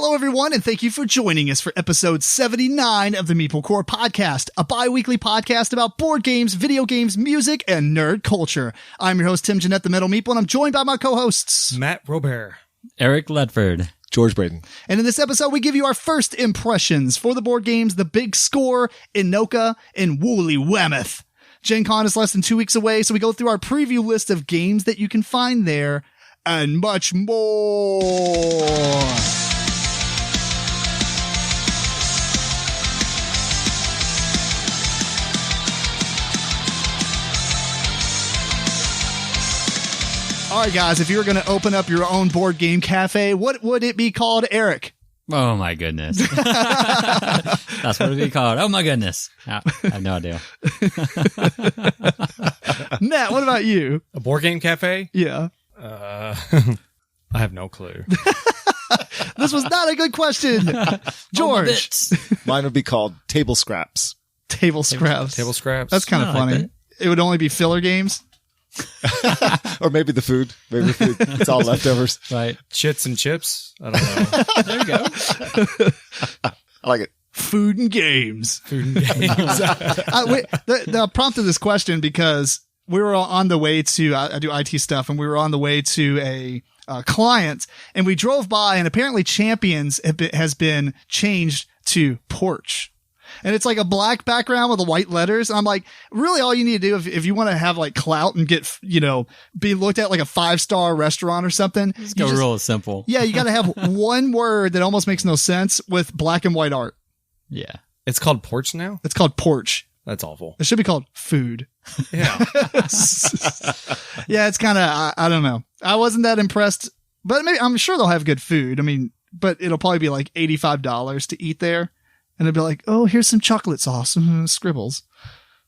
Hello, everyone, and thank you for joining us for episode 79 of the MeepleCore Podcast, a bi-weekly podcast about board games, video games, music, and nerd culture. I'm your host, Tim Jennette, the Metal Meeple, and I'm joined by my co-hosts, Matt RoBear, Eric Ledford, George Breden. And in this episode, we give you our first impressions for the board games The Big Score, Inoka, and Wooly Whammoth. Gencon is less than 2 weeks away, so we go through our preview list of games that you can find there, and much more. All right, guys, if you were going to open up your own board game cafe, what would it be called, Eric? Oh, my goodness. That's what it would be called. Oh, my goodness. I have no idea. Matt, what about you? a board game cafe? Yeah. I have no clue. This was not a good question. George. Mine would be called Table Scraps. Table Scraps. Table scraps? That's kind of funny. like It would only be filler games. Or maybe the food. Maybe the food. It's all leftovers. Right. Chits and chips? I don't know. There you go. I like it. Food and games. Food and games. The prompt of this question because we were on the way to, I do IT stuff, and we were on the way to a client, and we drove by, and apparently Champions has been changed to Porch. And it's like a black background with the white letters. And I'm like, really all you need to do if you want to have like clout and get, be looked at like a 5-star restaurant or something. Let's go real simple. Yeah, you got to have one word that almost makes no sense with black and white art. Yeah. It's called Porch now? It's called Porch. That's awful. It should be called Food. Yeah. Yeah, it's kind of, I don't know. I wasn't that impressed, but maybe I'm sure they'll have good food. I mean, but it'll probably be like $85 to eat there. And it'd be like, oh, here's some chocolate sauce, scribbles.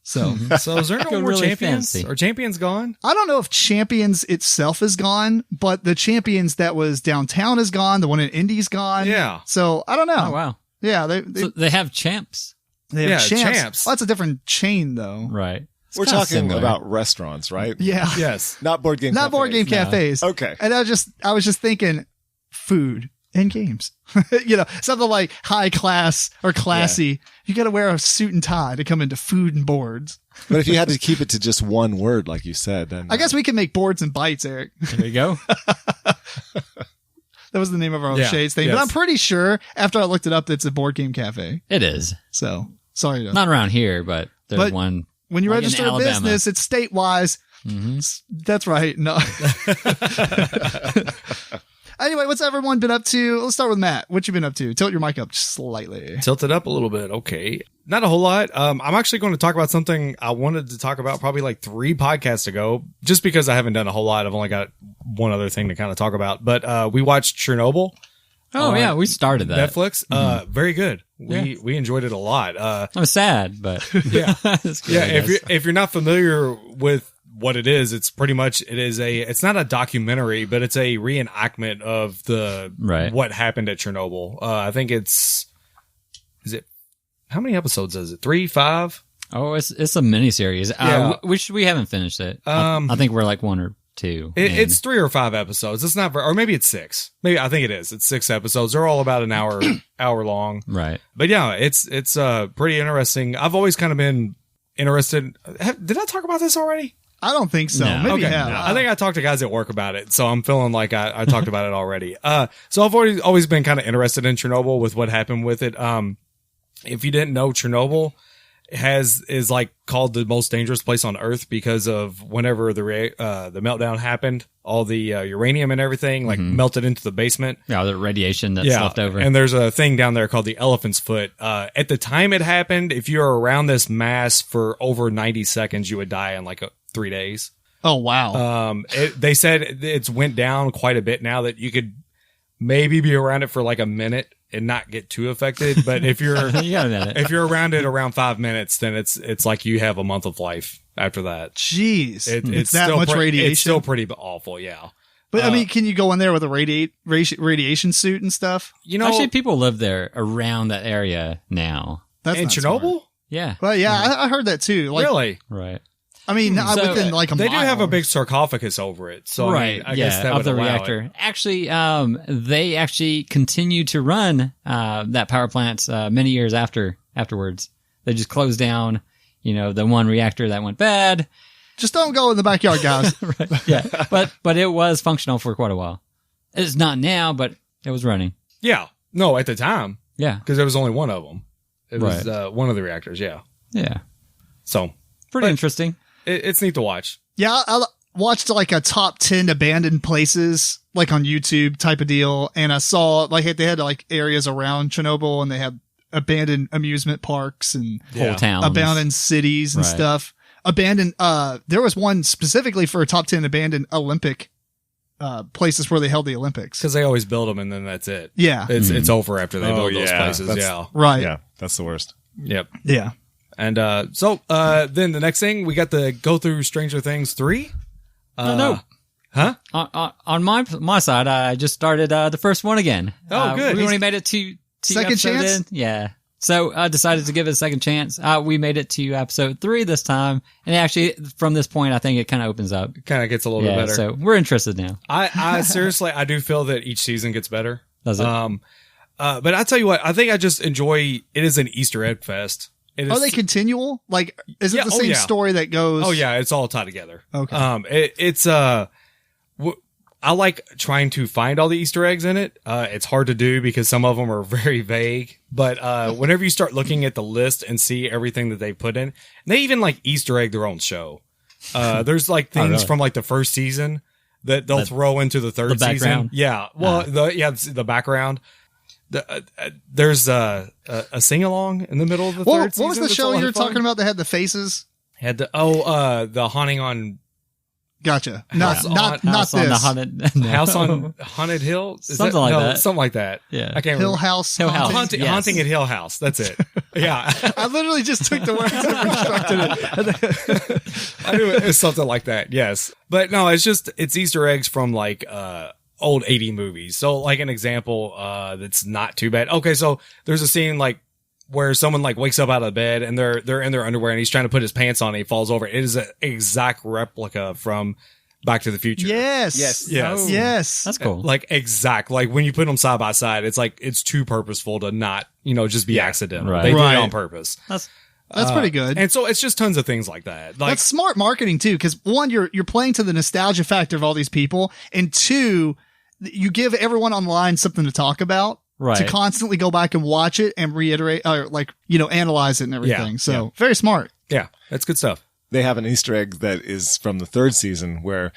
So, So is there no Go more really Champions? fancy. Are Champions gone? I don't know if Champions itself is gone, but the Champions that was downtown is gone. The one in Indy's gone. Yeah. So I don't know. Oh, wow. Yeah, So they have champs. they have yeah, Champs. Champs. Well, that's a different chain though. Right. It's We're kinda talking similar. about restaurants, right? Yeah. Yes. Not board game Not board game cafes. cafes. Okay. And I was just thinking food and games. Something like high class or classy. You got to wear a suit and tie to come into food and boards. But if you had to keep it to just one word, like you said, then I guess we can make boards and bites, Eric. There you go. That was the name of our own Yeah, Shades thing. yes. But I'm pretty sure after I looked it up, that it's a board game cafe. It is. So sorry. Not around here, but there's But one. When you like in register a Alabama. business, it's state-wise. That's right. No. Anyway, what's everyone been up to? Let's start with Matt. What you been up to? Tilt your mic up just slightly. Tilt it up a little bit. Okay. Not a whole lot. I'm actually going to talk about something I wanted to talk about probably like 3 podcasts ago, just because I haven't done a whole lot. I've only got one other thing to kind of talk about, but we watched Chernobyl. Oh, yeah. We started that. Netflix. Very good. We enjoyed it a lot. I'm sad, but Yeah. it's good, Yeah. I guess. If you're not familiar with what it is, it's pretty much, it's not a documentary, but it's a reenactment of what happened at Chernobyl. I think how many episodes is it? 3, 5? Oh, it's a miniseries. Yeah. We haven't finished it. I think we're like 1 or 2. It's 3 or 5 episodes. It's not, or maybe it's 6. Maybe I think it is. It's 6 episodes. They're all about an hour long. Right. But yeah, it's pretty interesting. I've always kind of been interested. Did I talk about this already? I don't think so. No. Maybe Okay. yeah. I think I talked to guys at work about it, so I'm feeling like I talked about it already. So I've always been kind of interested in Chernobyl with what happened with it. If you didn't know, Chernobyl is like called the most dangerous place on Earth because of whenever the meltdown happened, all the uranium and everything like melted into the basement. Yeah, the radiation that's left over. And there's a thing down there called the Elephant's Foot. At the time it happened, if you're around this mass for over 90 seconds, you would die in like 3 days. Oh, wow. They said it's went down quite a bit now that you could maybe be around it for like a minute and not get too affected. But if you're You got a minute. if you're around it around 5 minutes, then it's like you have a month of life after that. Jeez. It's that still much radiation. It's still pretty awful. Yeah. But I mean, can you go in there with a radiation suit and stuff? You know, Actually, people live there around that area now. That's in not Chernobyl? smart. Yeah. Well, yeah, I heard that too. Like, Really? Right. I mean, So, within like a They mile. do have a big sarcophagus over it, so I mean, I guess that of would the allow reactor. it. Actually, they actually continue to run that power plant many years afterwards. They just closed down, the one reactor that went bad. Just don't go in the backyard, guys. Right. Yeah, but it was functional for quite a while. It's not now, but it was running. Yeah, no, at the time, Yeah, because there was only one of them. It was one of the reactors. Yeah, yeah, so pretty interesting. it's neat to watch. Yeah, I watched like a top 10 abandoned places, like on YouTube type of deal. And I saw like they had like areas around Chernobyl and they had abandoned amusement parks and Whole towns, abandoned cities and stuff. Abandoned, there was one specifically for a top 10 abandoned Olympic, places where they held the Olympics. Because they always build them and then that's it. Yeah. It's over after they Oh, build those yeah, places. that's- Yeah. Right. Yeah, that's the worst. Yep. Yeah. And so then the next thing we got to go through Stranger Things 3. No. Huh? On my side, I just started the first one again. Oh, good. We only made it to Second chance? in. Yeah. So I decided to give it a second chance. We made it to episode 3 this time, and actually, from this point, I think it kind of opens up. Kind of gets a little bit better. So we're interested now. I seriously, I do feel that each season gets better. Does it? But I tell you what, I think I just enjoy. It is an Easter egg fest. It is, Are they continual? Like, is it Yeah, the oh, same yeah. story that goes? Oh yeah, it's all tied together. Okay. It's I like trying to find all the Easter eggs in it. It's hard to do because some of them are very vague. But whenever you start looking at the list and see everything that they put in, they even like Easter egg their own show. There's like things really? from like the first season that they'll throw into the third season. background? Yeah. Well, the background. There's a sing along in the middle of the third season. What was the that's a show lot you were of fun. talking about that had the faces? Had the haunting on Gotcha. Not House this. on the haunted no. House on Haunted Hill. Is Something like that. Something like that. Yeah. I can't Hill remember. House. Hill House. Haunting? Yes. Haunting at Hill House. That's it. Yeah. I literally just took the words and reconstructed it. I knew it was something like that. Yes. But no, it's Easter eggs from like, old 80 movies. So like an example, that's not too bad. Okay. So there's a scene like where someone like wakes up out of bed and they're in their underwear and he's trying to put his pants on and he falls over. It is an exact replica from Back to the Future. Yes. Yes. Yes. That's cool. Like exact, like when you put them side by side, it's like, it's too purposeful to not, just be accidental. Right. They do Right. it on purpose. That's pretty good. And so it's just tons of things like that. Like, That's smart marketing too, because one, you're playing to the nostalgia factor of all these people, and two, you give everyone online something to talk about. Right. To constantly go back and watch it and reiterate, or analyze it and everything. Yeah, So very smart. yeah, that's good stuff. They have an Easter egg that is from the third season where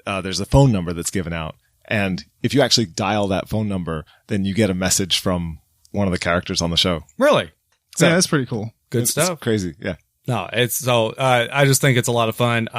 there's a phone number that's given out. And if you actually dial that phone number, then you get a message from one of the characters on the show. Really? So Yeah, that's pretty cool. Good it's stuff. crazy. Yeah. No, it's so, I just think it's a lot of fun.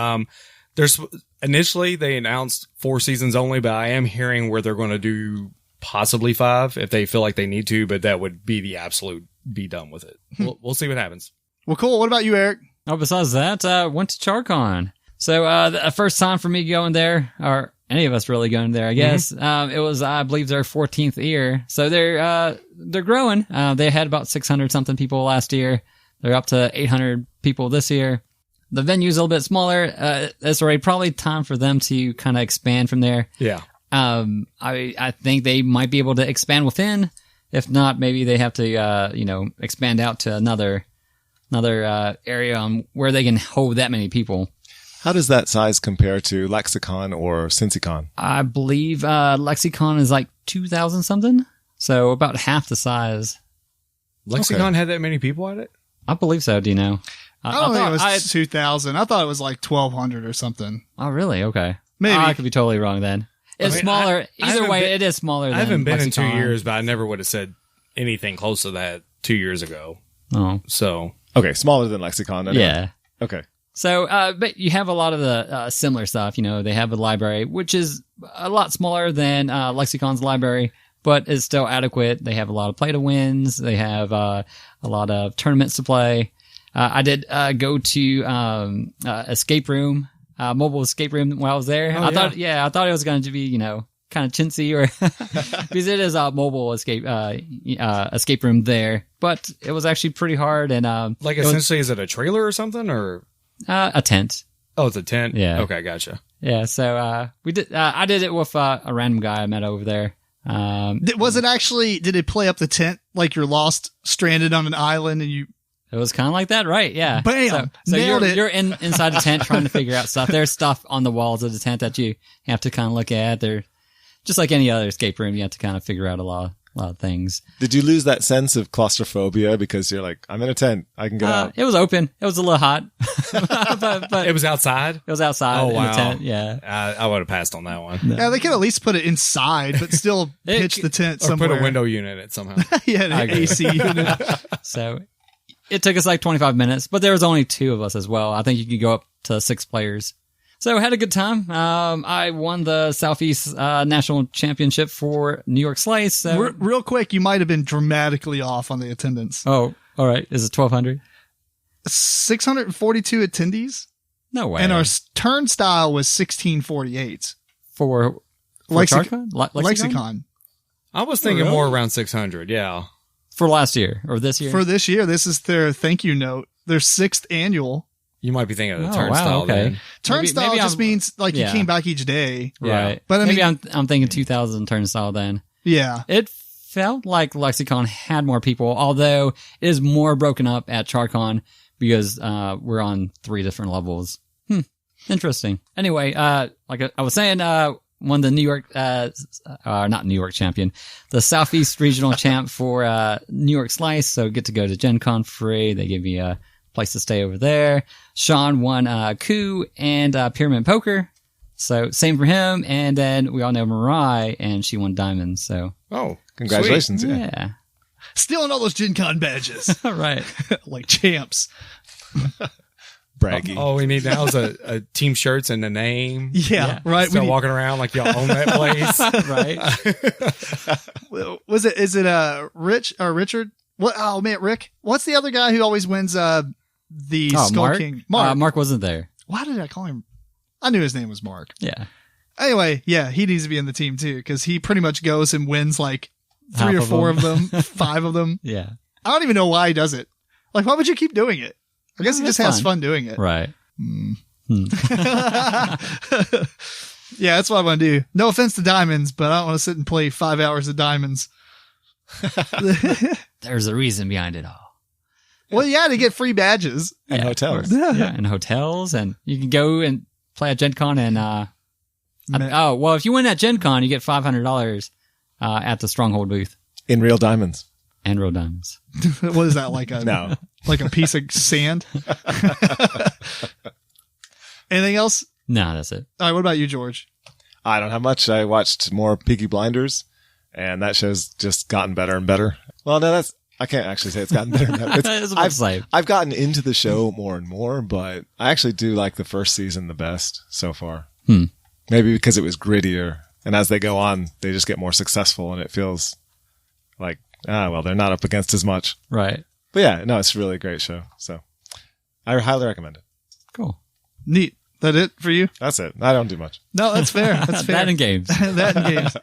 Initially they announced 4 seasons only, but I am hearing where they're going to do possibly 5 if they feel like they need to, but that would be the absolute be done with it. We'll see what happens. Well, cool. What about you, Eric? Oh, besides that, went to CharCon. So, the first time for me going there, or any of us really going there, I guess. It was, I believe, their 14th year. So they're growing. They had about 600 something people last year. They're up to 800 people this year. The venue's a little bit smaller. It's already probably time for them to kind of expand from there. Yeah. I think they might be able to expand within. If not, maybe they have to, expand out to another area where they can hold that many people. How does that size compare to Lexicon or CincyCon? I believe Lexicon is like 2,000 something, so about half the size. Lexicon had that many people at it? I believe so. Do you know? I don't think it was 2,000. I thought it was like 1,200 or something. Oh, really? Okay. Maybe. I could be totally wrong then. It's smaller. Either way, it is smaller than I haven't been Lexicon. in 2 years, but I never would have said anything close to that 2 years ago. Oh. So, Okay, smaller than Lexicon. Anyway. Yeah. Okay. So, but you have a lot of the similar stuff. They have a library, which is a lot smaller than Lexicon's library, but is still adequate. They have a lot of play-to-wins. They have a lot of tournaments to play. I did go to escape room, mobile escape room while I was there. Oh, I thought it was going to be, kind of chintzy or because it is a mobile escape room there, but it was actually pretty hard and like essentially, is it a trailer or something or? A tent. Oh, it's a tent? Yeah. Okay, gotcha. Yeah, so we did. I did it with a random guy I met over there. Was it actually? Did it play up the tent like you're lost, stranded on an island, and you? It was kind of like that, right? Yeah. Bam! So Nailed it. you're inside the tent trying to figure out stuff. There's stuff on the walls of the tent that you have to kind of look at. They're just like any other escape room. You have to kind of figure out a lot of things. Did you lose that sense of claustrophobia because you're like, I'm in a tent, I can get out? It was open. It was a little hot, but It was outside? it was outside. Oh, in wow. the tent. Yeah. I would have passed on that one. Yeah, they could at least put it inside, but still pitch the tent Or somewhere. put a window unit in it somehow. Yeah, an I agree. AC unit. So it took us like 25 minutes, but there was only 2 of us as well. I think you could go up to 6 players. So had a good time. I won the Southeast National Championship for New York Slice. So. Real quick, you might have been dramatically off on the attendance. Oh, all right. Is it 1,200? 642 attendees, No way. and our turnstile was 1648. for Lexicon. CharCon? Lexicon. I was thinking really? more around 600, yeah. For last year or this year? For this year, this is their thank you note. Their 6th annual. You might be thinking of the Oh, turnstile wow, okay. then. Turnstile maybe just I'm- means like yeah. you came back each day. Right. But I maybe mean- I'm thinking 2,000 turnstile then. Yeah. It felt like Lexicon had more people, although it is more broken up at CharCon because we're on 3 different levels. Interesting. Anyway, like I was saying, won the New York, not New York champion, the Southeast Regional champ for New York Slice. So get to go to Gencon free. They gave me a place to stay over there. Sean won Coup and Pyramid Poker. So same for him. And then we all know Mariah, and she won Diamonds. So Oh, Congratulations. sweet. Yeah. yeah. Stealing all those Gen Con badges. All right. Like champs. Braggy. All we need now is a team shirts and a name. Yeah, right. Start walking around like y'all own that place. Right. Is it Rich or Richard? What? Oh man, Rick. What's the other guy who always wins the Skull Mark? King? Mark. Mark wasn't there. Why did I call him? I knew his name was Mark. Yeah. Anyway, yeah, he needs to be in the team too because he pretty much goes and wins like 3 Half or of 4 them. of them, 5 of them. Yeah. I don't even know why he does it. Like, why would you keep doing it? I guess he That's just has fun. fun doing it. Right. Yeah, that's what I want to do. No offense to Diamonds, but I don't want to sit and play 5 hours of Diamonds. There's a reason behind it all. Well, yeah, to get free badges. And Yeah, hotels. of course. Yeah, and hotels, and you can go and play at Gen Con and if you win at Gen Con, you get $500 at the Stronghold booth In real diamonds. and Real Diamonds. What is that, like a No. like a piece of sand? Anything else? No, that's it. All right, what about you, George? I don't have much. I watched more Peaky Blinders, and that show's just gotten better and better. Well, no, I can't actually say it's gotten better and better. It's about the same. I've gotten into the show more and more, but I actually do like the first season the best so far. Maybe because it was grittier, and as they go on, they just get more successful, and it feels like, they're not up against as much. Right. But yeah, no, it's really a great show. So I highly recommend it. Cool. Neat. That it for you? That's it. I don't do much. No, that's fair. That's fair. That in games. That in games.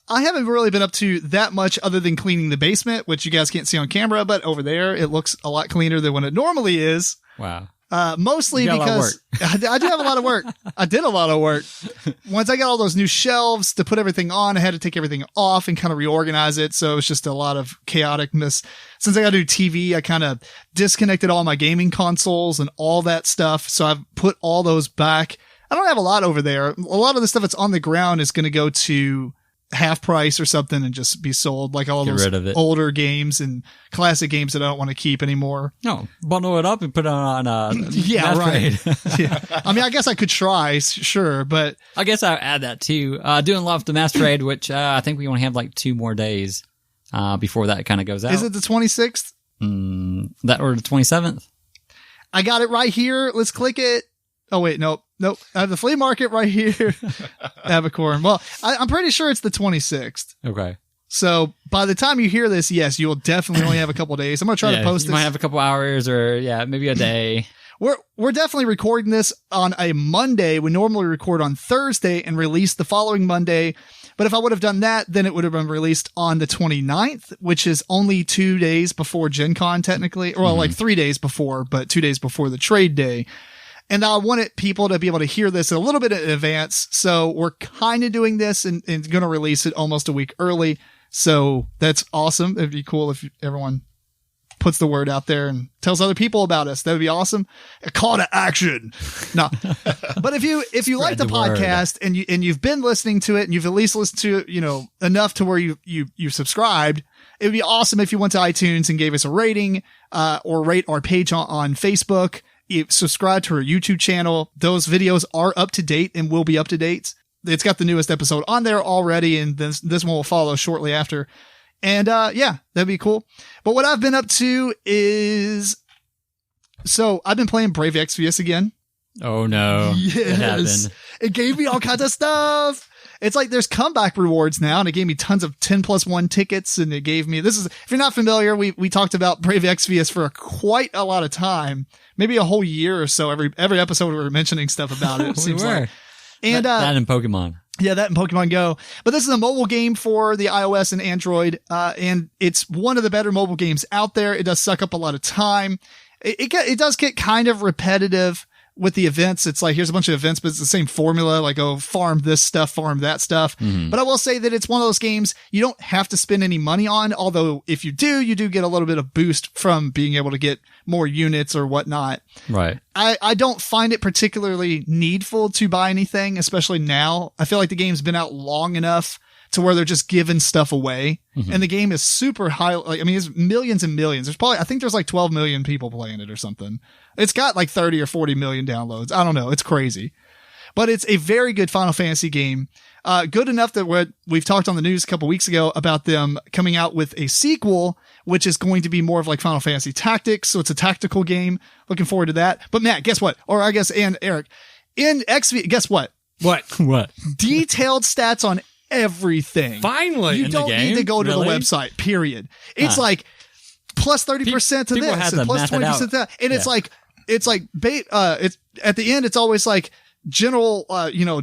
I haven't really been up to that much other than cleaning the basement, which you guys can't see on camera, but over there it looks a lot cleaner than when it normally is. Wow. Mostly You got a lot of because I do have a lot of work. I did a lot of work. Once I got all those new shelves to put everything on, I had to take everything off and kind of reorganize it. So it was just a lot of chaoticness. Since I got to do TV, I kind of disconnected all my gaming consoles and all that stuff. So I've put all those back. I don't have a lot over there. A lot of the stuff that's on the ground is going to go to half price or something and just be sold, like all Get those rid of it. older games and classic games that I don't want to keep anymore. No, bundle it up and put it on Yeah, Math right. Trade. Yeah. I mean, I guess I could try, sure, but I guess I'll add that too. Doing a lot of the Math Trade, which I think we only have like 2 more days before that kind of goes out. is it the 26th? That or the 27th? I got it right here. Let's click it. Oh, wait, nope. I have the flea market right here. Abacorn. Well, I'm pretty sure it's the 26th. Okay. So by the time you hear this, yes, you will definitely only have a couple days. I'm going to try to post you this. might have a couple hours or maybe a day. We're definitely recording this on a Monday. We normally record on Thursday and release the following Monday. But if I would have done that, then it would have been released on the 29th, which is only 2 days before Gen Con technically. Well, like 3 days before, but 2 days before the trade day. And I wanted people to be able to hear this a little bit in advance. So we're kind of doing this and going to release it almost a week early. So that's awesome. It'd be cool if everyone puts the word out there and tells other people about us. That would be awesome. A call to action. No, but if you like the podcast and you've been listening to it and you've at least listened to it, enough to where you subscribed, it would be awesome if you went to iTunes and gave us a rating, or rate our page on Facebook. You subscribe to our YouTube channel. Those videos are up to date and will be up to date. It's got the newest episode on there already, and this one will follow shortly after. And that'd be cool. But what I've been up to is, so I've been playing Brave Exvius again. Oh no. Yes. It gave me all kinds of stuff. It's like there's comeback rewards now, and it gave me tons of 10+1 tickets, and it gave me, if you're not familiar, we talked about Brave Exvius for quite a lot of time, maybe a whole year or so. Every episode we were mentioning stuff about it. It seems like. And that and Pokemon. Yeah, that and Pokemon Go. But this is a mobile game for the iOS and Android, and it's one of the better mobile games out there. It does suck up a lot of time. It does get kind of repetitive with the events. It's like, here's a bunch of events, but it's the same formula, like, oh, farm this stuff, farm that stuff. Mm-hmm. But I will say that it's one of those games you don't have to spend any money on, although if you do get a little bit of boost from being able to get more units or whatnot. Right. I don't find it particularly needful to buy anything, especially now. I feel like the game's been out long enough to where they're just giving stuff away. Mm-hmm. And the game is super high. It's millions and millions. I think there's like 12 million people playing it or something. It's got like 30 or 40 million downloads. I don't know. It's crazy, but it's a very good Final Fantasy game. Good enough that we've talked on the news a couple weeks ago about them coming out with a sequel, which is going to be more of like Final Fantasy Tactics. So it's a tactical game. Looking forward to that. But Matt, guess what? Or I guess, and Eric, in XV, guess what? What? Detailed stats on everything. Finally, you don't need to go to the website, period. It's like plus 30% to this and plus 20% to that. And it's at the end, it's always like general,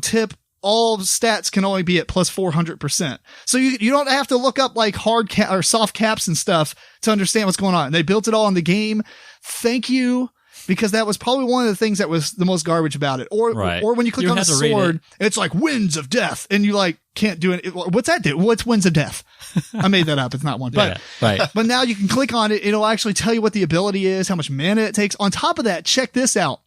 tip. All stats can only be at plus 400%. So you don't have to look up like hard or soft caps and stuff to understand what's going on. They built it all in the game. Thank you. Because that was probably one of the things that was the most garbage about it. Or when you click on a sword, it's like winds of death, and you like can't do it. What's that do? What's winds of death? I made that up. It's not one. But, but now you can click on it. It'll actually tell you what the ability is, how much mana it takes. On top of that, check this out.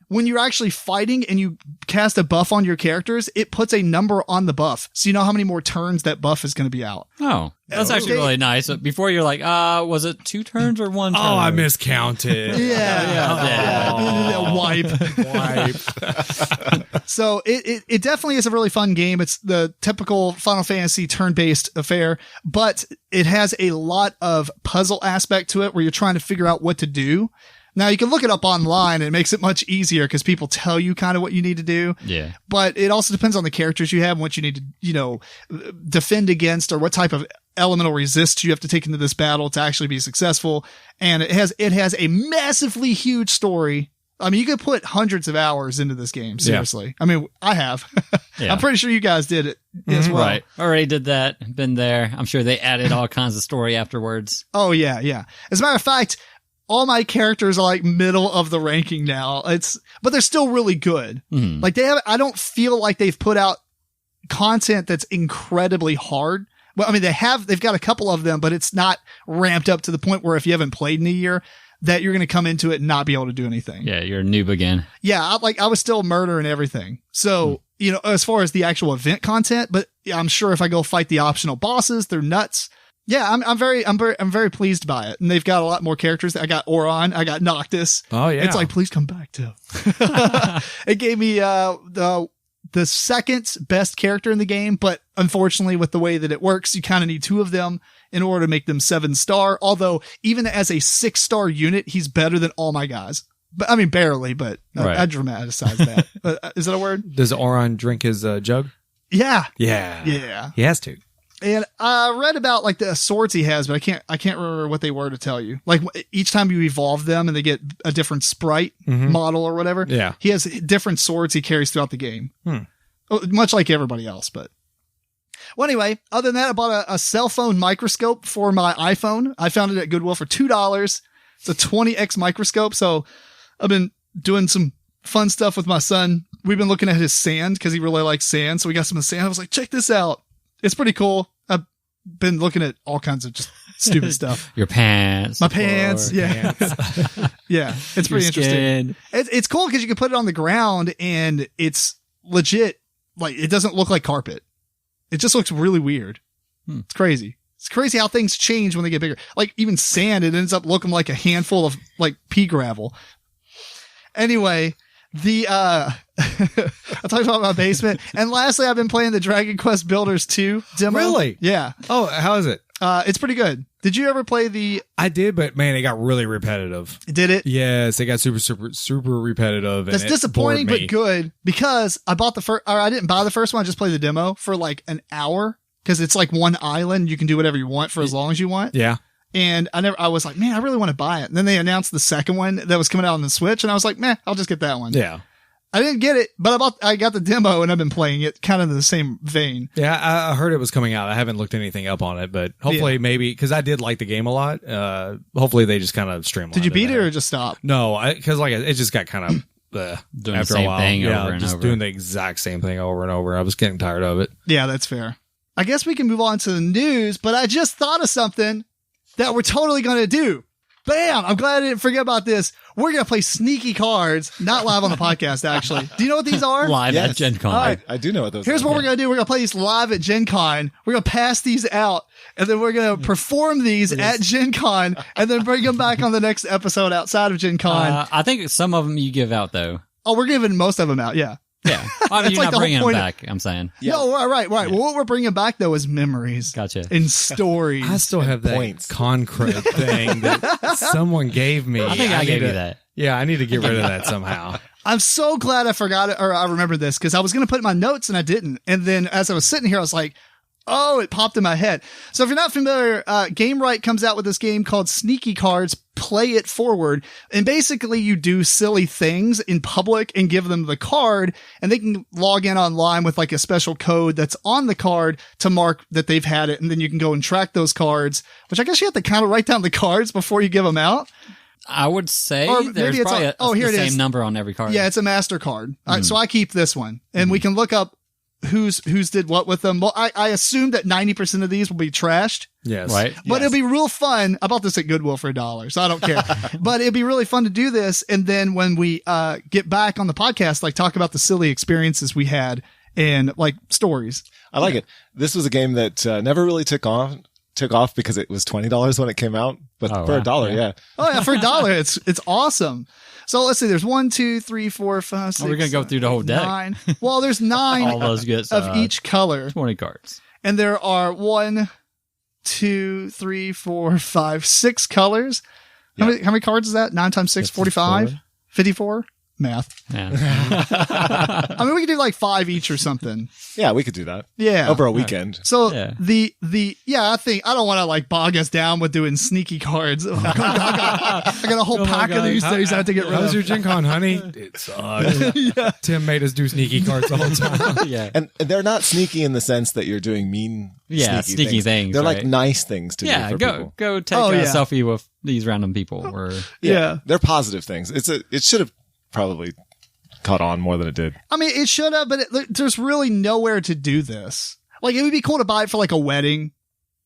When you're actually fighting and you cast a buff on your characters, it puts a number on the buff. So you know how many more turns that buff is going to be out. Oh, that's actually really nice. Before you're like, was it 2 turns or 1 turn? Oh, I miscounted. Yeah. Wipe. So it definitely is a really fun game. It's the typical Final Fantasy turn-based affair, but it has a lot of puzzle aspect to it where you're trying to figure out what to do. Now, you can look it up online, and it makes it much easier because people tell you kind of what you need to do. Yeah. But it also depends on the characters you have and what you need to, defend against, or what type of elemental resist you have to take into this battle to actually be successful. And it has a massively huge story. I mean, you could put hundreds of hours into this game. Seriously. Yeah. I mean, I have. I'm pretty sure you guys did it as well. Right. Already did that. Been there. I'm sure they added all kinds of story afterwards. Oh, yeah. Yeah. As a matter of fact, all my characters are like middle of the ranking now. But they're still really good. Mm-hmm. Like I don't feel like they've put out content that's incredibly hard. Well, I mean, they've got a couple of them, but it's not ramped up to the point where if you haven't played in a year that you're going to come into it and not be able to do anything. Yeah. You're a noob again. Yeah. I was still murdering everything. So, as far as the actual event content, but I'm sure if I go fight the optional bosses, they're nuts. Yeah, I'm very pleased by it. And they've got a lot more characters. I got Oron, I got Noctis. Oh yeah. It's like, please come back too. It gave me the second best character in the game, but unfortunately with the way that it works, you kind of need 2 of them in order to make them 7-star. Although even as a 6-star unit, he's better than all my guys. But I mean, barely, but I dramatize that. Is that a word? Does Oron drink his jug? Yeah. Yeah. Yeah. He has to. And I read about like the swords he has, but I can't remember what they were to tell you. Like each time you evolve them and they get a different sprite model or whatever. Yeah. He has different swords he carries throughout the game. Much like everybody else, but. Well, anyway, other than that, I bought a cell phone microscope for my iPhone. I found it at Goodwill for $2. It's a 20x microscope. So I've been doing some fun stuff with my son. We've been looking at his sand because he really likes sand. So we got some of the sand. I was like, check this out. It's pretty cool. I've been looking at all kinds of just stupid stuff. Your pants. My pants. Yeah. Yeah. It's pretty interesting. It's cool because you can put it on the ground and it's legit. Like, it doesn't look like carpet. It just looks really weird. It's crazy. It's crazy how things change when they get bigger. Like, even sand, it ends up looking like a handful of, like, pea gravel. Anyway, I talked about my basement. And lastly, I've been playing the Dragonquest Builders 2 demo. Really? Yeah. Oh, how is it? It's pretty good. Did you ever play the... I did, but man, it got really repetitive. Did it? Yes, it got super repetitive. That's disappointing, but good, because I bought the first, or I didn't buy the first one. I just played the demo for like an hour because it's like one island. You can do whatever you want for as long as you want. Yeah. And I was like, man, I really want to buy it. And then they announced the second one that was coming out on the Switch. And I was like, man, I'll just get that one. Yeah. I didn't get it, but I got the demo and I've been playing it kind of in the same vein. Yeah, I heard it was coming out. I haven't looked anything up on it, but hopefully maybe, because I did like the game a lot. Hopefully they just kind of streamlined it. Did you beat it or just stop? No, because it just got kind of doing after the same a while. thing Yeah, over and just over. doing the exact same thing over and over. I was getting tired of it. Yeah, that's fair. I guess we can move on to the news, but I just thought of something that we're totally going to do. Bam! I'm glad I didn't forget about this. We're going to play sneaky cards, not live on the podcast, actually. Do you know what these are? Live Yes. at Gen Con. All right. I do know what those Here's are. what we're going to do. We're going to play these live at Gen Con. We're going to pass these out, and then we're going to perform these at Gen Con, and then bring them back on the next episode outside of Gen Con. I think some of them you give out, though. Oh, we're giving most of them out, yeah. Yeah. I mean, It's you're like not the whole bringing them point of- back, I'm saying. Yeah. No, right. Well, what we're bringing back, though, is memories. Gotcha. And stories. I still have that points. concrete thing that someone gave me. I think I gave need you to- that. Yeah, I need to get rid of that somehow. I'm so glad I forgot it, or I remembered this, because I was going to put it in my notes and I didn't. And then as I was sitting here, I was like, oh, it popped in my head. So if you're not familiar, Game Right comes out with this game called Sneaky Cards, Play It Forward. And basically you do silly things in public and give them the card, and they can log in online with like a special code that's on the card to mark that they've had it. And then you can go and track those cards, which I guess you have to kind of write down the cards before you give them out. I would say Or there's maybe it's probably here the it same is. number on every card. Yeah, it's a MasterCard. So I keep this one, and we can look up who's did what with them. Well, I assume that 90% of these will be trashed, Yes. Right? but it'll be real fun. I bought this at Goodwill for $1, so I don't care. But it'd be really fun to do this, and then when we get back on the podcast, like talk about the silly experiences we had and like stories. I like it. This was a game that never really took off because it was $20 when it came out, but Oh, for wow. $1, yeah. Oh yeah, for $1, it's awesome. So let's see. There's 1, 2, 3, 4, 5, 6. we're gonna go through the whole deck. 9. Well, there's 9 All those good of each color. 20 cards. And there are 1, 2, 3, 4, 5, 6 colors. How many cards is that? 9 times 6, 45? 54? Math. Yeah. I mean, we could do like 5 each or something. Yeah, we could do that. Yeah. Over a weekend. So Yeah. I think I don't want to like bog us down with doing sneaky cards. I got a whole pack of these things I have to get rid How's of. your Gen Con, honey? It sucked. Tim made us do sneaky cards the whole time. Yeah. And they're not sneaky in the sense that you're doing mean sneaky things, They're like right? nice things to Yeah, do for people. go take Oh, a yeah. selfie with these random people. Or Yeah. They're positive things. It should have probably caught on more than it did. I mean, it should have, but there's really nowhere to do this. Like, it would be cool to buy it for like a wedding.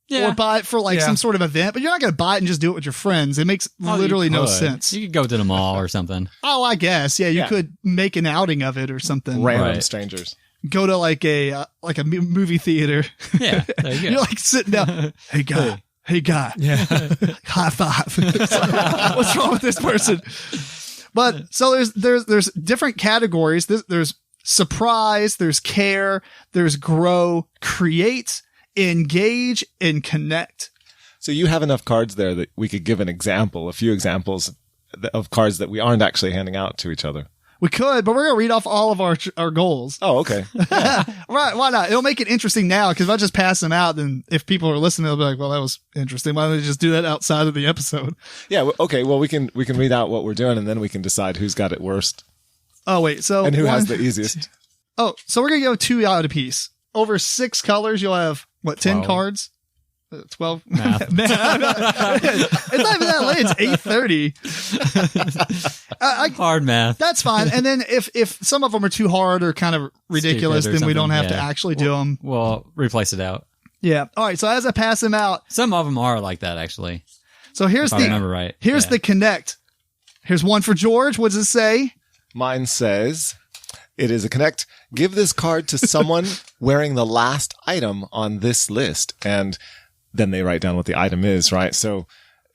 yeah. Or buy it for like some sort of event, but you're not going to buy it and just do it with your friends. It makes literally no sense. You could go to the mall or something. Oh, I guess. Yeah, you Yeah. could make an outing of it or something. Random Right. strangers. Go to like a movie theater. Yeah, there you go. You're like sitting down. Hey guy. Yeah. High five. It's like, what's wrong with this person? But so there's different categories. There's surprise, there's care, there's grow, create, engage, and connect. So you have enough cards there that we could give a few examples of cards that we aren't actually handing out to each other. We could, but we're going to read off all of our goals. Oh, okay. Right. Why not? It'll make it interesting now, because if I just pass them out, then if people are listening, they'll be like, well, that was interesting. Why don't they just do that outside of the episode? Yeah. Okay. Well, we can read out what we're doing, and then we can decide who's got it worst Oh, wait. So and who has the easiest. Oh, so we're going to go 2 out a piece. Over 6 colors, you'll have, 10 12. cards? 12. Math. Man, it's not even that late. It's 8:30. Hard math. That's fine. And then if some of them are too hard or kind of ridiculous, Stupid or then we don't something, have to yeah. actually do them. We'll replace it out. Yeah. All right. So as I pass them out, Some of them are like that, actually. so here's If I remember right. here's Yeah. the connect. Here's one for George. What does it say? Mine says, it is a connect. Give this card to someone wearing the last item on this list. And then they write down what the item is, right? So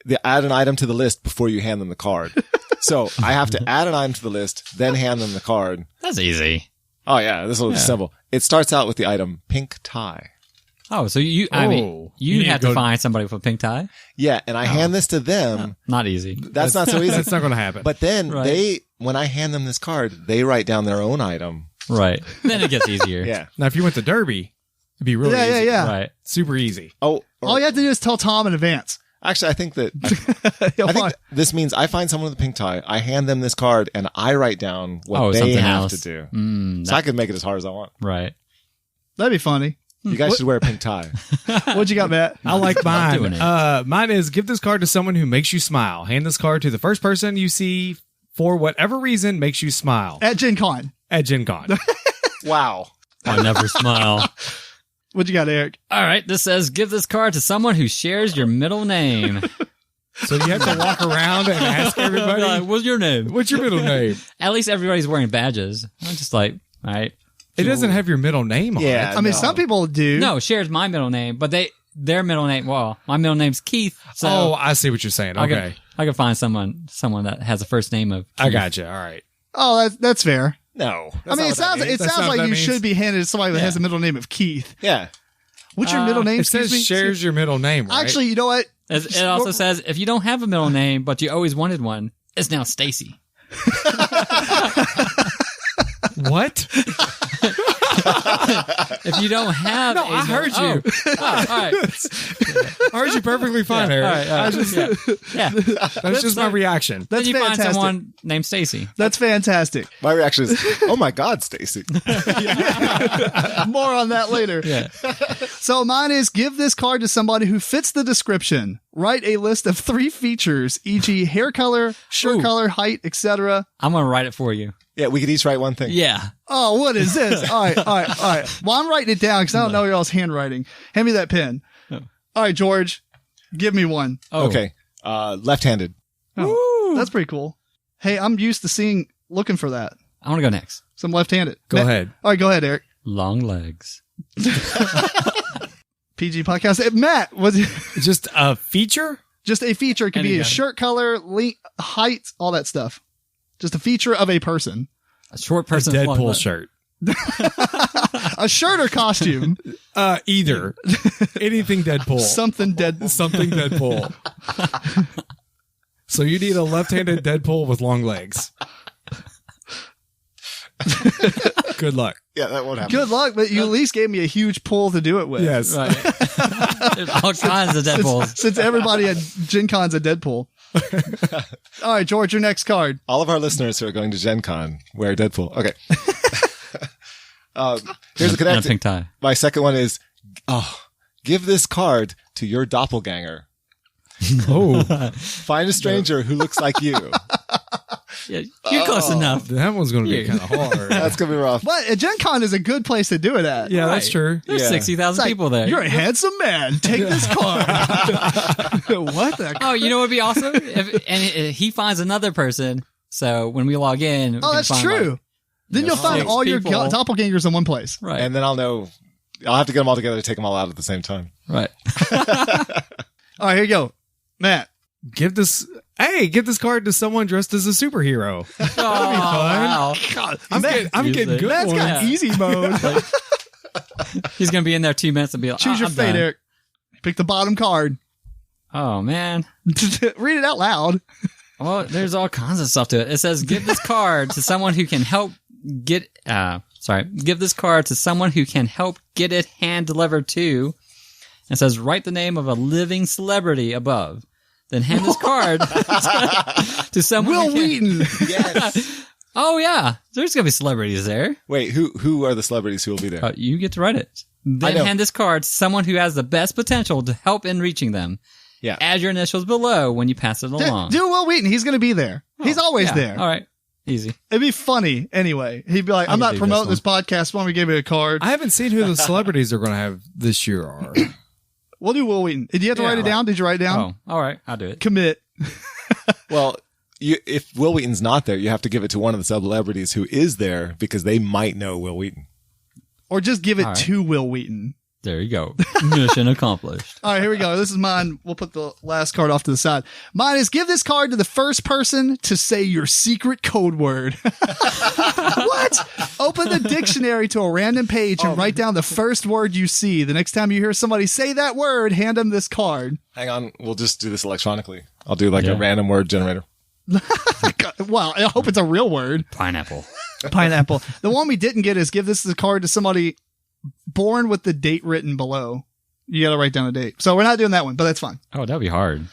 they add an item to the list before you hand them the card. So I have to add an item to the list, then hand them the card. That's easy. Oh yeah, this will be simple. It starts out with the item pink tie. Oh, so you You have need to to go- find somebody with a pink tie? Yeah, and I hand this to them. Not easy. That's not so easy. That's not going to happen. But then Right. when I hand them this card, they write down their own item. Right. Then it gets easier. Yeah. Now, if you went to Derby, it'd be really Yeah, easy. yeah. Right. Super easy. Oh, All you have to do is tell Tom in advance. actually, I think that He'll I think find- this means I find someone with a pink tie, I hand them this card, and I write down what they something have else. to do. Mm, So I could make it as hard as I want. right. That'd be funny. You guys should wear a pink tie. What you got, Matt? I like mine. doing it. Mine is give this card to someone who makes you smile. Hand this card to the first person you see for whatever reason makes you smile At Gen Con. at Gen Con. Wow. I never smile. What you got, Eric? All right. This says give this card to someone who shares your middle name. So you have to walk around and ask everybody, Like, what's your name? what's your middle name? At least everybody's wearing badges. I'm just like, all right. It doesn't have your middle name on Yeah. it. I mean, no. some people do. No, shares my middle name, but their middle name. Well, my middle name's Keith. So Oh, I see what you're saying. Okay. I could find someone that has a first name of Keith. I got you. All right. Oh, that's fair. No. I mean, it sounds That's not like what that you means. should be handed to somebody that Yeah. has a middle name of Keith. Yeah. What's your middle name? It says Excuse me? shares your middle name, right? Actually, you know what? It also says if you don't have a middle name, but you always wanted one, it's now Stacy. What? If you don't have, No, I heard you. Oh, all right. I heard you perfectly fine, Eric. All right. All right. Yeah. That's just my reaction. That's Then you find fantastic. someone named Stacy. That's fantastic. My reaction is, oh my God, Stacy. More on that later. Yeah. So mine is give this card to somebody who fits the description. Write a list of 3 features, e.g. hair color, shirt Ooh. color, height, etc. I'm gonna write it for you. Yeah, we could each write one thing. Yeah. Oh, what is this? All right. Well, I'm writing it down because I don't know y'all's handwriting. Hand me that pen. Oh. All right, George, give me one. Oh. Okay. Left-handed. Oh, that's pretty cool. Hey, I'm used to looking for that. I want to go next. So I'm left-handed. Go ahead. All right, go ahead, Eric. Long legs. PG podcast. Matt, was it Just a feature? just a feature? It could be a shirt color, height, all that stuff. Just a feature of a person. A short person. with long Deadpool legs. shirt. A shirt or costume. Either. Anything Deadpool. Something dead. Something Deadpool. So you need a left-handed Deadpool with long legs. Good luck. Yeah, that won't happen. Good luck, but you at least gave me a huge pull to do it with. Yes. Right. There's all kinds of Deadpools. Since everybody at Gen Con's a Deadpool. All right, George, your next card. All of our listeners who are going to Gen Con wear Deadpool. Okay. Here's the And a connect. pink tie. My second one is, give this card to your doppelganger. Oh, Find a stranger who looks like you. Yeah, you're close enough. that one's going to be Yeah. kind of hard. That's going to be rough. But Gen Con is a good place to do it at. Yeah, that's Right. true. There's Yeah. 60,000 It's like, people there. You're a handsome man. Take this card. What the? Oh, you know what would be awesome? He finds another person. So when we log in, we Oh, can that's find, true. like, Then you'll find 6 all your people. doppelgangers in one place. right, And then I'll have to get them all together to take them all out at the same time. right. All right, here you go. Matt. Give this card to someone dressed as a superhero. Oh, wow. God, I'm Use getting it. good Matt's ones. got easy mode. He's gonna be in there 2 minutes and be like, Choose your I'm fate, done. Eric. Pick the bottom card. Oh man. Read it out loud. Well, there's all kinds of stuff to it. It says, give this card to someone who can help give this card to someone who can help get it hand delivered to. It says, write the name of a living celebrity above. Then hand this card to someone Will who can- Wheaton. Yes. Oh yeah. There's gonna be celebrities there. Wait, who are the celebrities who will be there? You get to write it. Then hand this card to someone who has the best potential to help in reaching them. Yeah. Add your initials below when you pass it along. Do Will Wheaton. He's going to be there. He's always there. All right. Easy. It'd be funny anyway. He'd be like, I'm not promoting this podcast. Why don't we give me a card? I haven't seen who the celebrities are going to have this year are. We'll do Will Wheaton. Did you have to write it down? Did you write it down? Oh, all right. I'll do it. Commit. Well, if Will Wheaton's not there, you have to give it to one of the celebrities who is there because they might know Will Wheaton. Or just give it to Will Wheaton. There you go. Mission accomplished. All right, here we go. This is mine. We'll put the last card off to the side. Mine is give this card to the first person to say your secret code word. What? Open the dictionary to a random page and write down the first word you see. The next time you hear somebody say that word, hand them this card. Hang on. We'll just do this electronically. I'll do like a random word generator. Well, I hope it's a real word. Pineapple. Pineapple. The one we didn't get is give this card to somebody born with the date written below. You got to write down a date. So we're not doing that one, but that's fine. Oh, that'd be hard.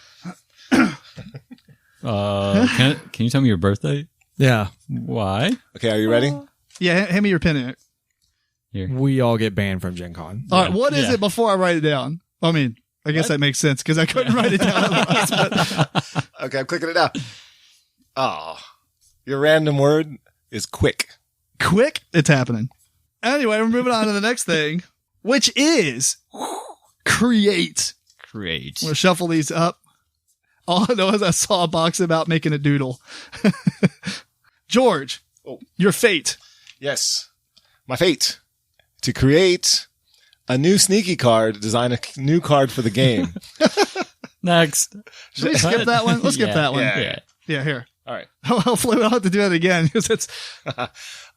Can you tell me your birthday? Yeah. Why? Okay, are you ready? Yeah, hand me your pen. Here. We all get banned from Gen Con. All right, what is it before I write it down? I mean, I guess that makes sense because I couldn't write it down otherwise. But Okay, I'm clicking it out. Oh, your random word is quick. quick, it's happening. Anyway, we're moving on to the next thing, which is create. Create. I'm going to shuffle these up. All I know is I saw a box about making a doodle. George, your fate. Yes. My fate. To create a new sneaky card, design a new card for the game. Next. Should we skip that one? Let's skip that one. Yeah. Here. All right. Hopefully we don't have to do that again because it's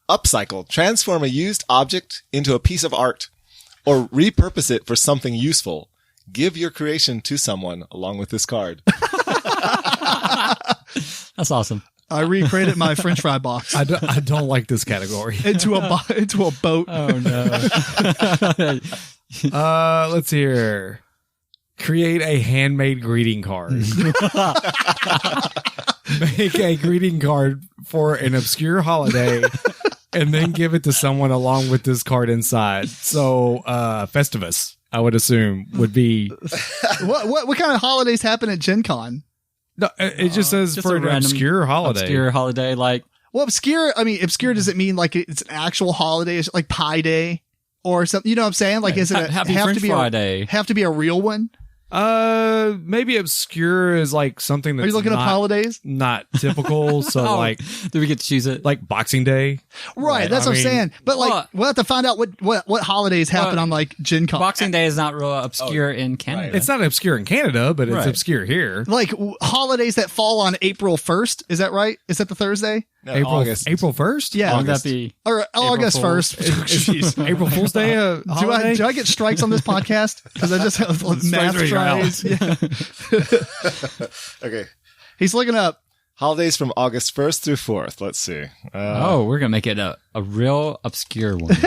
Upcycle. Transform a used object into a piece of art or repurpose it for something useful. Give your creation to someone along with this card. That's awesome. I recreated my French fry box I don't like this category. into a boat. Oh, no. Let's see here. Create a handmade greeting card. Make a greeting card for an obscure holiday and then give it to someone along with this card inside. So, Festivus, I would assume, would be. What kind of holidays happen at Gen Con? No, it just says just for a an random obscure holiday. Obscure holiday, like. Well, obscure, does it mean like it's an actual holiday? Is it like Pi Day or something? You know what I'm saying? Like, is it Happy French Friday? Have to be a real one? Maybe obscure is like something that's Are you looking up holidays? Not typical. So like, do we get to choose it? like Boxing Day? Right. That's what I'm saying. But like, we'll have to find out what holidays happen on like Gen Con. Boxing Day is not real obscure in Canada. Right. It's not obscure in Canada, but it's Right. obscure here. Like holidays that fall on April 1st. Is that right? Is that the Thursday? No, April August. April 1st? Yeah. Would that be? Or August Fool's. 1st. Jeez. April Fool's Day. Do I get strikes on this podcast? Because I just have math are your tries. Yeah. Okay. He's looking up. Holidays from August 1st through 4th. Let's see. We're going to make it a real obscure one.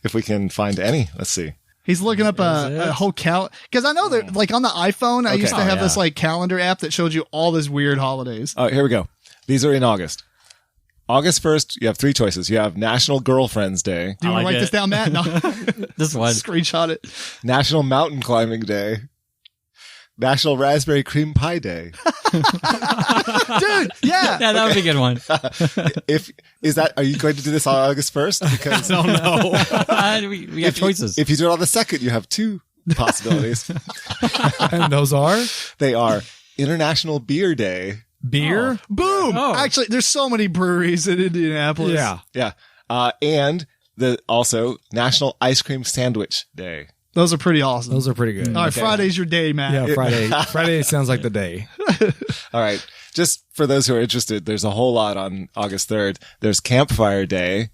If we can find any. Let's see. He's looking up a whole count because I know that like on the iPhone, I used to have this like calendar app that showed you all these weird holidays. All right, here we go. These are in August. August 1st, you have 3 choices. You have National Girlfriends Day, Do you want to write this down, Matt? No. This one. Screenshot it. National Mountain Climbing Day, National Raspberry Cream Pie Day. Dude, yeah. Yeah, that would be a good one. Are you going to do this on August 1st? Because I don't know. we have choices. if you do it on the 2nd, you have 2 possibilities. And those are They are International Beer Day. beer. Boom. Oh. Actually, there's so many breweries in Indianapolis. Yeah. Yeah. And also National Ice Cream Sandwich Day. Those are pretty awesome. Those are pretty good. All right, Friday's your day, Matt. Yeah, Friday. Friday sounds like the day. All right. Just for those who are interested, there's a whole lot on August 3rd. There's Campfire Day,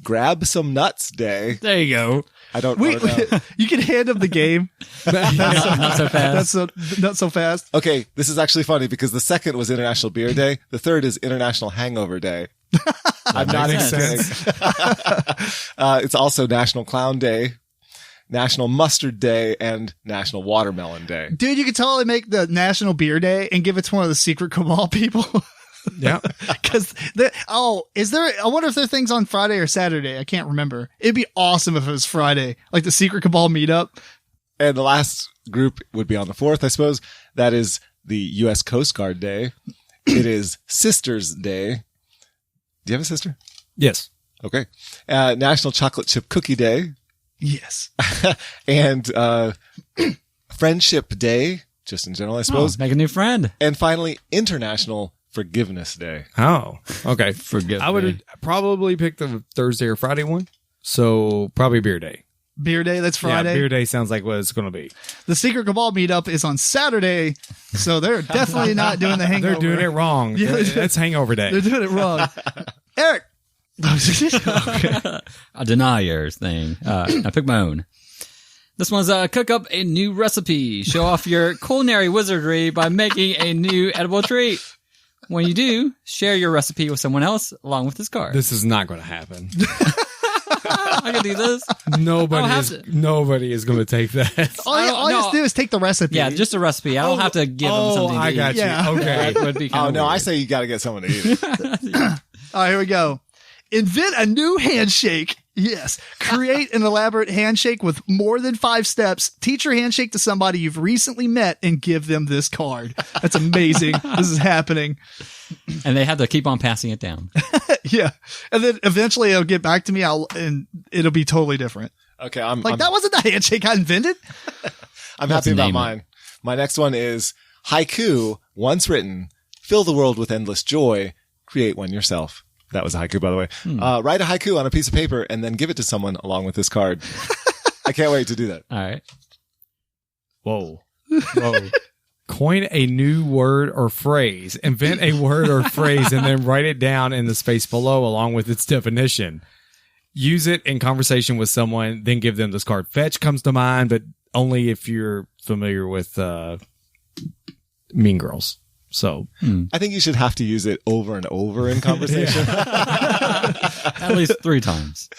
Grab Some Nuts Day. There you go. I don't know. You can hand him the game. Not so fast. Not so fast. Okay, this is actually funny because the 2nd was International Beer Day. The 3rd is International Hangover Day. I'm not makes excited. It's also National Clown Day, National Mustard Day, and National Watermelon Day. Dude, you could totally make the National Beer Day and give it to one of the secret cabal people. Yeah. Because I wonder if there are things on Friday or Saturday. I can't remember. It'd be awesome if it was Friday, like the Secret Cabal meetup. And the last group would be on the 4th, I suppose. That is the U.S. Coast Guard Day. It is Sisters Day. Do you have a sister? Yes. Okay. National Chocolate Chip Cookie Day. Yes. And Friendship Day, just in general, I suppose. Make a new friend. And finally, International Forgiveness Day. Oh, okay. Forgive I would me. probably pick the Thursday or Friday one. So probably Beer Day. Beer Day, that's Friday. Yeah, Beer Day sounds like what it's going to be. The Secret Cabal meetup is on Saturday, so they're definitely not doing the hangover. They're doing it wrong. Yeah, That's Hangover Day. They're doing it wrong. Eric. A deniers thing. I pick my own. This one's cook up a new recipe. Show off your culinary wizardry by making a new edible treat. When you do, share your recipe with someone else along with this card. This is not going to happen. I can do this. Nobody is going to take that. All you have to do is take the recipe. Yeah, just a recipe. I don't have to give them something to I got eat. you. Yeah. Okay. That would be kind of no, weird. I say you got to get someone to eat it. All right, here we go. Invent a new handshake. Yes. Create an elaborate handshake with more than 5 steps. Teach your handshake to somebody you've recently met and give them this card. That's amazing. This is happening. And they have to keep on passing it down. Yeah. And then eventually it'll get back to me and it'll be totally different. Okay, That wasn't the handshake I invented. I'm Let's happy about name it. mine. My next one is haiku, once written, fill the world with endless joy, create one yourself. That was a haiku, by the way. Write a haiku on a piece of paper and then give it to someone along with this card. I can't wait to do that. All right. Whoa. Coin a new word or phrase. Invent a word or phrase and then write it down in the space below along with its definition. Use it in conversation with someone, then give them this card. Fetch comes to mind, but only if you're familiar with Mean Girls. So I think you should have to use it over and over in conversation. At least 3 times.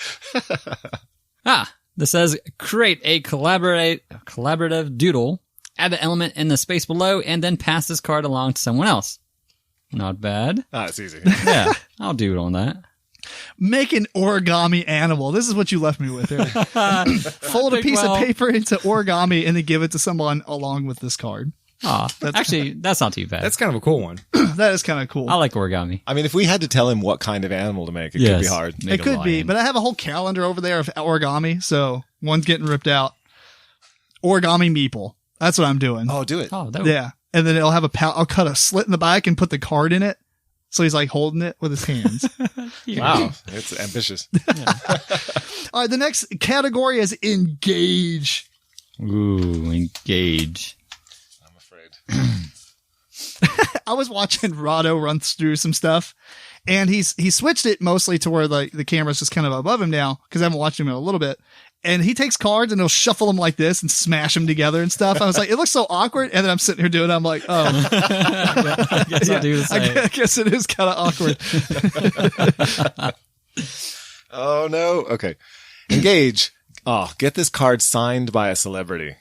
This says create a collaborative doodle, add the element in the space below, and then pass this card along to someone else. Not bad. It's easy. Yeah, I'll doodle on that. Make an origami animal. This is what you left me with. Fold a piece of paper into origami and then give it to someone along with this card. Actually, that's not too bad. that's kind of a cool one. That is kind of cool. I like origami. I mean, if we had to tell him what kind of animal to make, it could be hard. It could be, but I have a whole calendar over there of origami, so one's getting ripped out. Origami Meeple. That's what I'm doing. Oh, do it. Yeah. And then it'll have I'll cut a slit in the back and put the card in it. So he's like holding it with his hands. Wow. It's ambitious. All right. The next category is engage. Ooh, engage. I'm afraid. I was watching Rado run through some stuff, and he switched it mostly to where the camera's just kind of above him now because I haven't watched him in a little bit. And he takes cards and he'll shuffle them like this and smash them together and stuff. I was like, it looks so awkward. And then I'm sitting here doing it. I'm like, oh, I guess I'll do the same. I guess it is kind of awkward. Oh, no. Okay. Engage. Oh, get this card signed by a celebrity.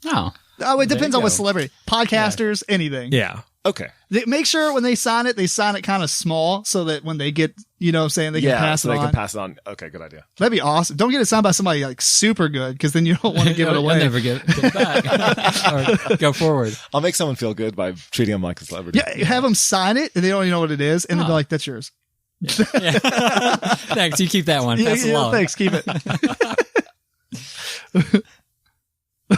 Oh. Oh, it depends you on what go. celebrity. Podcasters, anything. Yeah. Okay. Make sure when they sign it kind of small so that when they get, you know what I'm saying, they can pass so it they on. can pass it on. Okay, good idea. That'd be awesome. Don't get it signed by somebody like super good because then you don't want to give it You'll away. never get it back. Or go forward. I'll make someone feel good by treating them like a celebrity. Yeah, have them sign it and they don't even know what it is. And they'll be like, that's yours. Yeah. Thanks. You keep that one. Pass it along. Thanks. Keep it.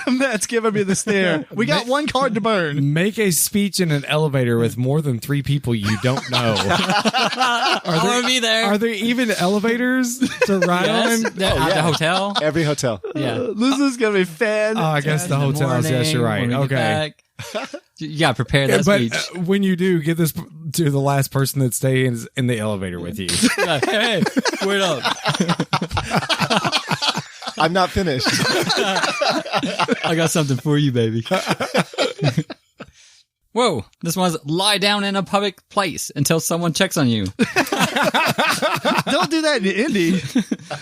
Matt's giving me the stare. We got one card to burn. Make a speech in an elevator with more than 3 people you don't know. I want to be there. Are there even elevators to ride Yes. on? The hotel. Every hotel. Yeah. This is going to be fan. Oh, I guess the hotels. Yes, you're right. Okay. You got to prepare that But speech. when you do, give this to the last person that stays in the elevator with you. Hey, wait up. I'm not finished. I got something for you, baby. Whoa, this one's lie down in a public place until someone checks on you. Don't do that in Indy.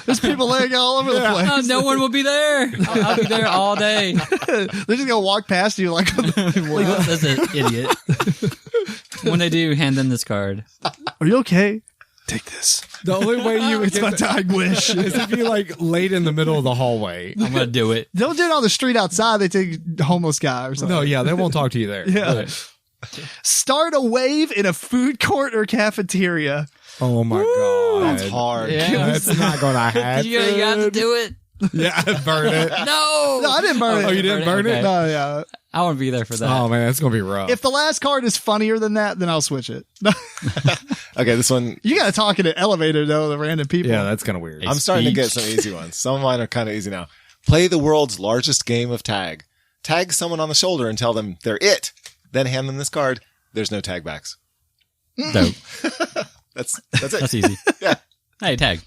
There's people laying all over the place. No one will be there. I'll be there all day. They're just going to walk past you like, What's this idiot? When they do, hand them this card. Are you okay? Take this. The only way you would It's my dying wish. is if you like laid in the middle of the hallway. I'm going to do it. Don't do it on the street outside. They take a homeless guy or something. No, yeah, they won't talk to you there. Yeah. Start a wave in a food court or cafeteria. Oh my god, That's hard. Yeah. That's not gonna happen. You got to do it. Yeah, burn it. No. No, I didn't burn it. Oh, you didn't burn it? Okay. No, yeah. I want to be there for that. Oh man, that's gonna be rough. If the last card is funnier than that, then I'll switch it. Okay, this one. You got to talk in an elevator, though, the random people. yeah, that's kind of weird. I'm starting to get Speech. some easy ones. Some of mine are kind of easy now. Play the world's largest game of tag. Tag someone on the shoulder and tell them they're it. Then hand them this card. There's no tag backs. Dope. That's it. That's easy. Yeah. Hey, tag.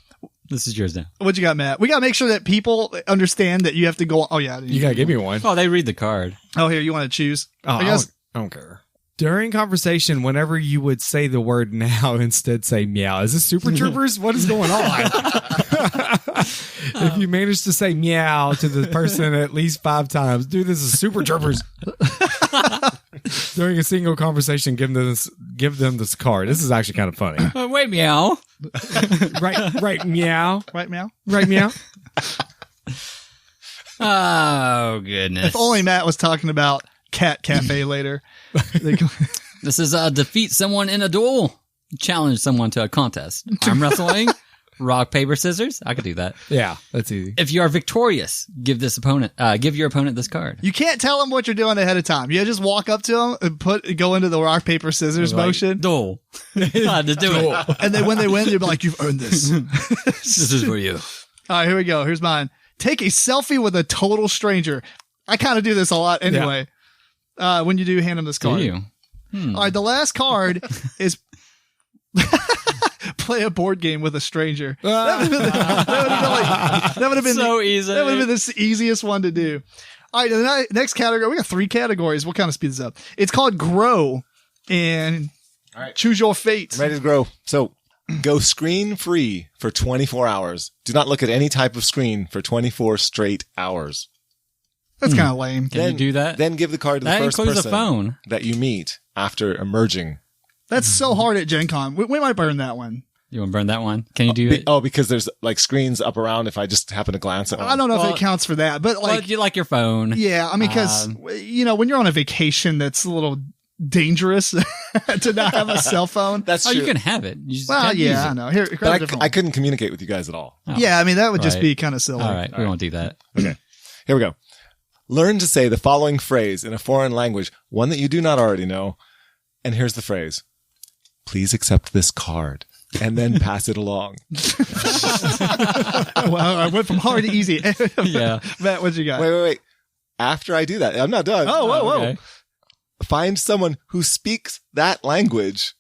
This is yours now. What you got, Matt? We got to make sure that people understand that you have to go. Oh, yeah. You gotta give me one. Oh, they read the card. Oh, here, you want to choose? Oh, I guess. I don't care. During conversation, whenever you would say the word now, instead say meow. Is this Super Troopers? What is going on? If you manage to say meow to the person at least 5 times, dude, this is Super Troopers. During a single conversation, give them this card. This is actually kind of funny. Wait, meow. Right, meow. Right, meow? Right, meow. Oh, goodness. If only Matt was talking about Cat Cafe later. This is defeat someone in a duel. Challenge someone to a contest. Arm wrestling. Rock, paper, scissors. I could do that. Yeah, that's easy. If you are victorious, give your opponent this card. You can't tell them what you're doing ahead of time. You just walk up to them and go into the rock, paper, scissors motion. Duel. Just do it. And then when they win, they'll be like, you've earned this. This is for you. All right, here we go. Here's mine. Take a selfie with a total stranger. I kind of do this a lot anyway. When you do hand them this Do card. you? All right, the last card is play a board game with a stranger. That would have been So easy. That would have been the easiest one to do. All right, the next category. We got 3 categories. We'll kind of speed this up. It's called Grow, and All right. choose your fate. Ready to grow. So go screen free for 24 hours. Do not look at any type of screen for 24 straight hours. That's kind of lame. Can you do that? Then give the card to the That first includes a person phone. that you meet after emerging. That's so hard at Gen Con. We might burn that one. You want to burn that one? Can you do it? Because there's like screens up around if I just happen to glance at one. I don't know if Well- it counts for that, but Like, you like your phone. yeah, I mean, because, when you're on a vacation, that's a little dangerous to not have a cell phone. That's Oh, true. you can have it. You just Well, can't use yeah, I it. know. Here, grab a But different I one. couldn't communicate with you guys at all. Oh. Yeah, I mean, that would just Right. be kind of silly. All right, we won't do that. Okay. Here we go. Learn to say the following phrase in a foreign language, one that you do not already know. And here's the phrase. Please accept this card and then pass it along. Well, I went from hard to easy. Yeah. Matt, what you got? Wait. After I do that, I'm not done. Oh, whoa. Okay. Find someone who speaks that language,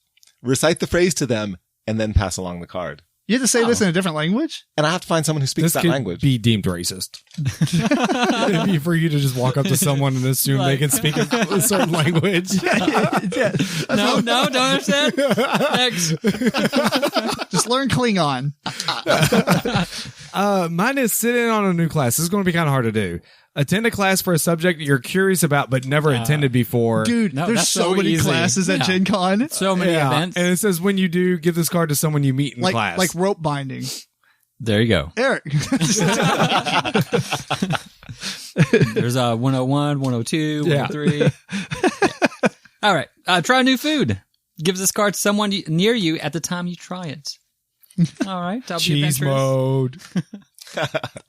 recite the phrase to them, and then pass along the card. You have to say this in a different language? And I have to find someone who speaks This that could language. be deemed racist. It'd be for you to just walk up to someone and assume they can speak a certain language. Yeah. No, don't understand. Next. Just learn Klingon. Mine is sit in on a new class. This is going to be kind of hard to do. Attend a class for a subject you're curious about but never attended before. Dude, No, there's that's so so many easy. classes at Yeah. Gen Con. So many events. And it says when you do, give this card to someone you meet in class. Like rope binding. There you go. Eric. There's 101, 102, Yeah. 103. All right. Try new food. Give this card to someone near you at the time you try it. All right. I'll be Cheese adventurous. mode.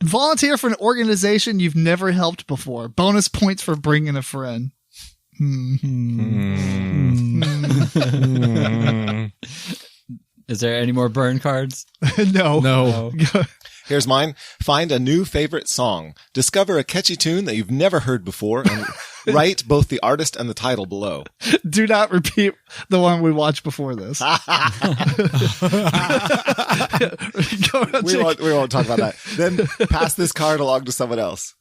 Volunteer for an organization you've never helped before. Bonus points for bringing a friend. Is there any more burn cards? No. No. Here's mine. Find a new favorite song. Discover a catchy tune that you've never heard before and write both the artist and the title below. Do not repeat the one we watched before this. Go to We won't talk about that. Then pass this card along to someone else.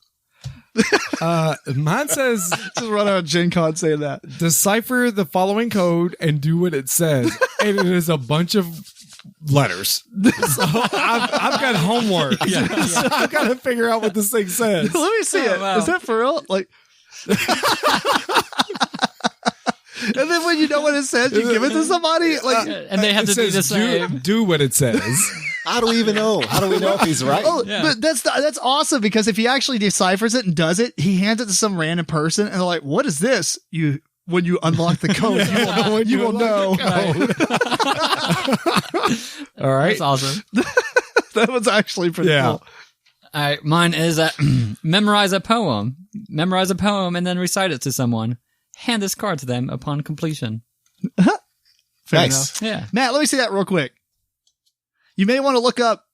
Mine says Just run out of Gen Con saying that. decipher the following code and do what it says. And it is a bunch of letters. So I've got homework. So I've got to figure out what this thing says. Let me see it. wow. Is that for real? Like, And then when you know what it says, you give it to somebody. Like, and they have to do the same. Do what it says. How do we even know? How do we know if he's right? but that's awesome because if he actually deciphers it and does it, he hands it to some random person, and they're like, "What is this?" When you unlock the code, you will know. All right, That's awesome. That was actually pretty cool. All right, mine is memorize a poem. Memorize a poem and then recite it to someone. Hand this card to them upon completion. Fair Nice. enough. Yeah. Matt, let me see that real quick. You may want to look up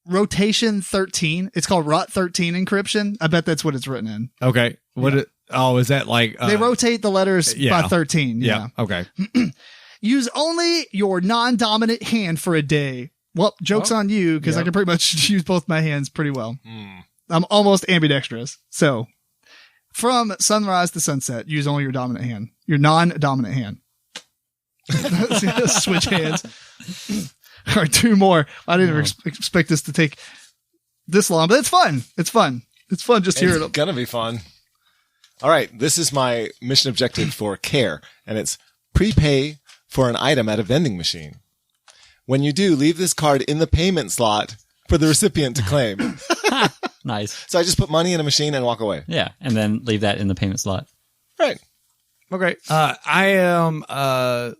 rotation 13. It's called Rot 13 encryption. I bet that's what it's written in. Okay. Is that like They rotate the letters yeah. by 13. Yeah. Okay. Use only your non-dominant hand for a day. Well, joke's on you because I can pretty much use both my hands pretty well. I'm almost ambidextrous. So from sunrise to sunset, use only your dominant hand, your non-dominant hand. Switch hands. All right, 2 more. I didn't expect this to take this long, but it's fun. It's fun. It's fun just hearing It's it. gonna be fun. All right, this is my mission objective for care, and it's prepay for an item at a vending machine. When you do, leave this card in the payment slot for the recipient to claim. Nice. So I just put money in a machine and walk away. Yeah. And then leave that in the payment slot. Right. Okay. I am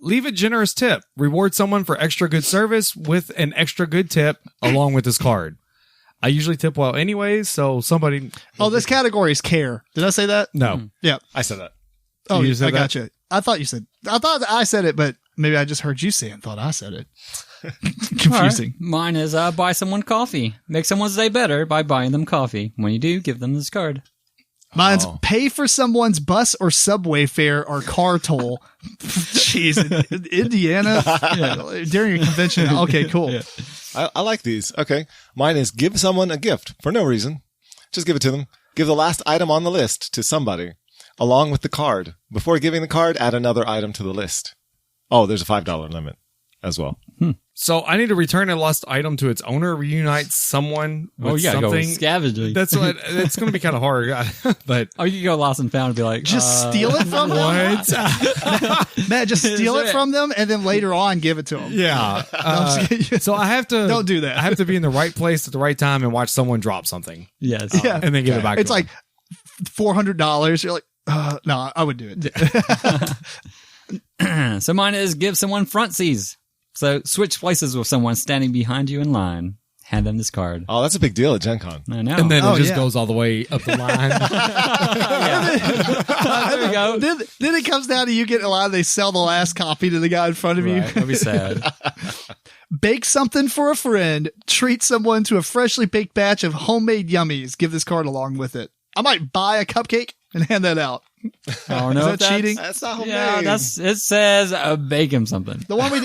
leave a generous tip. Reward someone for extra good service with an extra good tip along with this card. I usually tip well anyways, so somebody. Oh, this category is care. Did I say that? No. Yeah. I said that. Oh, You said I that? got you. I thought I said it, but maybe I just heard you say it and thought I said it. Confusing. All right. Mine is buy someone coffee. Make someone's day better by buying them coffee. When you do, give them this card. Mine's pay for someone's bus or subway fare or car toll. Jeez, in Indiana during a convention. Okay, cool. Yeah. I like these. Okay. Mine is give someone a gift for no reason. Just give it to them. Give the last item on the list to somebody along with the card. Before giving the card, add another item to the list. Oh, there's a $5 limit as well. So I need to return a lost item to its owner, reunite someone with you gotta go something. scavenging. That's what. It's going to be kind of hard, but Oh, you can go lost and found and be like, Just steal it from them. what? Matt, just steal it from them and then later on give it to them. Yeah. I'm just kidding. So I have to. Don't do that. I have to be in the right place at the right time and watch someone drop something, Yes. Yeah. and then give it back. It's to like $400. You're like, no, I would do it. So mine is give someone frontsies. So switch places with someone standing behind you in line. Hand them this card. Oh, that's a big deal at Gen Con. I know. and then Oh, it just yeah. goes all the way up the line. there we go. Then it comes down to you getting a lot. They sell the last copy to the guy in front of you. Right, that'd be sad. Bake something for a friend. Treat someone to a freshly baked batch of homemade yummies. Give this card along with it. I might buy a cupcake and hand that out. Oh no, Is that cheating? That's not homemade. Yeah, it says bake him something. The one we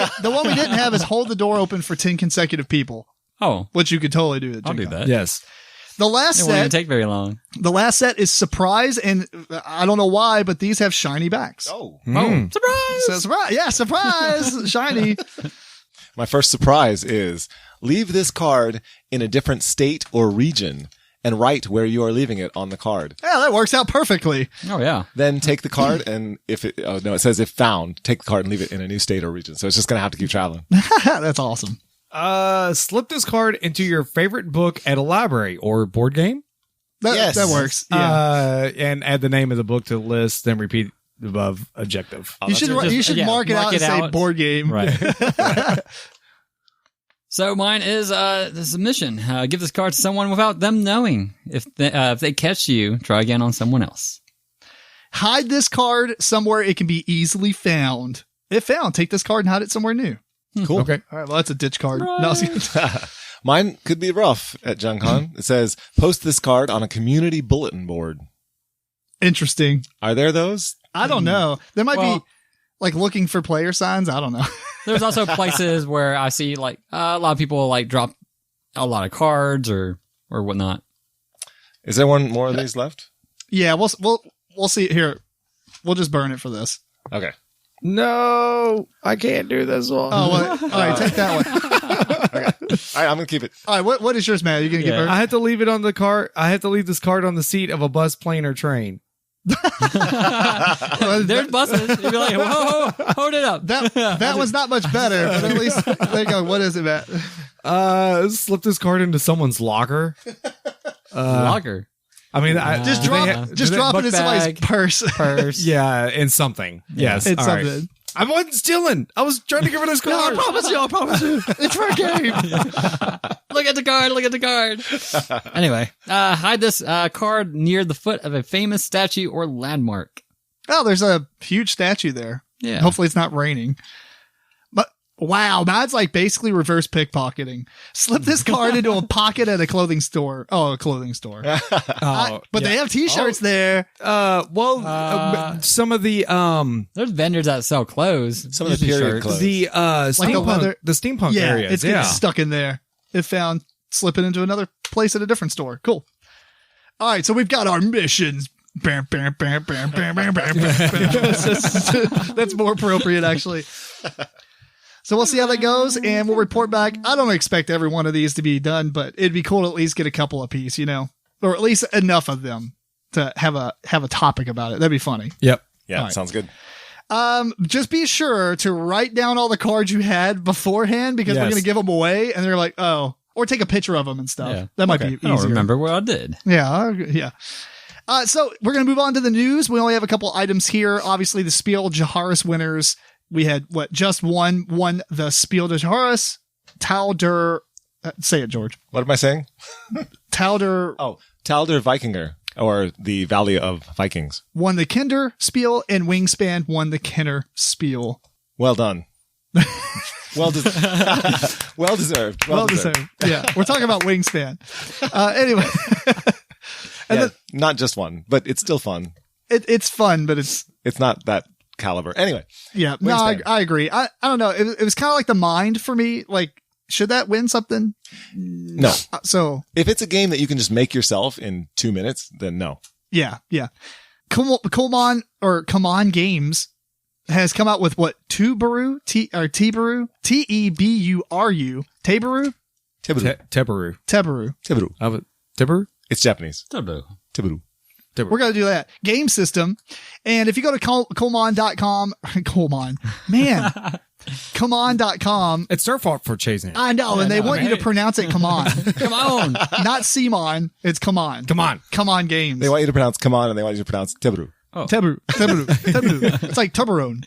didn't have is hold the door open for 10 consecutive people, Oh, which you could totally do. At I'll do Gen Con. that. Yes. The last It won't even set, take very long. is surprise, and I don't know why, but these have shiny backs. Oh. Mm. Surprise! So surprise, yeah, surprise, shiny. My first surprise is leave this card in a different state or region and write where you are leaving it on the card. Yeah, that works out perfectly. Oh yeah. Then take the card and it says if found, take the card and leave it in a new state or region. So it's just going to have to keep traveling. That's awesome. Slip this card into your favorite book at a library or board game. Yes. That works. Yeah. And add the name of the book to the list, then repeat the above objective. you should mark it out and say board game. Right. So mine is the submission. Give this card to someone without them knowing. If they catch you, try again on someone else. Hide this card somewhere it can be easily found. If found, take this card and hide it somewhere new. Cool. Okay. All right, well, that's a ditch card. Right. No, I was kidding. Mine could be rough at Gen Con. It says post this card on a community bulletin board. Interesting. Are there those? I don't know. There might Well- be like looking for player signs. I don't know. There's also places where I see like a lot of people like drop a lot of cards or whatnot. Is there one more of these left? Yeah, we'll see it here. We'll just burn it for this. Okay. No, I can't do this one. Oh, well, all right, take that one. All right, I'm going to keep it. All right, what is yours, Matt? Are you gonna get Yeah. burned? I have to leave it on the card. I have to leave this card on the seat of a bus, plane, or train. There's buses. You'd be like, whoa, hold it up. That was not much better, but at least they go, what is it, Matt? Slip this card into someone's locker. Locker. I mean, Just drop it in somebody's purse. Yeah, in something. Yes. It's all something. right. I wasn't stealing. I was trying to get rid of this card. I promise you. It's for a game. Look at the card. Anyway, hide this card near the foot of a famous statue or landmark. Oh, there's a huge statue there. Yeah. Hopefully it's not raining. But wow, Matt's like basically reverse pickpocketing. Slip this card into a pocket at a clothing store. Oh, a clothing store. But they have t-shirts there. Some of the There's vendors that sell clothes. Some of the period clothes. the steampunk, the steampunk areas. It's getting stuck in there. It found slipping into another place at a different store. Cool. All right, so we've got our missions. Bam, bam, bam, bam, bam, bam, bam, bam. That's more appropriate, actually. So we'll see how that goes, and we'll report back. I don't expect every one of these to be done, but it'd be cool to at least get a couple apiece, or at least enough of them to have a topic about it. That'd be funny. Yep. Yeah, right. Sounds good. Just be sure to write down all the cards you had beforehand because we're going to give them away, and they're like, oh, or take a picture of them and stuff. Yeah. That might be easier. I don't remember what I did. Yeah. So we're going to move on to the news. We only have a couple items here. Obviously, the Spiel Des Jahres winners. We had just one won the Spiel Des Jahres. Talder, say it, George. What am I saying? Talder. Oh, Talder Vikinger, or the Valley of Vikings. Won the Kinder Spiel, and Wingspan won the Kinder Spiel. Well done. Well deserved. Well deserved. Yeah, we're talking about Wingspan. Anyway. Not just one, but it's still fun. It's fun, but it's not that caliber. Anyway. Yeah, no, I agree. I don't know. It was kind of like the Mind for me. Like, should that win something? No. So if it's a game that you can just make yourself in 2 minutes, then no. Yeah. CMON Games has come out with what? Teburu? Teburu? Teburu? Teburu? Teburu. Teburu. It's Japanese. Teburu. We're going to do that. Game system. And if you go to CMON.com, CMON.com. It's their fault for chasing it. I know. And they want you to pronounce it come on. Come on. Not CMON. It's come on. Come on Games. They want you to pronounce come on, and they want you to pronounce Teburu. Oh. Teburu. It's like Toblerone.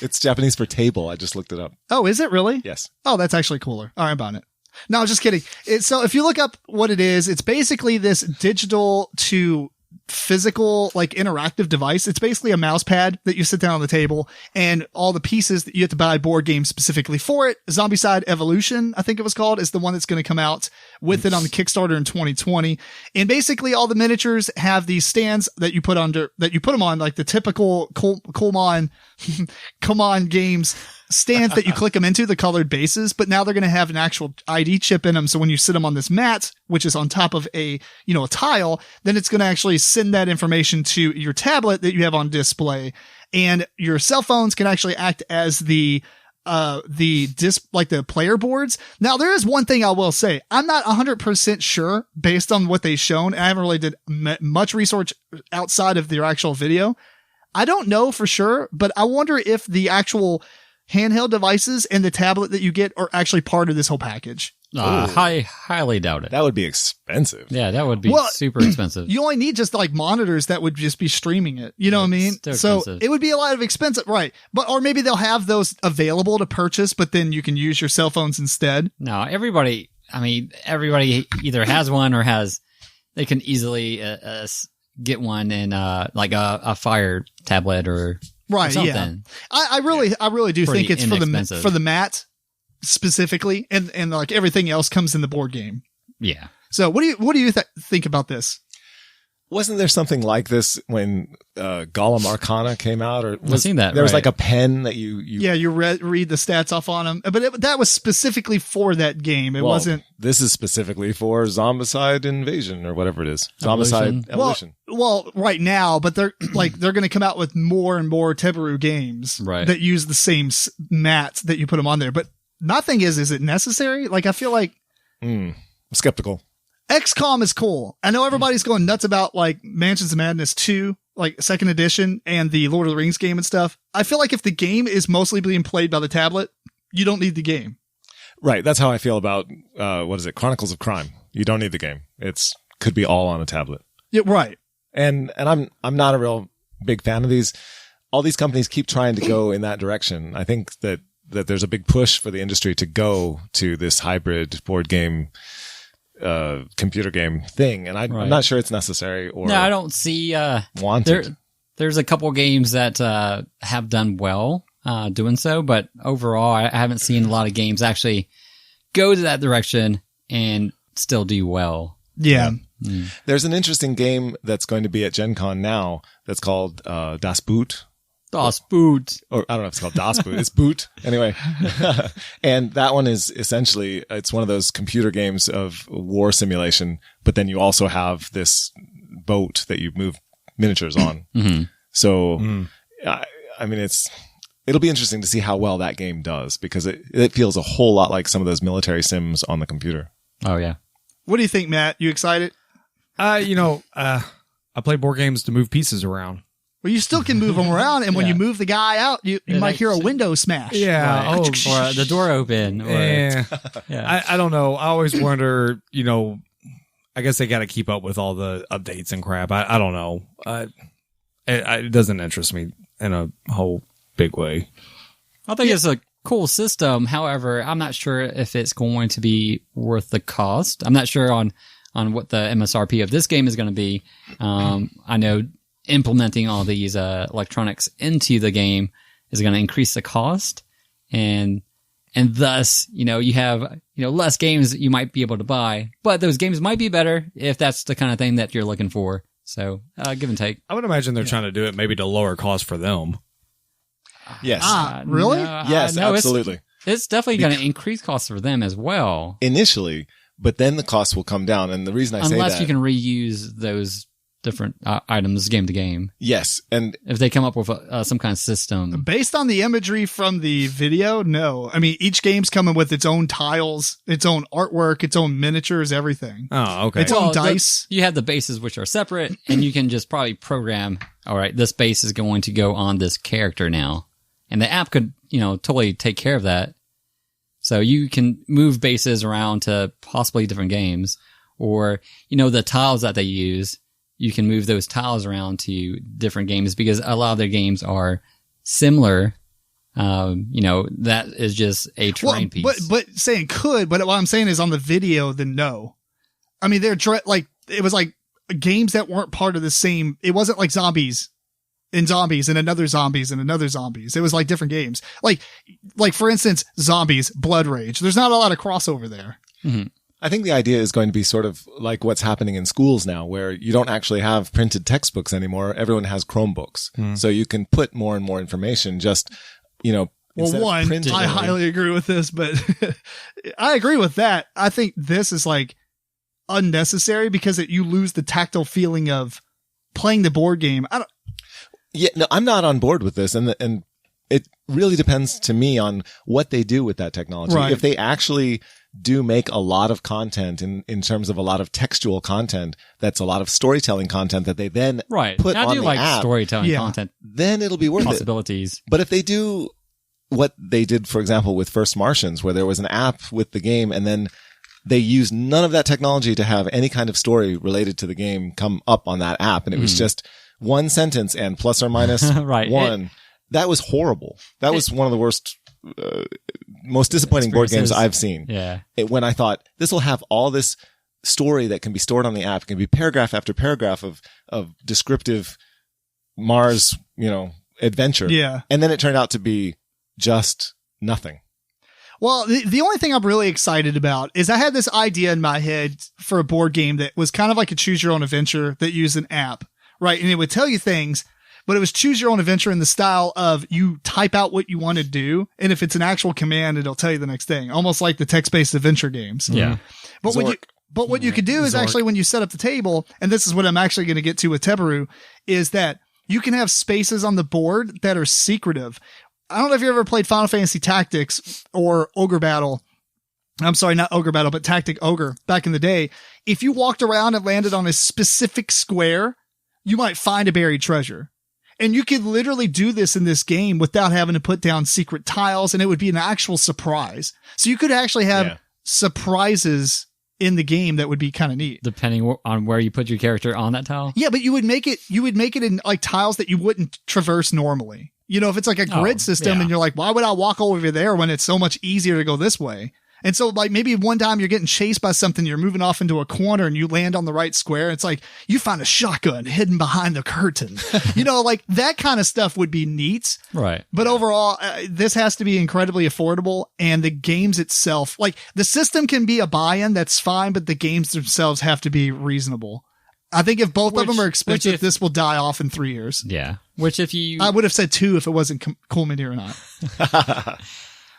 It's Japanese for table. I just looked it up. Oh, is it really? Yes. Oh, that's actually cooler. All right, I'm buying it. No, just kidding. So if you look up what it is, it's basically this digital to physical, like interactive device. It's basically a mouse pad that you sit down on the table and all the pieces that you have to buy board games specifically for it. Zombicide Evolution, I think it was called, is the one that's going to come out with it on the Kickstarter in 2020. And basically all the miniatures have these stands that you put them on, like the typical CMON Games stands that you click them into, the colored bases, but now they're going to have an actual ID chip in them. So when you sit them on this mat, which is on top of a tile, then it's going to actually send that information to your tablet that you have on display, and your cell phones can actually act as the disc, like the player boards. Now there is one thing I will say. I'm not 100% sure based on what they've shown. I haven't really did much research outside of their actual video. I don't know for sure, but I wonder if the actual handheld devices and the tablet that you get are actually part of this whole package. Highly doubt it. That would be expensive. Yeah, that would be super expensive. You only need just like monitors that would just be streaming it. You know what I mean? So it would be a lot of expensive, right? Or maybe they'll have those available to purchase, but then you can use your cell phones instead. No, everybody either has one or they can easily get one in like a Fire tablet or something. Yeah. I really do think it's for the mat specifically, and like everything else comes in the board game. Yeah. So what do you think about this? Wasn't there something like this when Gollum Arcana came out? Or I've seen that. There was like a pen that you read the stats off on them, but that was specifically for that game. It wasn't. This is specifically for Zombicide Invasion or whatever it is. Zombicide Evolution. Well, right now, but they're going to come out with more and more Teburu games that use the same mats that you put them on there. But my thing is it necessary? Like, I feel like I'm skeptical. XCOM is cool. I know everybody's going nuts about like Mansions of Madness 2 like second edition and the Lord of the Rings game and stuff, I feel like if the game is mostly being played by the tablet, you don't need the game. Right. That's how I feel about, Chronicles of Crime. You don't need the game. Could be all on a tablet. Yeah, right. And I'm not a real big fan of these. All these companies keep trying to go in that direction. I think that there's a big push for the industry to go to this hybrid board game, computer game thing. And I'm not sure it's necessary or. No, I don't see, wanted. There's a couple games that, have done well, doing so, but overall, I haven't seen a lot of games actually go to that direction and still do well. Yeah. There's an interesting game that's going to be at Gencon now that's called, Das Boot. Das Boot. Or I don't know if it's called Das Boot. It's Boot. Anyway. And that one is essentially, it's one of those computer games of war simulation, but then you also have this boat that you move miniatures on. Mm-hmm. So, I mean, it'll be interesting to see how well that game does because it feels a whole lot like some of those military sims on the computer. Oh, yeah. What do you think, Matt? You excited? I play board games to move pieces around. Well, you still can move them around, and when you move the guy out, you might hear a window smash. Yeah. Right. Or the door open. Or, yeah. I don't know. I always wonder, I guess they got to keep up with all the updates and crap. I don't know. It doesn't interest me in a whole big way. I think it's a cool system. However, I'm not sure if it's going to be worth the cost. I'm not sure on what the MSRP of this game is going to be. I know implementing all these electronics into the game is going to increase the cost, and thus, you have less games that you might be able to buy, but those games might be better if that's the kind of thing that you're looking for. So, give and take. I would imagine they're trying to do it maybe to lower cost for them. Yes. Really? Yes, no, absolutely. It's definitely going to increase costs for them as well. Initially, but then the cost will come down. And the reason I say that. Unless you can reuse those different items game to game. Yes. And if they come up with some kind of system. Based on the imagery from the video, no. I mean, each game's coming with its own tiles, its own artwork, its own miniatures, everything. Oh, okay. Its own dice. You have the bases which are separate, and you can just probably program, all right, this base is going to go on this character now. And the app could, totally take care of that. So you can move bases around to possibly different games. Or, the tiles that they use, you can move those tiles around to different games because a lot of their games are similar. That is just a terrain piece. But saying could, but what I'm saying is on the video, then no. I mean, it was like games that weren't part of the same. It wasn't like zombies and another zombies and another zombies. It was like different games. Like for instance, zombies, Blood Rage. There's not a lot of crossover there. Mm-hmm. I think the idea is going to be sort of like what's happening in schools now, where you don't actually have printed textbooks anymore. Everyone has Chromebooks. So you can put more and more information just, Well, one, I highly agree with this, but I agree with that. I think this is like unnecessary because you lose the tactile feeling of playing the board game. I'm not on board with this. And it really depends to me on what they do with that technology. Right. If they actually do make a lot of content in terms of a lot of textual content, that's a lot of storytelling content that they then put on the app, storytelling content. Then it'll be worth possibilities. But if they do what they did, for example, with First Martians, where there was an app with the game and then they used none of that technology to have any kind of story related to the game come up on that app. And it was just one sentence and plus or minus one. That was horrible. That was one of the worst, most disappointing board games I've seen. Yeah. When I thought this will have all this story that can be stored on the app, it can be paragraph after paragraph of descriptive Mars, adventure. Yeah. And then it turned out to be just nothing. Well, the only thing I'm really excited about is I had this idea in my head for a board game that was kind of like a choose your own adventure that used an app, right? And it would tell you things, but it was choose your own adventure in the style of you type out what you want to do. And if it's an actual command, it'll tell you the next thing, almost like the text-based adventure games. Yeah. But what you could do is actually when you set up the table, and this is what I'm actually going to get to with Teburu, is that you can have spaces on the board that are secretive. I don't know if you ever played Final Fantasy Tactics or Ogre Battle. I'm sorry, not Ogre Battle, but Tactic Ogre back in the day. If you walked around and landed on a specific square, you might find a buried treasure. And you could literally do this in this game without having to put down secret tiles, and it would be an actual surprise. So you could actually have surprises in the game that would be kind of neat. Depending on where you put your character on that tile? Yeah, but you would make it in like tiles that you wouldn't traverse normally. You know, if it's like a grid system and you're like, why would I walk over there when it's so much easier to go this way? And so like maybe one time you're getting chased by something, you're moving off into a corner and you land on the right square. It's like you find a shotgun hidden behind the curtain. You know, like that kind of stuff would be neat. Right. But overall, this has to be incredibly affordable. And the games itself, like the system can be a buy-in, that's fine, but the games themselves have to be reasonable. I think if both of them are expensive, this will die off in 3 years. Yeah. Which if you... I would have said 2 if it wasn't cool mini or not.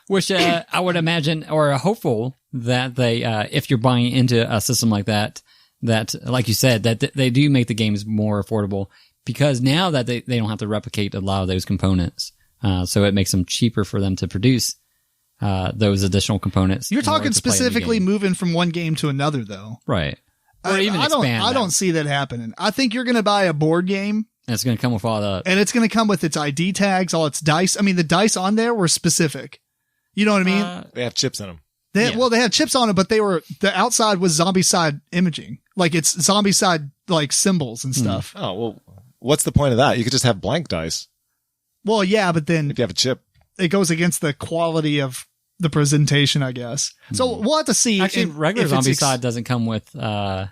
Which I would imagine, or hopeful that they, if you're buying into a system like that, like you said, that they do make the games more affordable, because now that they don't have to replicate a lot of those components, so it makes them cheaper for them to produce those additional components. You're talking specifically moving from one game to another, though, right? Or even expand. I don't see that happening. I think you're going to buy a board game. And it's going to come with all the, and it's going to come with its ID tags, all its dice. I mean, the dice on there were specific. You know what I mean? They have chips in them. Well, they had chips on it, but the outside was zombie side imaging. Like it's zombie side, like symbols and stuff. Oh, well, what's the point of that? You could just have blank dice. Well, yeah, but then if you have a chip, it goes against the quality of the presentation, I guess. So we'll have to see. Actually, regular zombie side doesn't come with, but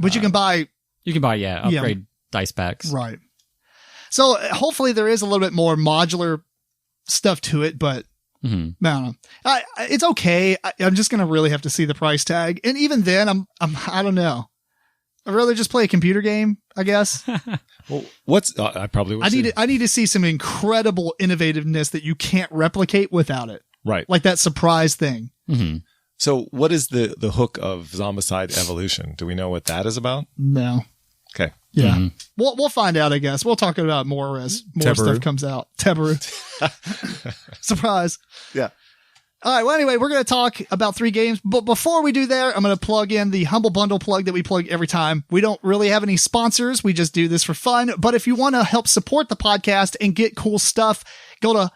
you can buy, upgrade dice packs. Right. So hopefully there is a little bit more modular stuff to it, but I don't know. It's okay. I'm just going to really have to see the price tag. And even then I don't know. I'd rather just play a computer game, I guess. Well, I probably would. I need to see some incredible innovativeness that you can't replicate without it. Right. Like that surprise thing. Mm-hmm. So what is the hook of Zombicide Evolution? Do we know what that is about? No. Okay. Yeah. Mm-hmm. We'll find out, I guess. We'll talk about more as more stuff comes out. Teburu. Surprise. Yeah. All right. Well, anyway, we're going to talk about 3 games. But before we do there, I'm going to plug in the Humble Bundle plug that we plug every time. We don't really have any sponsors. We just do this for fun. But if you want to help support the podcast and get cool stuff, go to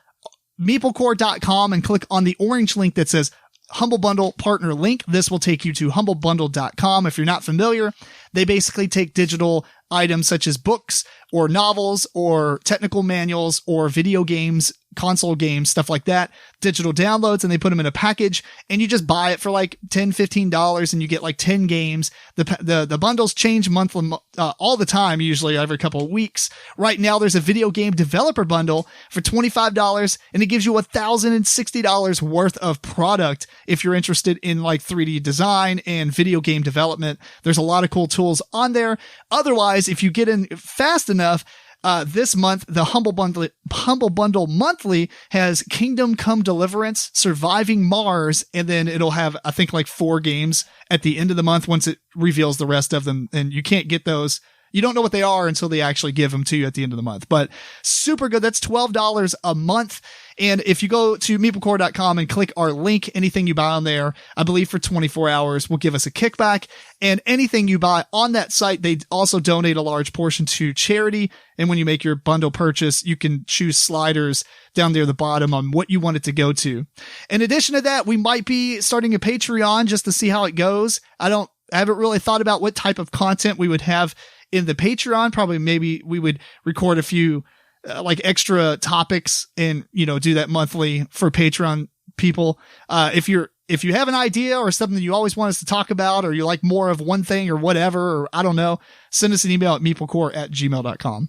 MeepleCore.com and click on the orange link that says Humble Bundle Partner Link. This will take you to humblebundle.com. If you're not familiar, they basically take digital items such as books or novels or technical manuals or video games, console games, stuff like that, digital downloads, and they put them in a package, and you just buy it for like $10, $15 and you get like 10 games. The bundles change monthly, all the time, usually every couple of weeks. Right now there's a video game developer bundle for $25, and it gives you $1,060 worth of product if you're interested in like 3D design and video game development. There's a lot of cool tools on there. Otherwise, if you get in fast enough, this month, the Humble Bundle monthly has Kingdom Come Deliverance, Surviving Mars, and then it'll have, I think, like 4 games at the end of the month once it reveals the rest of them. And you can't get those. You don't know what they are until they actually give them to you at the end of the month. But super good. That's $12 a month. And if you go to MeepleCore.com and click our link, anything you buy on there, I believe for 24 hours will give us a kickback. And anything you buy on that site, they also donate a large portion to charity. And when you make your bundle purchase, you can choose sliders down there at the bottom on what you want it to go to. In addition to that, we might be starting a Patreon just to see how it goes. I haven't really thought about what type of content we would have in the Patreon. Probably maybe we would record a few like extra topics and, do that monthly for Patreon people. If you have an idea or something you always want us to talk about, or you like more of one thing or whatever, or I don't know, send us an email at meeplecore@gmail.com.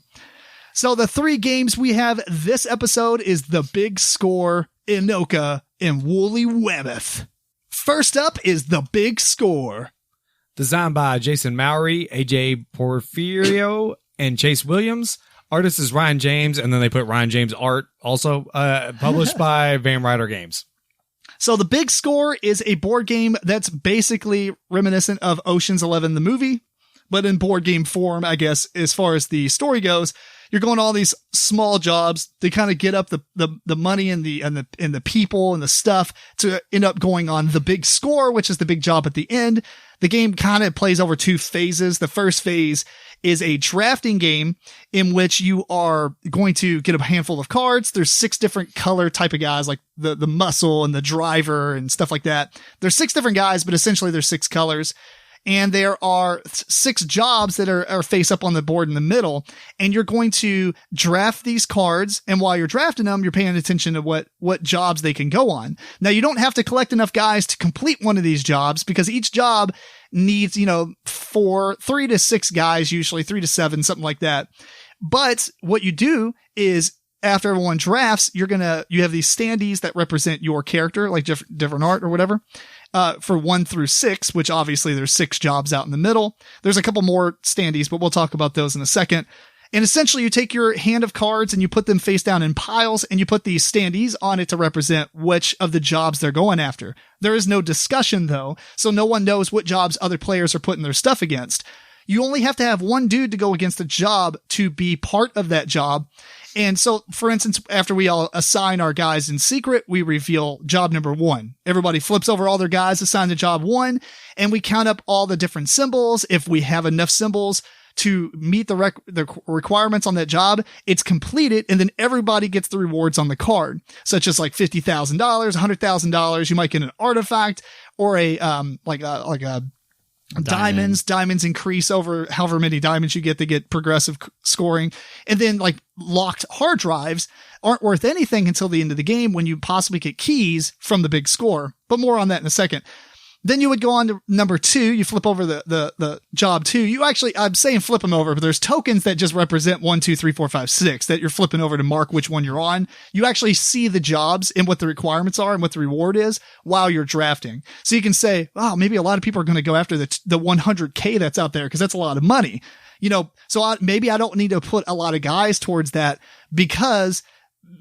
So the 3 games we have this episode is The Big Score, Inoka, and Wooly Whammoth. First up is The Big Score. Designed by Jason Mowry, AJ Porfirio, and Chase Williams. Artist is Ryan James, and then they put Ryan James art also, published by Ryder Games. So The Big Score is a board game that's basically reminiscent of Ocean's 11, the movie, but in board game form, I guess, as far as the story goes. you're going to all these small jobs. They kind of get up the money and the people and the stuff to end up going on the big score, which is the big job at the end. The game kind of plays over 2 phases. The first phase is a drafting game in which you are going to get a handful of cards. There's 6 different color type of guys, like the muscle and the driver and stuff like that. There's 6 different guys, but essentially there's 6 colors. And there are 6 jobs that are face up on the board in the middle. And you're going to draft these cards. And while you're drafting them, you're paying attention to what jobs they can go on. Now, you don't have to collect enough guys to complete one of these jobs because each job needs, 3 to 6 guys, usually 3 to 7, something like that. But what you do is after everyone drafts, you have these standees that represent your character, like different art or whatever. For 1 through 6, which obviously there's 6 jobs out in the middle. There's a couple more standees, but we'll talk about those in a second. And essentially you take your hand of cards and you put them face down in piles and you put these standees on it to represent which of the jobs they're going after. There is no discussion though, so no one knows what jobs other players are putting their stuff against. You only have to have one dude to go against a job to be part of that job. And so, for instance, after we all assign our guys in secret, we reveal job number 1. Everybody flips over all their guys assigned to job 1, and we count up all the different symbols. If we have enough symbols to meet the requirements on that job, it's completed, and then everybody gets the rewards on the card, such as like $50,000, $100,000. You might get an artifact or a diamonds increase over however many diamonds you get. They get progressive scoring. And then like locked hard drives aren't worth anything until the end of the game when you possibly get keys from the big score. But more on that in a second. Then you would go on to number 2. You flip over the job 2. You actually, I'm saying flip them over, but there's tokens that just represent 1, 2, 3, 4, 5, 6 that you're flipping over to mark which one you're on. You actually see the jobs and what the requirements are and what the reward is while you're drafting. So you can say, oh, maybe a lot of people are going to go after the 100K that's out there because that's a lot of money. So maybe I don't need to put a lot of guys towards that because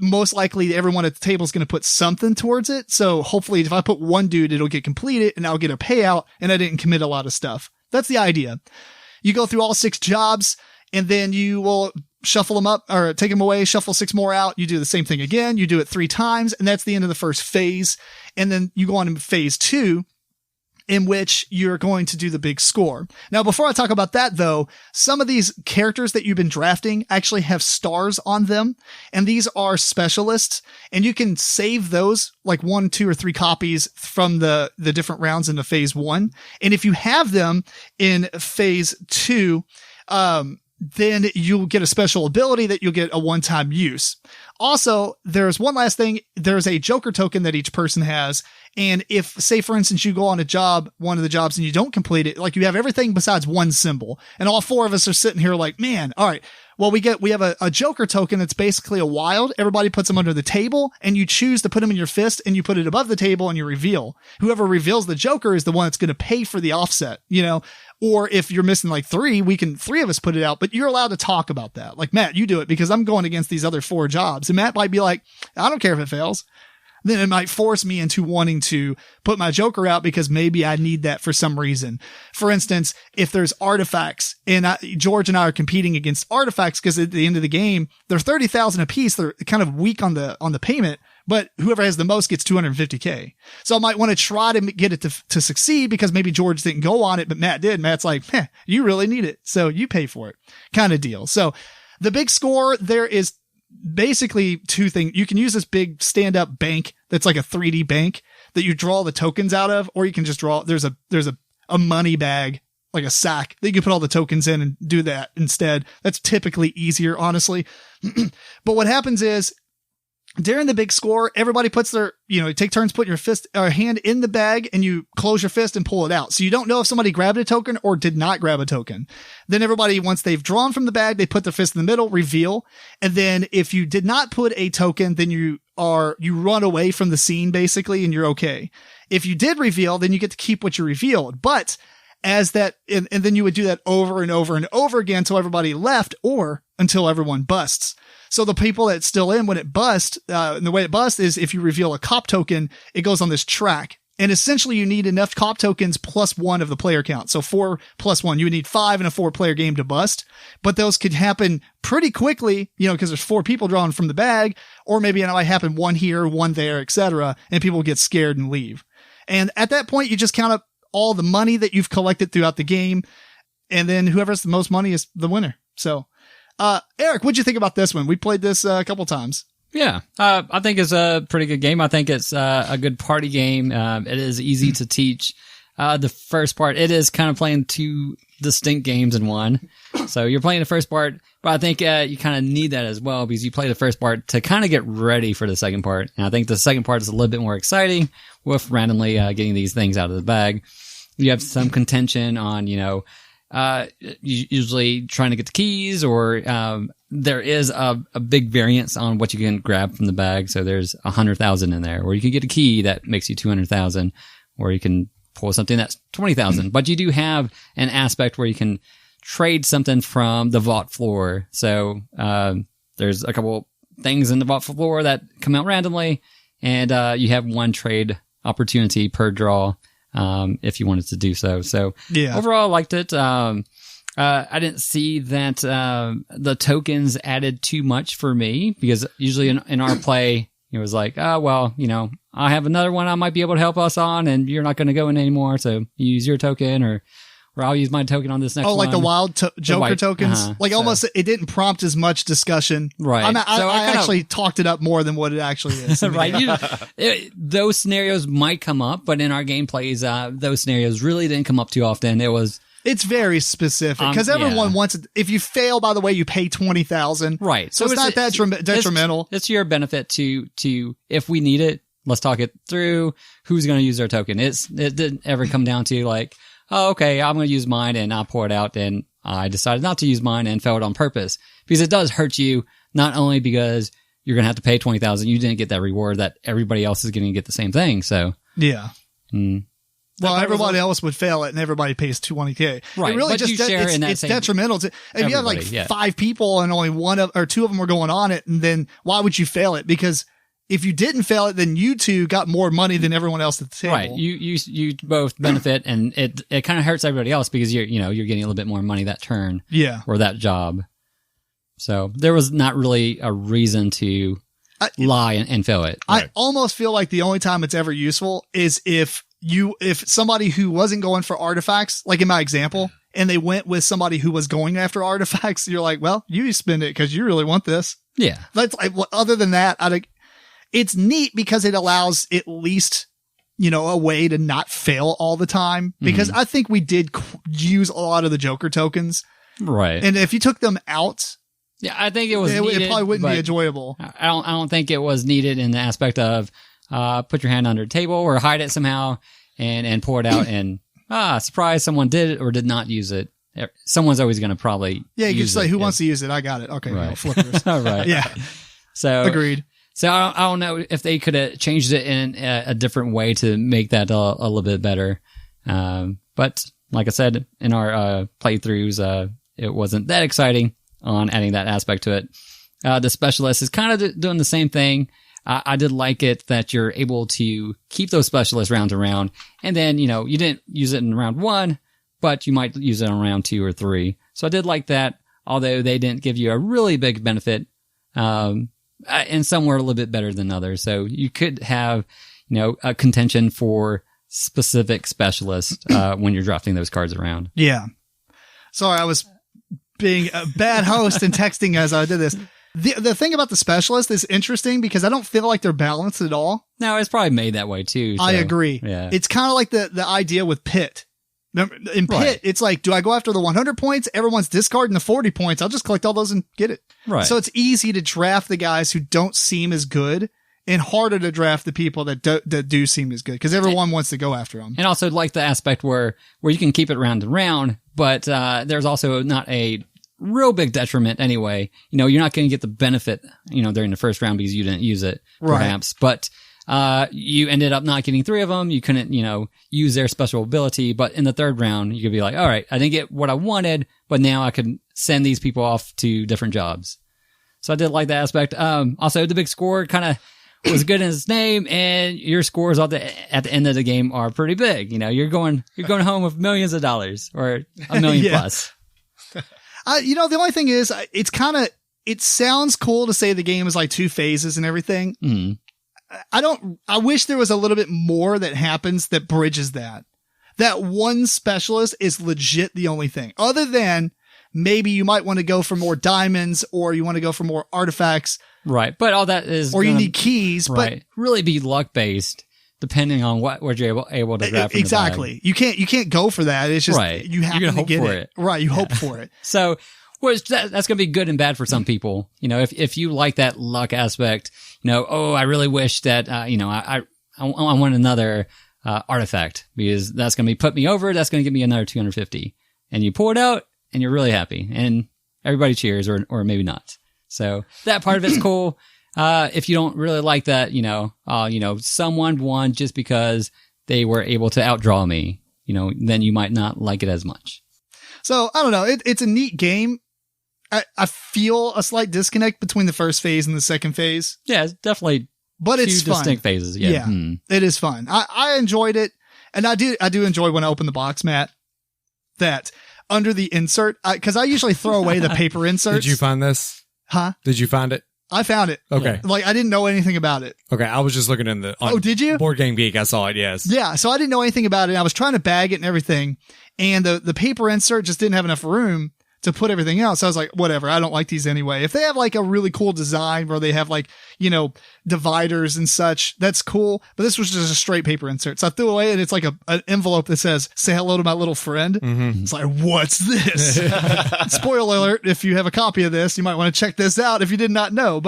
most likely everyone at the table is going to put something towards it. So hopefully if I put one dude, it'll get completed and I'll get a payout and I didn't commit a lot of stuff. That's the idea. You go through all 6 jobs and then you will shuffle them up or take them away, shuffle 6 more out. You do the same thing again. You do it 3 times and that's the end of the first phase. And then you go on to phase 2. In which you're going to do the big score. Now, before I talk about that, though, some of these characters that you've been drafting actually have stars on them, and these are specialists, and you can save those like 1, 2, or 3 copies from the different rounds into phase 1. And if you have them in phase 2, then you'll get a special ability that you'll get a one-time use. Also, there's one last thing. There's a Joker token that each person has. And if, say, for instance, you go on one of the jobs and you don't complete it, like you have everything besides one symbol. And all 4 of us are sitting here like, man, all right. Well, we have a Joker token that's basically a wild. Everybody puts them under the table and you choose to put them in your fist and you put it above the table and you reveal. Whoever reveals the Joker is the one that's going to pay for the offset, Or if you're missing like 3, 3 of us put it out, but you're allowed to talk about that. Like, Matt, you do it because I'm going against these other 4 jobs. And Matt might be like, I don't care if it fails. Then it might force me into wanting to put my Joker out because maybe I need that for some reason. For instance, if there's artifacts and George and I are competing against artifacts because at the end of the game, they're 30,000 a piece. They're kind of weak on the payment, but whoever has the most gets 250K. So I might want to try to get it to succeed because maybe George didn't go on it, but Matt did. Matt's like, you really need it. So you pay for it kind of deal. So the big score, there is basically 2 things. You can use this big stand-up bank that's like a 3D bank that you draw the tokens out of, or you can just draw, there's a money bag, like a sack that you can put all the tokens in and do that instead. That's typically easier, honestly. But what happens is during the big score, everybody puts their, take turns putting your fist or hand in the bag and you close your fist and pull it out. So you don't know if somebody grabbed a token or did not grab a token. Then everybody, once they've drawn from the bag, they put their fist in the middle, reveal. And then if you did not put a token, then you run away from the scene basically and you're okay. If you did reveal, then you get to keep what you revealed. But and then you would do that over and over and over again until everybody left or until everyone busts. So the people that's still in when it busts, and the way it busts is if you reveal a cop token, it goes on this track And essentially you need enough cop tokens plus 1 of the player count. So 4 plus 1, you would need 5 in a 4-player game to bust. But those could happen pretty quickly, because there's 4 people drawing from the bag, or maybe it might happen 1 here, 1 there, etc. And people get scared and leave. And at that point, you just count up all the money that you've collected throughout the game. And then whoever has the most money is the winner. So, Eric, what'd you think about this one? We played this a couple times. Yeah, I think it's a pretty good game. I think it's a good party game. It is easy to teach. The first part, it is kind of playing 2 distinct games in one. So you're playing the first part, but I think you kind of need that as well because you play the first part to kind of get ready for the second part. And I think the second part is a little bit more exciting with randomly getting these things out of the bag. You have some contention on, usually trying to get the keys or there is a big variance on what you can grab from the bag. So there's 100,000 in there, or you can get a key that makes you 200,000, or you can pull something that's 20,000. But you do have an aspect where you can trade something from the vault floor. So there's a couple things in the vault floor that come out randomly, and you have 1 trade opportunity per draw if you wanted to do so. So overall, I liked it. I didn't see that the tokens added too much for me because usually in our play, it was like, I have another one I might be able to help us on, and you're not going to go in anymore, so you use your token, or I'll use my token on this next one. Oh, like the wild Joker tokens? Almost, it didn't prompt as much discussion. Right. I actually talked it up more than what it actually is. Right. Those scenarios might come up, but in our gameplays, those scenarios really didn't come up too often. It's very specific because everyone wants it. If you fail, by the way, you pay 20,000. Right. So it's not that detrimental. It's your benefit to, if we need it, let's talk it through. Who's going to use their token? It didn't ever come down to like, oh, okay, I'm going to use mine and I'll pour it out. And I decided not to use mine and failed on purpose because it does hurt you, not only because you're going to have to pay 20,000. You didn't get that reward that everybody else is going to get the same thing. So, yeah. Well, everybody else would fail it, and everybody pays 20K. Right, it really but it's detrimental to. If you have like 5 people and only 1 or 2 of them were going on it, and then why would you fail it? Because if you didn't fail it, then you 2 got more money than everyone else at the table. Right, you both benefit, and it kind of hurts everybody else because you're getting a little bit more money that turn, or that job. So there was not really a reason to lie and fail it. I almost feel like the only time it's ever useful is if somebody who wasn't going for artifacts, like in my example, and they went with somebody who was going after artifacts, you're like, well, you spend it because you really want this. Yeah. That's other than that, it's neat because it allows at least, a way to not fail all the time, because I think we did use a lot of the Joker tokens. Right. And if you took them out, I think it was needed, it probably wouldn't be enjoyable. I don't think it was needed in the aspect of, put your hand under a table or hide it somehow and pour it out and, surprise, someone did it or did not use it. Someone's always going to probably you can use say, it. who wants to use it? I got it. Okay, right. Flippers. All right. Yeah. So agreed. So I don't know if they could have changed it in a different way to make that a little bit better. But like I said, in our playthroughs, it wasn't that exciting on adding that aspect to it. The specialist is kind of doing the same thing. I did like it that you're able to keep those specialists round to round. And then, you didn't use it in round 1, but you might use it on round 2 or 3. So I did like that, although they didn't give you a really big benefit. And some were a little bit better than others. So you could have, a contention for specific specialists when you're drafting those cards around. Yeah. Sorry, I was being a bad host and texting as I did this. The thing about the specialist is interesting because I don't feel like they're balanced at all. No, it's probably made that way too. So, I agree. Yeah. It's kind of like the idea with Pit. Remember, in Pit, It's like, do I go after the 100 points? Everyone's discarding the 40 points. I'll just collect all those and get it. Right. So it's easy to draft the guys who don't seem as good and harder to draft the people that do seem as good because everyone wants to go after them. And also like the aspect where you can keep it round and round, but there's also not a real big detriment anyway. You're not going to get the benefit, during the first round because you didn't use it, perhaps. But you ended up not getting 3 of them. You couldn't, use their special ability. But in the third round, you could be like, all right, I didn't get what I wanted, but now I could send these people off to different jobs. So I did like that aspect. Also, the big score kind of was good in his name, and your scores at the end of the game are pretty big. You're going home with millions of dollars or $1 million plus. The only thing is, it sounds cool to say the game is like 2 phases and everything. Mm. I wish there was a little bit more that happens that bridges that. That one specialist is legit the only thing. Other than maybe you might want to go for more diamonds or you want to go for more artifacts. Right. But all that is... Or you need keys. Right. But really be luck-based depending on what you're able to grab from exactly. the bag. You can't go for that. It's just right. You have to get it. Right. You hope for it. So that's going to be good and bad for some people. If you like that luck aspect, I really wish that, I want another artifact because that's going to put me over. That's going to give me another 250. And you pull it out and you're really happy and everybody cheers or maybe not. So that part of it's cool. If you don't really like that, someone won just because they were able to outdraw me, then you might not like it as much. So I don't know. It's a neat game. I feel a slight disconnect between the first phase and the second phase. Yeah, it's definitely but it's two fun. Distinct phases. Yeah. It is fun. I enjoyed it. And I do enjoy when I open the box, Matt, that under the insert, because I usually throw away the paper inserts. Did you find this? Huh? Did you find it? I found it. Okay. Like, I didn't know anything about it. Okay, I was just looking in the... did you? Board Game Geek, I saw it, yes. Yeah, so I didn't know anything about it. I was trying to bag it and everything, and the paper insert just didn't have enough room to put everything else. So I was like, whatever, I don't like these anyway. If they have like a really cool design where they have like, dividers and such, that's cool. But this was just a straight paper insert. So I threw it away and it's like an envelope that says, say hello to my little friend. Mm-hmm. It's like, what's this? Spoiler alert. If you have a copy of this, you might want to check this out if you did not know.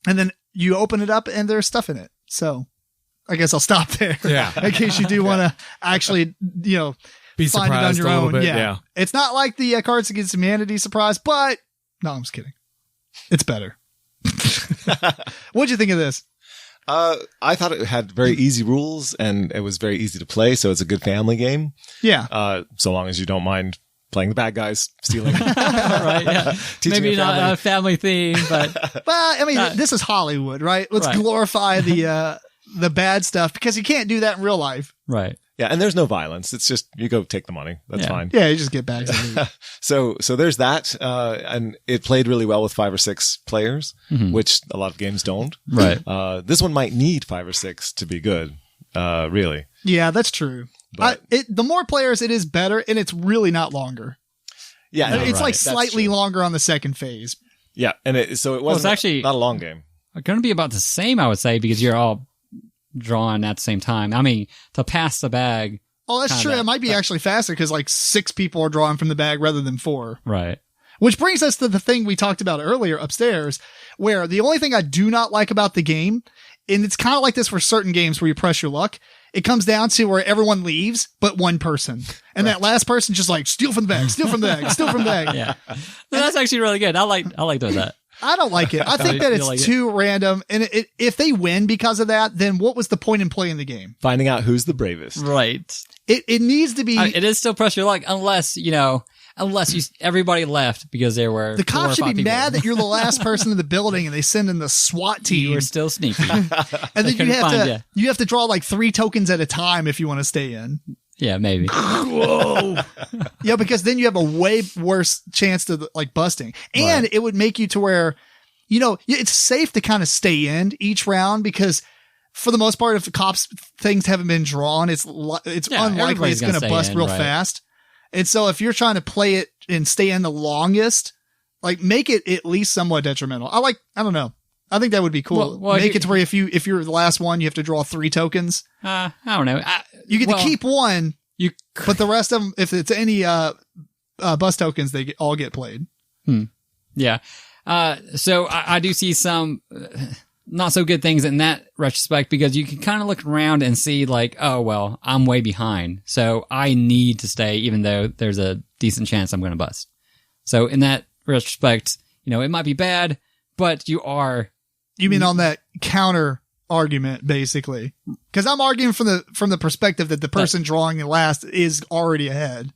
And then you open it up and there's stuff in it. So I guess I'll stop there. Yeah. In case you do want to actually, be find it on surprised your a little own. bit. Yeah. Yeah. It's not like the Cards Against Humanity surprise, but no, I'm just kidding. It's better. What'd you think of this? I thought it had very easy rules and it was very easy to play. So it's a good family game. Yeah. So long as you don't mind playing the bad guys, stealing. Right. Yeah. Maybe not a family theme, but. Well, I mean, this is Hollywood, right? Let's glorify the bad stuff because you can't do that in real life. Right. Yeah, and there's no violence. It's just you go take the money. That's fine. Yeah, you just get bags of loot. So there's that, and it played really well with 5 or 6 players, which a lot of games don't. Right. This one might need 5 or 6 to be good. Really. Yeah, that's true. But the more players, it is better, and it's really not longer. Yeah, it's like slightly longer on the second phase. Yeah, and it wasn't it's actually not a long game. Going to be about the same, I would say, because you're all drawing at the same time. I mean, to pass the bag. Oh, that's true. It might be actually faster because like 6 people are drawing from the bag rather than 4. Right. Which brings us to the thing we talked about earlier upstairs, where the only thing I do not like about the game, and it's kind of like this for certain games where you press your luck, it comes down to where everyone leaves but one person. And that last person just like steal from the bag, steal from the bag, steal from the bag. Yeah. That's actually really good. I like doing that. I don't like it. I think that it's like too random. And if they win because of that, then what was the point in playing the game? Finding out who's the bravest. Right. It needs to be. It is still press your luck unless everybody left because there were the cops should be mad that you're the last person in the building and they send in the SWAT team. You were still sneaky. And then you have to draw like 3 tokens at a time if you want to stay in. Yeah, maybe. Whoa. Yeah, because then you have a way worse chance to like busting. And it would make you to where, it's safe to kind of stay in each round because for the most part, if the cops things haven't been drawn, it's unlikely it's going to bust real fast. And so if you're trying to play it and stay in the longest, like make it at least somewhat detrimental. I don't know. I think that would be cool. Well, make it to where if you're the last one, you have to draw 3 tokens. I don't know. You get to keep one, but the rest of them, if it's any bus tokens, they all get played. Yeah. So I do see some not so good things in that retrospect because you can kind of look around and see like, oh, well, I'm way behind. So I need to stay even though there's a decent chance I'm going to bust. So in that retrospect, it might be bad, but you are. You mean on that counter argument, basically? Because I'm arguing from the perspective that the person drawing the last is already ahead.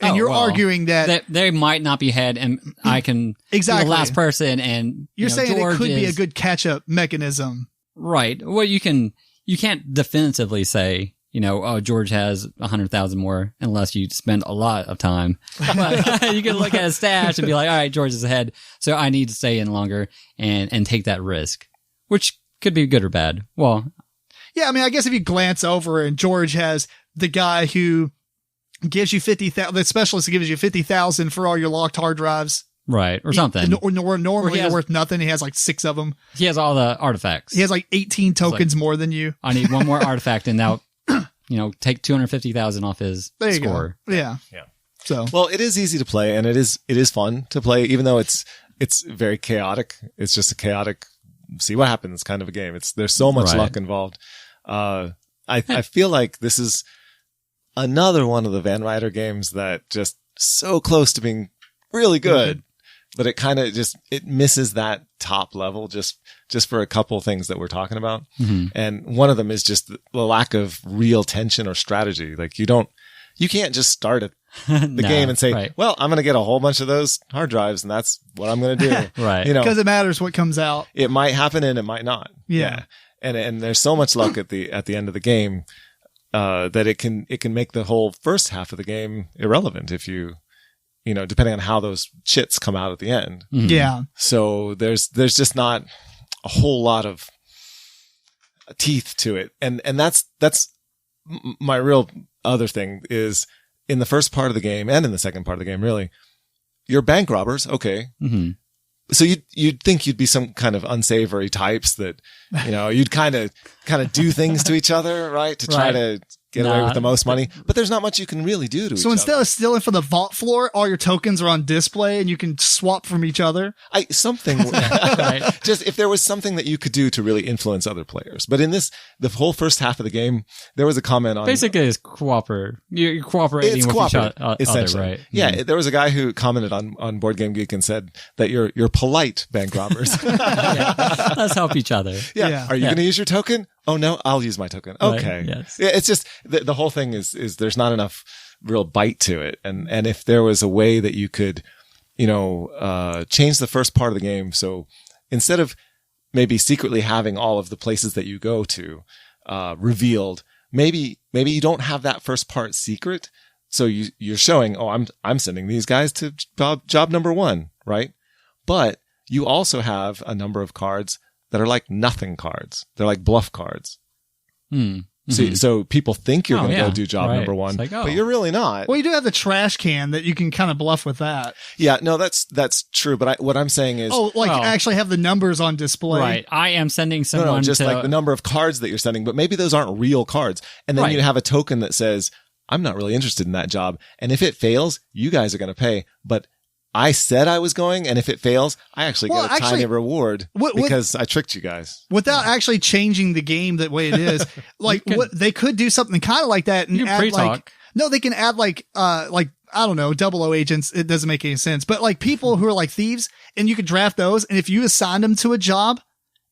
And you're arguing that they might not be ahead and I can be the last person and you're saying George it could be a good catch-up mechanism Right. Well, you can't definitively say, oh, George has 100,000 more unless you spend a lot of time. But you can look at his stash and be like, all right, George is ahead, so I need to stay in longer and take that risk, which could be good or bad. Well, yeah, I mean, I guess if you glance over and George has the guy who gives you 50,000, the specialist who gives you 50,000 for all your locked hard drives. Right. Or something. Or normally they're worth nothing. He has like 6 of them. He has all the artifacts. He has like 18 tokens more than you. I need one more artifact and now, take 250,000 off his score. Go. Yeah. So, well, it is easy to play and it is fun to play, even though it's very chaotic. It's just a chaotic, see what happens kind of a game. There's so much luck involved. I feel like this is another one of the Van Ryder games that just so close to being really good, but it kind of it misses that top level just for a couple of things that we're talking about. Mm-hmm. And one of them is just the lack of real tension or strategy. Like you can't just start the game and say, well, I'm going to get a whole bunch of those hard drives and that's what I'm going to do. Right. Because it matters what comes out. It might happen and it might not. Yeah. And there's so much luck at the end of the game, that it can make the whole first half of the game irrelevant if you depending on how those chits come out at the end. Mm-hmm. Yeah. So there's just not a whole lot of teeth to it. And that's my real other thing is in the first part of the game and in the second part of the game, really, you're bank robbers. Okay. Mm-hmm. So you'd think you'd be some kind of unsavory types that, you'd kind of do things to each other, right? To try to get away with the most money. But there's not much you can really do to each other. So instead of stealing from the vault floor, all your tokens are on display and you can swap from each other. Just if there was something that you could do to really influence other players. But in the whole first half of the game, there was a comment on. Basically, it's cooperate. You're cooperating with each other, essentially. Right? Yeah. Mm-hmm. There was a guy who commented on Board Game Geek and said that you're polite bank robbers. Let's help each other. Yeah. Are you going to use your token? Oh no, I'll use my token. Okay. Right. Yes. Yeah, it's just the whole thing is there's not enough real bite to it. And if there was a way that you could, change the first part of the game. So instead of maybe secretly having all of the places that you go to, revealed, maybe you don't have that first part secret. So you're showing, oh, I'm sending these guys to job number 1, right? But you also have a number of cards that are like nothing cards. They're like bluff cards. Mm-hmm. So people think you're going to go do job number 1, but you're really not. Well, you do have the trash can that you can kind of bluff with that. Yeah, no, that's true. But what I'm saying is, actually have the numbers on display. Right. I am sending someone just like the number of cards that you're sending, but maybe those aren't real cards. And then you have a token that says, I'm not really interested in that job. And if it fails, you guys are going to pay. But I said I was going, and if it fails, I actually get a tiny reward because I tricked you guys. Without actually changing the game the way it is, they could do something kind of like that and add they can add I don't know, 00 agents. It doesn't make any sense, but people who are like thieves, and you could draft those, and if you assign them to a job,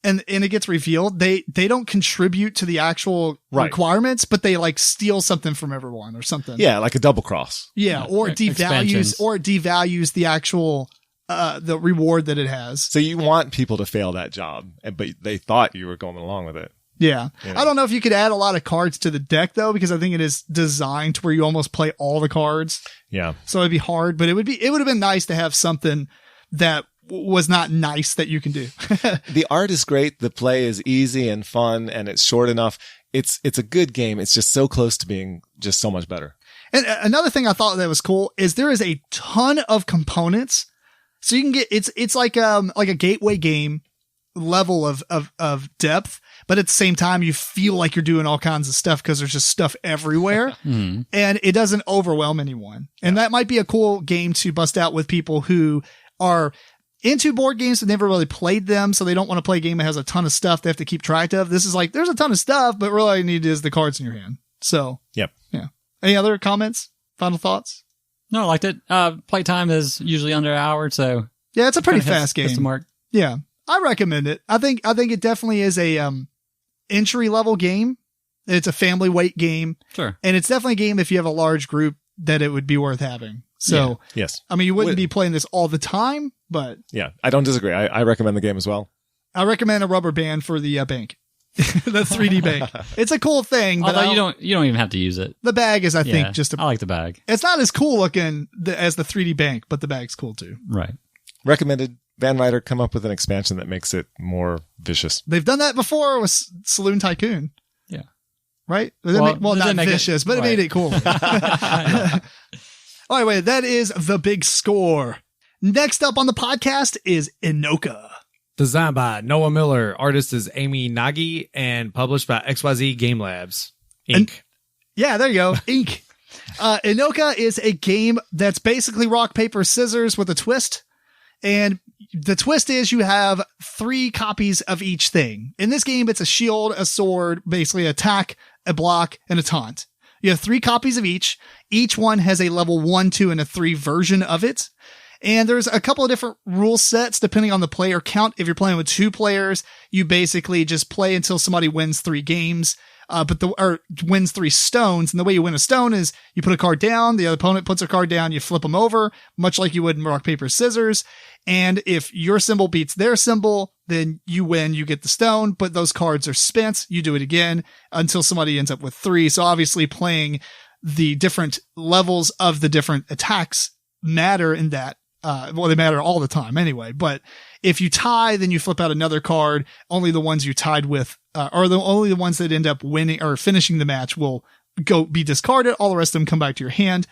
and it gets revealed, they don't contribute to the actual requirements, but they steal something from everyone or something. Yeah, like a double cross. Yeah, or devalues the actual the reward that it has. So you want people to fail that job, but they thought you were going along with it. Yeah. I don't know if you could add a lot of cards to the deck though, because I think it is designed to where you almost play all the cards. Yeah. So it'd be hard, but it would have been nice to have something that was not nice that you can do. The art is great. The play is easy and fun, and it's short enough. It's a good game. It's just so close to being just so much better. And another thing I thought that was cool is there is a ton of components. So you can get, it's like a gateway game level of depth, but at the same time, you feel like you're doing all kinds of stuff because there's just stuff everywhere and it doesn't overwhelm anyone. And that might be a cool game to bust out with people who are into board games but never really played them, so they don't want to play a game that has a ton of stuff they have to keep track of. This is there's a ton of stuff, but really all you need is the cards in your hand. So, yep. Yeah. Any other comments? Final thoughts? No, I liked it. Playtime is usually under an hour, so yeah, it's a pretty fast game. Hits the mark. Yeah, I recommend it. I think it definitely is a entry level game. It's a family weight game. Sure. And it's definitely a game if you have a large group that it would be worth having. So, yes. I mean, you wouldn't be playing this all the time, but yeah, I don't disagree. I recommend the game as well. I recommend a rubber band for the bank. The 3D bank. It's a cool thing. But Although you don't even have to use it. The bag is, I think, I like the bag. It's not as cool looking as the 3D bank, but the bag's cool too. Right. Recommended Van Ryder come up with an expansion that makes it more vicious. They've done that before with Saloon Tycoon. Yeah. Right? Well, not vicious, but it made it cool. All right, wait, that is the big score. Next up on the podcast is Inoka. Designed by Noah Miller, artist is Amy Nagy, and published by XYZ Game Labs, Inc. Yeah, there you go. Inc. Inoka is a game that's basically rock, paper, scissors with a twist. And the twist is you have 3 copies of each thing. In this game, it's a shield, a sword, basically attack, a block, and a taunt. You have 3 copies of each. Each one has a level 1, 2, and a 3 version of it. And there's a couple of different rule sets depending on the player count. If you're playing with 2 players, you basically just play until somebody wins 3 games, or wins 3 stones. And the way you win a stone is you put a card down, the other opponent puts a card down, you flip them over, much like you would in rock, paper, scissors. And if your symbol beats their symbol, then you win, you get the stone, but those cards are spent. You do it again until somebody ends up with 3. So obviously playing the different levels of the different attacks matter in that. Well, they matter all the time anyway, but if you tie, then you flip out another card. Only the ones you tied with, only the ones that end up winning or finishing the match will be discarded. All the rest of them come back to your hand.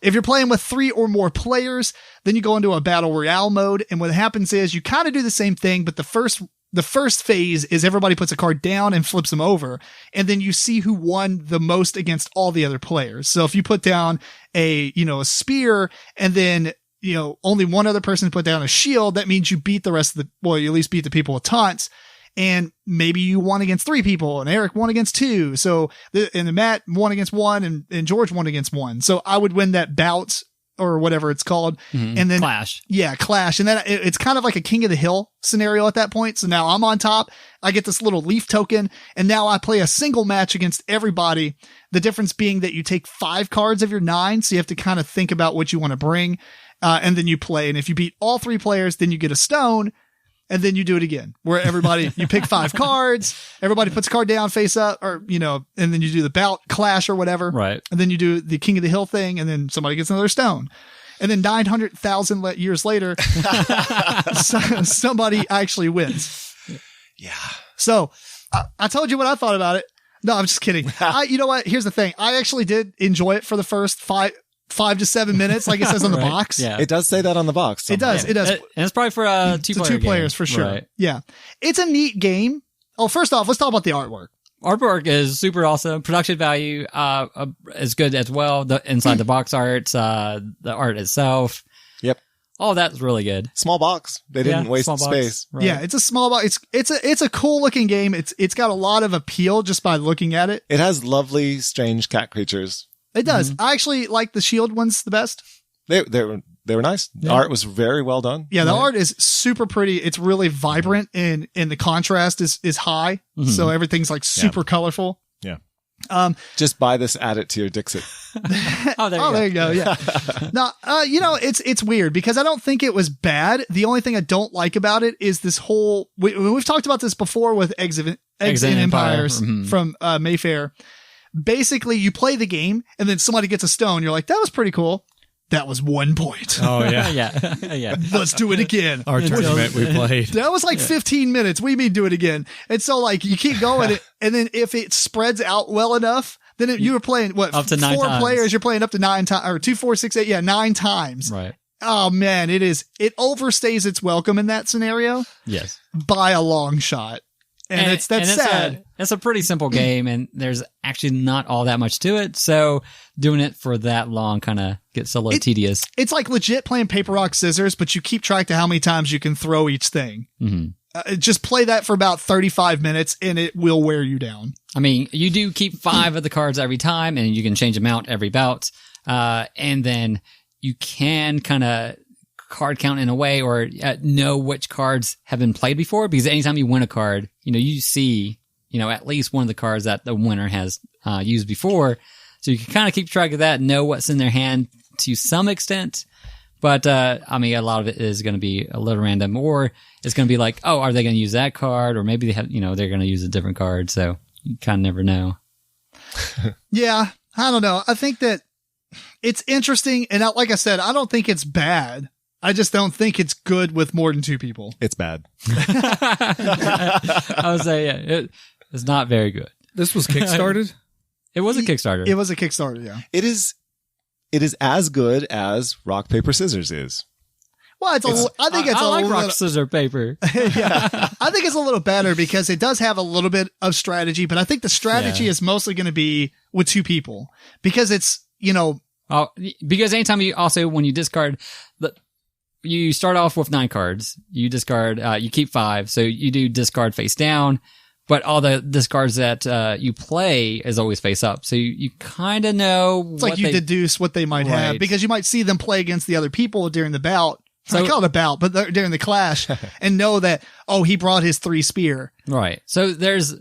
If you're playing with 3 or more players, then you go into a battle royale mode. And what happens is you kind of do the same thing, but the first phase is everybody puts a card down and flips them over. And then you see who won the most against all the other players. So if you put down a spear and then, only one other person put down a shield, that means you beat the rest of you at least beat the people with taunts. And maybe you won against 3 people and Eric won against 2. So, and Matt won against 1 and George won against 1. So I would win that bout or whatever it's called. Mm-hmm. And then clash. Yeah, clash. And then it's kind of like a King of the Hill scenario at that point. So now I'm on top. I get this little leaf token and now I play a single match against everybody. The difference being that you take 5 cards of your 9. So you have to kind of think about what you want to bring. And then you play. And if you beat all 3 players, then you get a stone. And then you do it again where you pick 5 cards, everybody puts a card down face up or, and then you do the bout clash or whatever. Right. And then you do the King of the Hill thing and then somebody gets another stone. And then 900,000 years later, somebody actually wins. Yeah. So I told you what I thought about it. No, I'm just kidding. You know what? Here's the thing. I actually did enjoy it for the first 5 to 7 minutes, like it says on the box. Yeah. It does say that on the box. Somehow. It does. And it's probably for 2 players for sure. Right. Yeah. It's a neat game. Oh, first off, let's talk about the artwork. Artwork is super awesome. Production value is good as well. The inside the box art, the art itself. Yep. All that's really good. Small box. They didn't waste space. Right. Yeah, it's a small box. It's a cool looking game. It's got a lot of appeal just by looking at it. It has lovely, strange cat creatures. It does. I actually like the shield ones the best. They were nice. The art was very well done. Yeah, the art is super pretty. It's really vibrant and the contrast is high. Mm-hmm. So everything's like super colorful. Yeah. Just buy this, add it to your Dixit. There you go. Yeah. Now, it's weird because I don't think it was bad. The only thing I don't like about it is this whole, we've talked about this before with Eggs and Empires from Mayfair. Basically, you play the game and then somebody gets a stone. You're like, that was pretty cool. That was 1 point. Oh, yeah. yeah. Let's do it again. Our tournament we played. That was like 15 minutes. We mean do it again. And so like you keep going and then if it spreads out well enough, then you were playing up to 9 times. 4 players. You're playing up to 9 times or 2, 4, 6, 8. Yeah, 9 times. Right. Oh man, it overstays its welcome in that scenario. Yes. By a long shot. And that's sad. It's a pretty simple game, and there's actually not all that much to it. So doing it for that long kind of gets a little tedious. It's like legit playing paper, rock, scissors, but you keep track to how many times you can throw each thing. Mm-hmm. Just play that for about 35 minutes, and it will wear you down. I mean, you do keep 5 of the cards every time, and you can change them out every bout. And then you can kind of card count in a way or know which cards have been played before, because anytime you win a card, you see, at least one of the cards that the winner has used before. So you can kind of keep track of that, know what's in their hand to some extent, But, I mean, a lot of it is going to be a little random, or it's going to be like, oh, are they going to use that card? Or maybe they have, they're going to use a different card. So you kind of never know. Yeah. I don't know. I think that it's interesting. And like I said, I don't think it's bad. I just don't think it's good with more than 2 people. It's bad. I would say, yeah, it's not very good. This was kickstarted? It was a Kickstarter. It was a Kickstarter, yeah. It is as good as rock, paper, scissors is. Well, I think it's I a like little, rock, scissors, paper. yeah. I think it's a little better because it does have a little bit of strategy, but I think the strategy is mostly going to be with 2 people because it's, because anytime when you discard, you start off with 9 cards. You discard, you keep 5. So you do discard face down, but all the discards that you play is always face up. So you kind of know. It's like you deduce what they might have because you might see them play against the other people during the bout. So, I call it a bout, but during the clash and know that, he brought his 3 spear. Right. So there's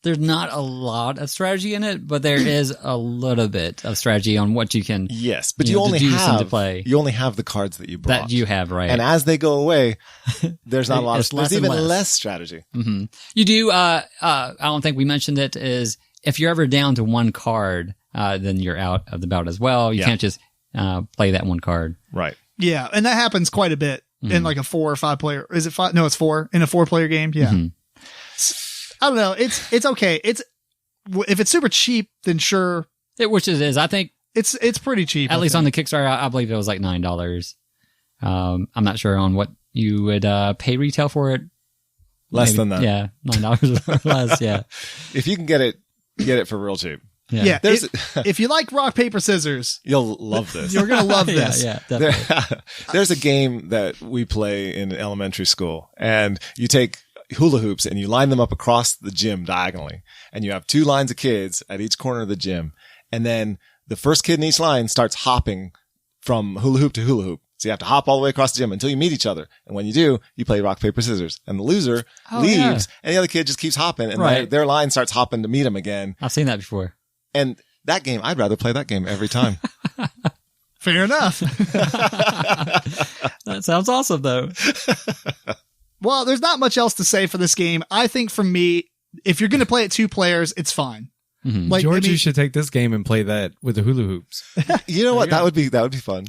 not a lot of strategy in it, but there is a little bit of strategy on what you can. Yes, but you only have the cards that you brought. That you have, right. And as they go away, there's not a lot of, there's even less strategy. Mm-hmm. You do, I don't think we mentioned it, is if you're ever down to 1 card, then you're out of the bout as well. You can't just, play that 1 card. Right. Yeah. And that happens quite a bit in like a 4 or 5 player. Is it 5? No, it's 4 in a 4-player game. Yeah. Mm-hmm. I don't know. It's okay. If it's super cheap, then sure. Which it is. I think it's pretty cheap. At least on the Kickstarter, I believe it was like $9. I'm not sure on what you would pay retail for it. Less than that. Yeah, $9 or less. Yeah. If you can get it for real cheap. Yeah. If you like rock, paper, scissors, you'll love this. You're going to love this. Yeah, definitely. There's a game that we play in elementary school, and you take hula hoops and you line them up across the gym diagonally, and you have 2 lines of kids at each corner of the gym, and then the first kid in each line starts hopping from hula hoop to hula hoop. So you have to hop all the way across the gym until you meet each other. And when you do, you play rock, paper, scissors. And the loser leaves, and the other kid just keeps hopping, and their line starts hopping to meet him again. I've seen that before. And that game, I'd rather play that game every time. Fair enough. That sounds awesome, though. Well, there's not much else to say for this game. I think for me, if you're going to play it 2 players, it's fine. Mm-hmm. Like, George, you should take this game and play that with the hula hoops. You know what? That would be fun.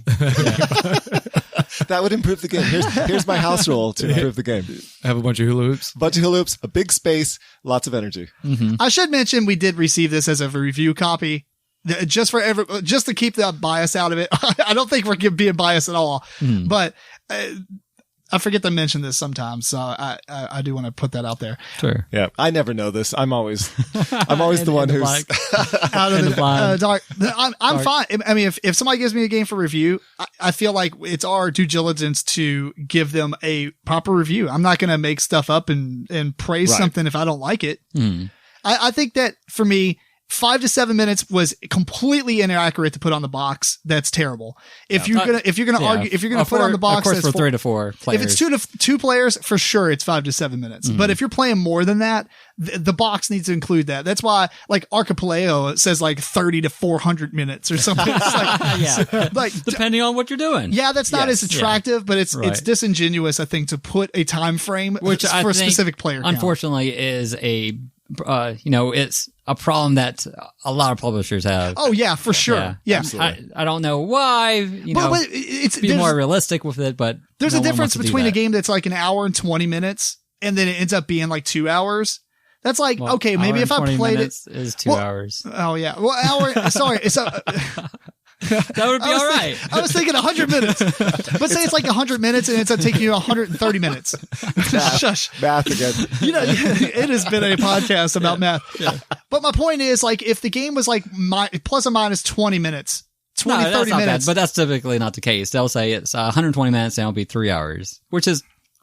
That would improve the game. Here's my house rule to improve the game. Have a bunch of hula hoops. A big space, lots of energy. Mm-hmm. I should mention we did receive this as a review copy. Just to keep the bias out of it. I don't think we're being biased at all, but I forget to mention this sometimes. So I do want to put that out there. Sure. Yeah. I never know this. I'm always the one who's out of the dark. I'm fine. I mean, if somebody gives me a game for review, I feel like it's our due diligence to give them a proper review. I'm not going to make stuff up and praise something if I don't like it. I think that for me, 5 to 7 minutes was completely inaccurate to put on the box. That's terrible. If you're gonna put on the box, of course, for 3 to 4 players. If it's 2 players, for sure, it's 5 to 7 minutes. But if you're playing more than that, the box needs to include that. That's why, like, Archipelago says like 30 to 400 minutes or something. It's like, depending on what you're doing. Yeah, that's not as attractive, but it's disingenuous, I think, to put a time frame for a specific player. Unfortunately, is a it's a problem that a lot of publishers have. Oh yeah, for sure. Yeah. I don't know why, but be more realistic with it, but there's a difference between a game that's like an hour and 20 minutes and then it ends up being like 2 hours. That's like, okay, maybe if I played it is 2 hours. Oh yeah. Well, hour, sorry. That would be all right. I was thinking 100 minutes. But say it's like 100 minutes and it ends up taking you 130 minutes. Shush. Math again. It has been a podcast about math. Yeah. But my point is, like, if the game was like plus or minus 20 minutes, 30 minutes. Bad, but that's typically not the case. They'll say it's 120 minutes and it'll be 3 hours, which is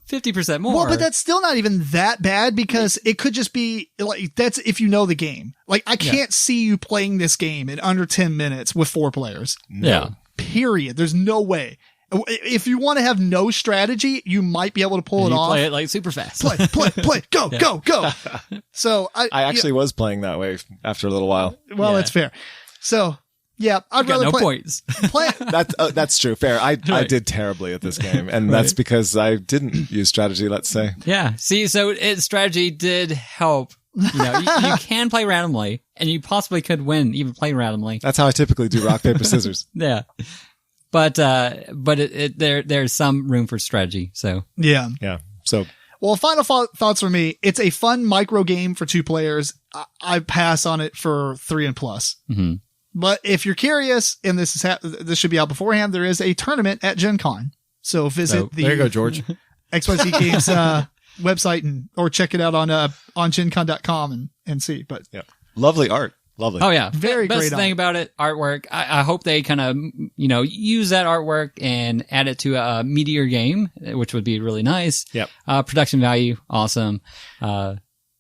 50% more. Well, but that's still not even that bad because it could just be like, that's if you know the game. Like, I can't see you playing this game in under 10 minutes with 4 players. No. Yeah. Period. There's no way. If you want to have no strategy, you might be able to pull it off. Play it like super fast. Play, go. So I actually was playing that way after a little while. Well, it's fair. So Yeah, I'd Got rather no play. points. play That's true. Fair. I Right. did terribly at this game, and that's because I didn't use strategy. Let's say. Yeah. See, so strategy did help. You know, you can play randomly, and you possibly could win even playing randomly. That's how I typically do rock paper scissors. Yeah. But there's some room for strategy. So yeah. Yeah. So Well, final thoughts for me. It's a fun micro game for 2 players. I pass on it for 3 and plus. Mhm. But if you're curious, and this should be out beforehand, there is a tournament at Gencon. So visit There you go, George. XYZ Games website or check it out on gencon.com and see. But yeah, lovely art. Lovely. Oh yeah, Very best great thing art. about it, artwork. I hope they kind of use that artwork and add it to a meteor game, which would be really nice. Yep. Production value, awesome.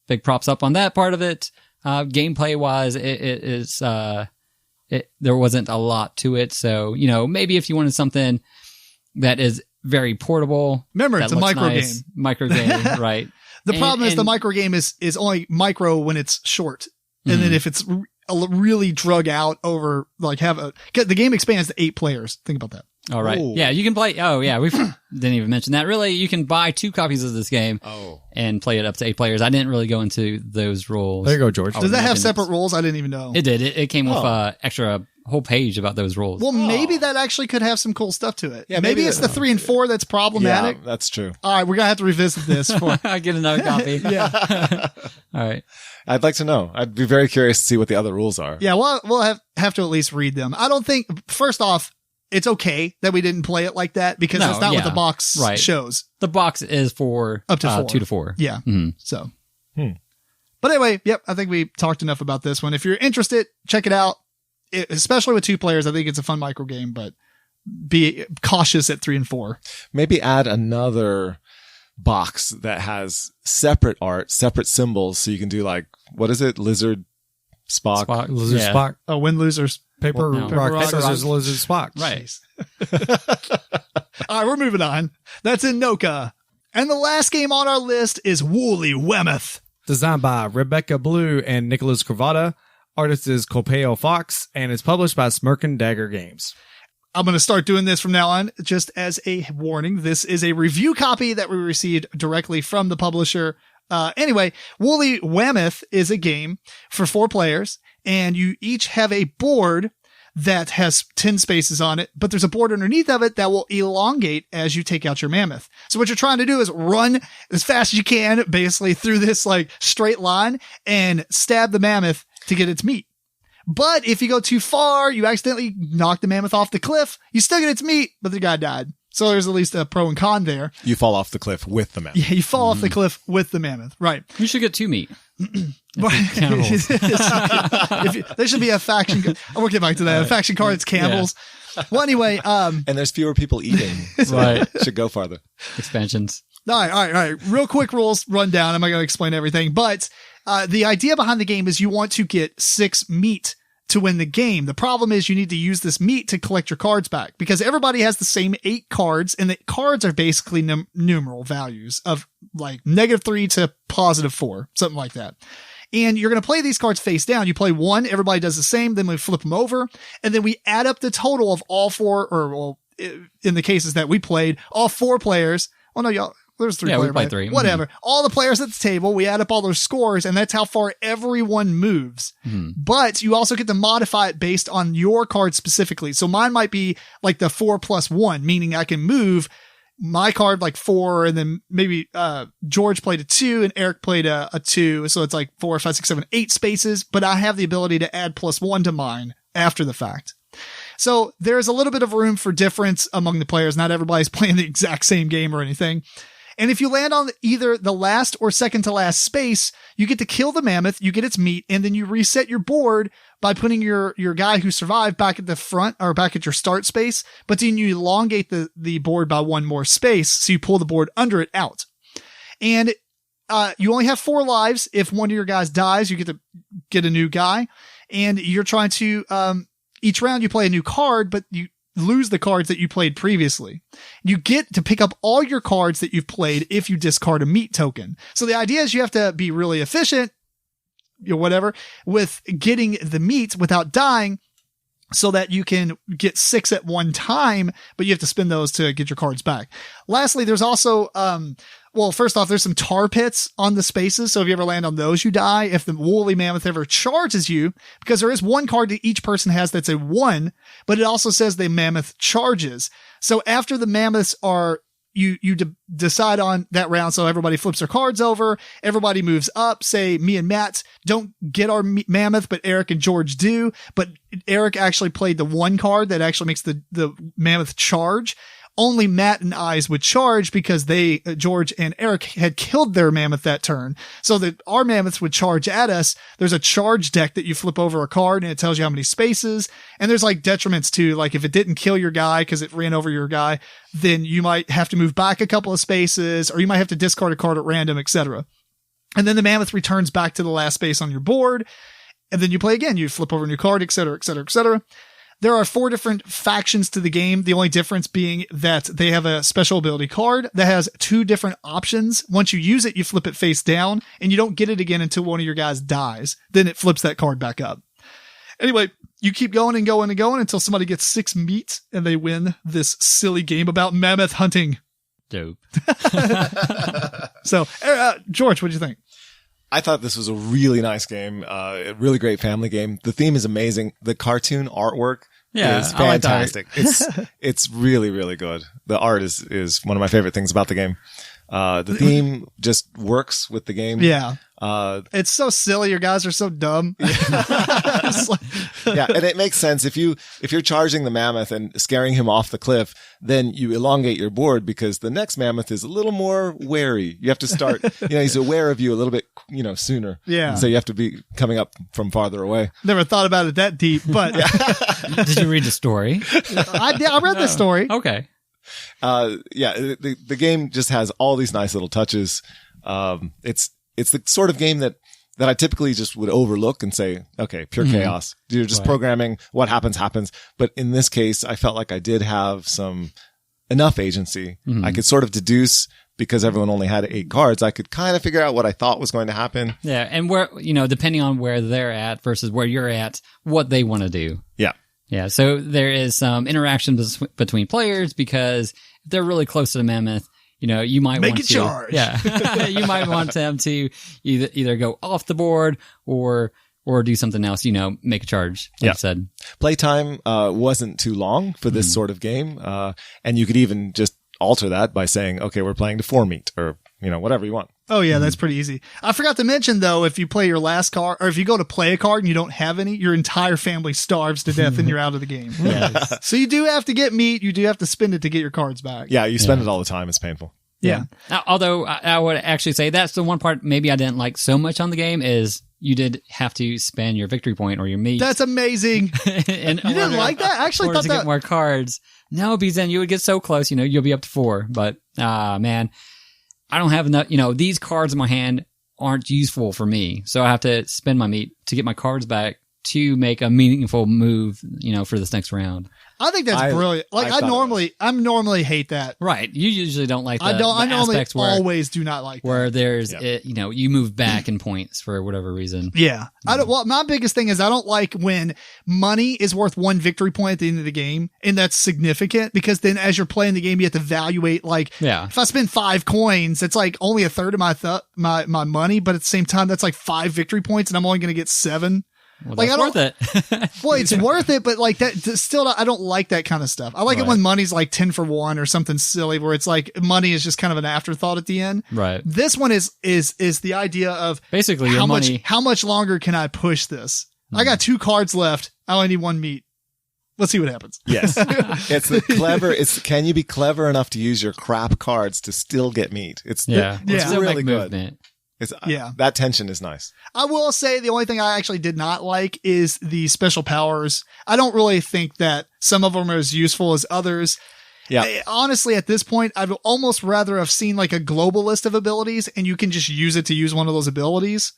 Big props up on that part of it. Gameplay wise, there wasn't a lot to it, so maybe if you wanted something that is very portable. remember, that it's a looks micro nice, game. Micro game, right? The problem is the and- micro game is only micro when it's short. And then if it's really drug out over the game expands to 8 players. Think about that. All right. Ooh. Yeah, you can play. Oh, yeah. We didn't even mention that. Really, you can buy 2 copies of this game and play it up to 8 players. I didn't really go into those rules. There you go, George. Does that have imagine separate rules? I didn't even know. It did. It came with extra whole page about those rules. Well, maybe that actually could have some cool stuff to it. Yeah, maybe maybe it's the 3 and 4 that's problematic. Yeah, that's true. All right, we're gonna have to revisit this. For I get another copy. yeah, All right. I'd like to know. I'd be very curious to see what the other rules are. yeah. We'll have to at least read them. I don't think. First off, it's okay that we didn't play it like that because No, that's not what yeah, the box right. shows. The box is for Up to 4. 2 to 4. Yeah. Mhm. So. But anyway, yep. I think we talked enough about this one. If you're interested, check it out. Especially with 2 players, I think it's a fun micro game, but be cautious at 3 and 4. Maybe add another box that has separate art, separate symbols, so you can do what is it? Lizard, Spock. Spock. Lizard Yeah. Spock. Oh, win losers. Paper, No. rock, Paper, scissors, rock. lizard, Spock. Right. All right, we're moving on. That's Inoka. And the last game on our list is Wooly Whammoth. Designed by Rebecca Blue and Nicholas Cravata. Artist is Copeo Fox, and is published by Smirk Dagger Games. I'm going to start doing this from now on, just as a warning. This is a review copy that we received directly from the publisher. Anyway, Wooly Whammoth is a game for 4 players, and you each have a board that has 10 spaces on it, but there's a board underneath of it that will elongate as you take out your mammoth. So what you're trying to do is run as fast as you can, basically through this straight line and stab the mammoth to get its meat. But if you go too far, you accidentally knock the mammoth off the cliff, you still get its meat, but the guy died. So there's at least a pro and con there. You fall off the cliff with the mammoth. Yeah, you fall off the cliff with the mammoth. Right. You should get 2 meat. Cannibals. There should be a faction. We'll get back to that. A faction card that's cannibals. Well, anyway, And there's fewer people eating. So Right. Should go farther. Expansions. all right. Real quick rules rundown. I'm not going to explain everything, but the idea behind the game is you want to get 6 meat to win the game. The problem is you need to use this meat to collect your cards back because everybody has the same 8 cards, and the cards are basically numeral values of -3 to +4, something like that. And you're going to play these cards face down. You play 1, everybody does the same, then we flip them over, and then we add up the total of all 4, in the cases that we played, all 4 players. Oh no, y'all. There's 3 Yeah, we players. played right? 3. Whatever. All the players at the table, we add up all those scores, and that's how far everyone moves. But you also get to modify it based on your card specifically. So mine might be the 4+1, meaning I can move my card 4, and then maybe George played a 2 and Eric played a 2. So it's 4, 5, 6, 7, 8 spaces, but I have the ability to add +1 to mine after the fact. So there's a little bit of room for difference among the players. Not everybody's playing the exact same game or anything. And if you land on either the last or second to last space, you get to kill the mammoth, you get its meat, and then you reset your board by putting your guy who survived back at the front or back at your start space, but then you elongate the board by 1 more space, so you pull the board under it out. And you only have 4 lives. If one of your guys dies, you get to get a new guy, and you're trying to each round you play a new card, but you lose the cards that you played previously. You get to pick up all your cards that you've played if you discard a meat token. So the idea is you have to be really efficient, whatever, with getting the meat without dying. so that you can get 6 at one time, but you have to spend those to get your cards back. Lastly, there's also, well, first off, there's some tar pits on the spaces. So if you ever land on those, you die. If the Woolly Mammoth ever charges you, because there is one card that each person has that's a 1, but it also says the mammoth charges. So after the mammoths are, you decide on that round. So everybody flips their cards over. Everybody moves up. Say me and Matt don't get our mammoth, but Eric and George do. But Eric actually played the 1 card that actually makes the mammoth charge. Only Matt and I's would charge because George and Eric had killed their mammoth that turn. So that our mammoths would charge at us. There's a charge deck that you flip over a card and it tells you how many spaces. And there's like detriments too. Like if it didn't kill your guy because it ran over your guy, then you might have to move back a couple of spaces, or you might have to discard a card at random, etc. And then the mammoth returns back to the last space on your board. And then you play again. You flip over a new card, etc., etc., etc. There are 4 different factions to the game. The only difference being that they have a special ability card that has 2 different options. Once you use it, you flip it face down, and you don't get it again until one of your guys dies. Then it flips that card back up. Anyway, you keep going and going and going until somebody gets 6 meat, and they win this silly game about mammoth hunting. Dope. So, George, what do you think? I thought this was a really nice game, a really great family game. The theme is amazing. The cartoon artwork is fantastic. It's really, really good. The art is one of my favorite things about the game. The theme just works with the game. Yeah. It's so silly. Your guys are so dumb. Yeah. And it makes sense. If you're charging the mammoth and scaring him off the cliff, then you elongate your board because the next mammoth is a little more wary. You have to start, he's aware of you a little bit, sooner. Yeah. So you have to be coming up from farther away. Never thought about it that deep, but Did you read the story? I read the story. Okay. The game just has all these nice little touches. It's the sort of game that I typically just would overlook and say, okay, pure chaos. You're just programming. What happens. But in this case, I felt like I did have enough agency. I could sort of deduce, because everyone only had 8 cards, I could kind of figure out what I thought was going to happen. Yeah. And where, depending on where they're at versus where you're at, what they want to do. Yeah. Yeah, so there is some interaction between players because if they're really close to the mammoth, you might make want a charge. Yeah, you might want them to either go off the board or do something else. Make a charge. Like you said, playtime wasn't too long for this sort of game, and you could even just alter that by saying, okay, we're playing to 4 meat, or whatever you want. Oh yeah, that's pretty easy. I forgot to mention though, if you play your last card, or if you go to play a card and you don't have any, your entire family starves to death and you're out of the game. Yes. So you do have to get meat. You do have to spend it to get your cards back. Yeah, you spend it all the time. It's painful. Yeah. Now, although I would actually say that's the one part maybe I didn't like so much on the game is you did have to spend your victory point or your meat. That's amazing. And you didn't like that? I actually thought to that. Get more cards. No, because then you would get so close. You'll be up to 4. But man, I don't have enough. These cards in my hand aren't useful for me, so I have to spend my meat to get my cards back to make a meaningful move. For this next round. I think that's brilliant. Like I normally hate that. Right. You usually don't like that. I normally always do not like where that. there's you move back in points for whatever reason. Yeah. My biggest thing is I don't like when money is worth 1 victory point at the end of the game, and that's significant because then as you're playing the game, you have to evaluate if I spend 5 coins, it's like only a third of my money, but at the same time, that's like 5 victory points and I'm only going to get 7. Well, that's worth it. Well, it's worth it, but that still, I don't like that kind of stuff. I like it when money's like 10 for 1 or something silly where it's like money is just kind of an afterthought at the end. Right. This one is the idea of basically your money. How much longer can I push this? I got 2 cards left. I only need 1 meat. Let's see what happens. Yes. Can you be clever enough to use your crap cards to still get meat? It's really good. Movement. That tension is nice. I will say the only thing I actually did not like is the special powers. I don't really think that some of them are as useful as others. Yeah. Honestly, at this point, I'd almost rather have seen like a global list of abilities and you can just use it to use one of those abilities.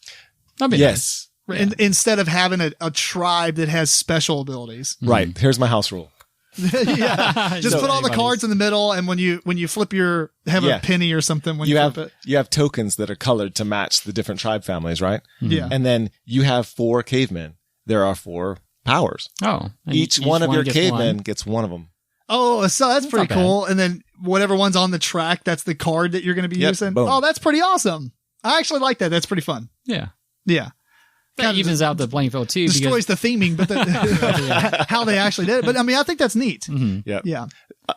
That'd be nice. Instead of having a tribe that has special abilities. Right. Here's my house rule. Yeah, just put all the cards in the middle, and when you flip a penny or something when you flip it. You have tokens that are colored to match the different tribe families, right? Yeah, and then you have 4 cavemen. There are 4 powers. Oh. And Each one of your gets cavemen one. gets one of them. Oh, so that's pretty not bad. cool. And then whatever one's on the track, that's the card that you're going to be Yep, using. boom. Oh, that's pretty awesome. I actually like that. That's pretty fun. Yeah. Yeah. That Kinda evens out the playing field too. Destroys the theming, but how they actually did it. But I mean, I think that's neat. Yeah. Yeah.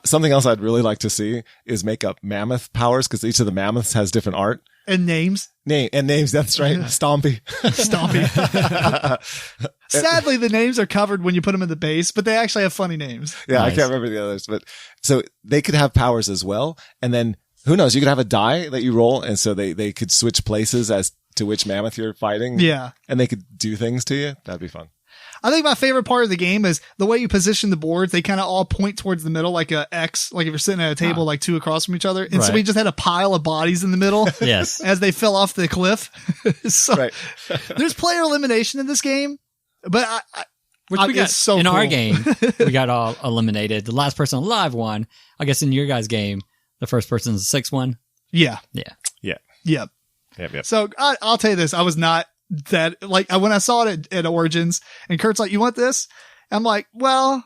Something else I'd really like to see is make up mammoth powers, because each of the mammoths has different art. And names. Names, that's right. Stompy. Stompy. Sadly, the names are covered when you put them in the base, but they actually have funny names. Yeah, Nice. I can't remember the others, but so they could have powers as well. And then who knows, you could have a die that you roll. And so they could switch places as to which mammoth you're fighting. Yeah. And they could do things to you. That'd be fun. I think my favorite part of the game is the way you position the boards. They kind of all point towards the middle, like a X, like if you're sitting at a table, like two across from each other. And so Right. we just had a pile of bodies in the middle Yes. as they fell off the cliff. So Right. there's player elimination in this game, but Which we got it's so in our cool. game. We got all eliminated. The last person alive won. I guess in your guys' game, the first person's the 6th. Yeah. Yeah. Yeah. Yep. Yep. So I'll tell you this. I was not that like when I saw it at Origins and Kurt's like, you want this? I'm like, well,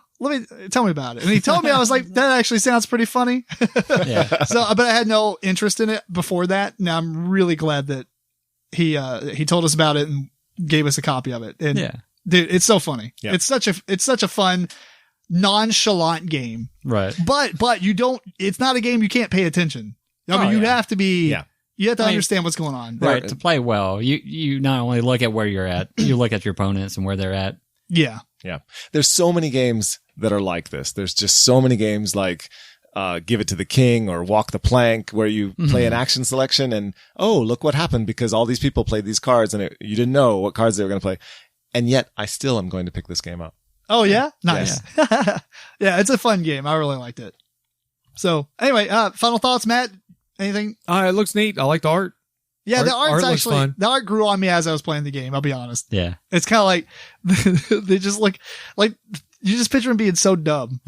tell me about it. And he told me, I was like, that actually sounds pretty funny. Yeah. So, but I had no interest in it before that. Now I'm really glad that he told us about it and gave us a copy of it. And Yeah. dude, it's so funny. Yeah. It's such a fun, nonchalant game, Right. but it's not a game you can't pay attention. I mean, Oh, you yeah. have to be, Yeah. you have to I mean, understand what's going on. Right. To play well, you not only look at where you're at, you look at your opponents and where they're at. Yeah. Yeah. There's so many games that are like this. There's just so many games like Give It to the King or Walk the Plank, where you play an action selection and, oh, look what happened because all these people played these cards and you didn't know what cards they were going to play. And yet I still am going to pick this game up. Oh yeah. Nice. Yeah. It's a fun game. I really liked it. So anyway, final thoughts, Matt? Anything? It looks neat. I like the art. Yeah, the Art art's looks actually, fun. the art grew on me as I was playing the game. I'll be honest. Yeah. It's kind of like, they just look like you just picture them being so dumb.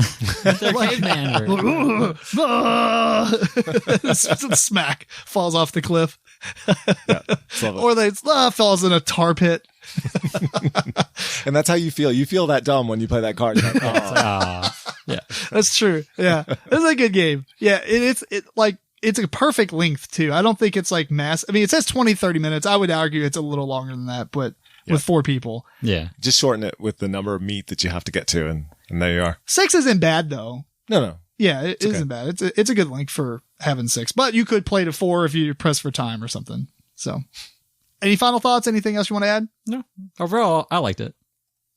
They're caveman. Smack falls off the cliff. Yeah. Love it. Or they falls in a tar pit. And that's how you feel. You feel that dumb when you play that card. You're like, oh. Yeah. That's true. Yeah. It's a good game. Yeah. It's a perfect length too. I don't think it's like mass. I mean, it says 20, 30 minutes. I would argue it's a little longer than that, but with 4 people. Yeah. Just shorten it with the number of meat that you have to get to. And there you are. 6 isn't bad though. No. Yeah, it isn't bad. It's a good length for having 6, but you could play to 4 if you press for time or something. So any final thoughts? Anything else you want to add, No. Overall, I liked it.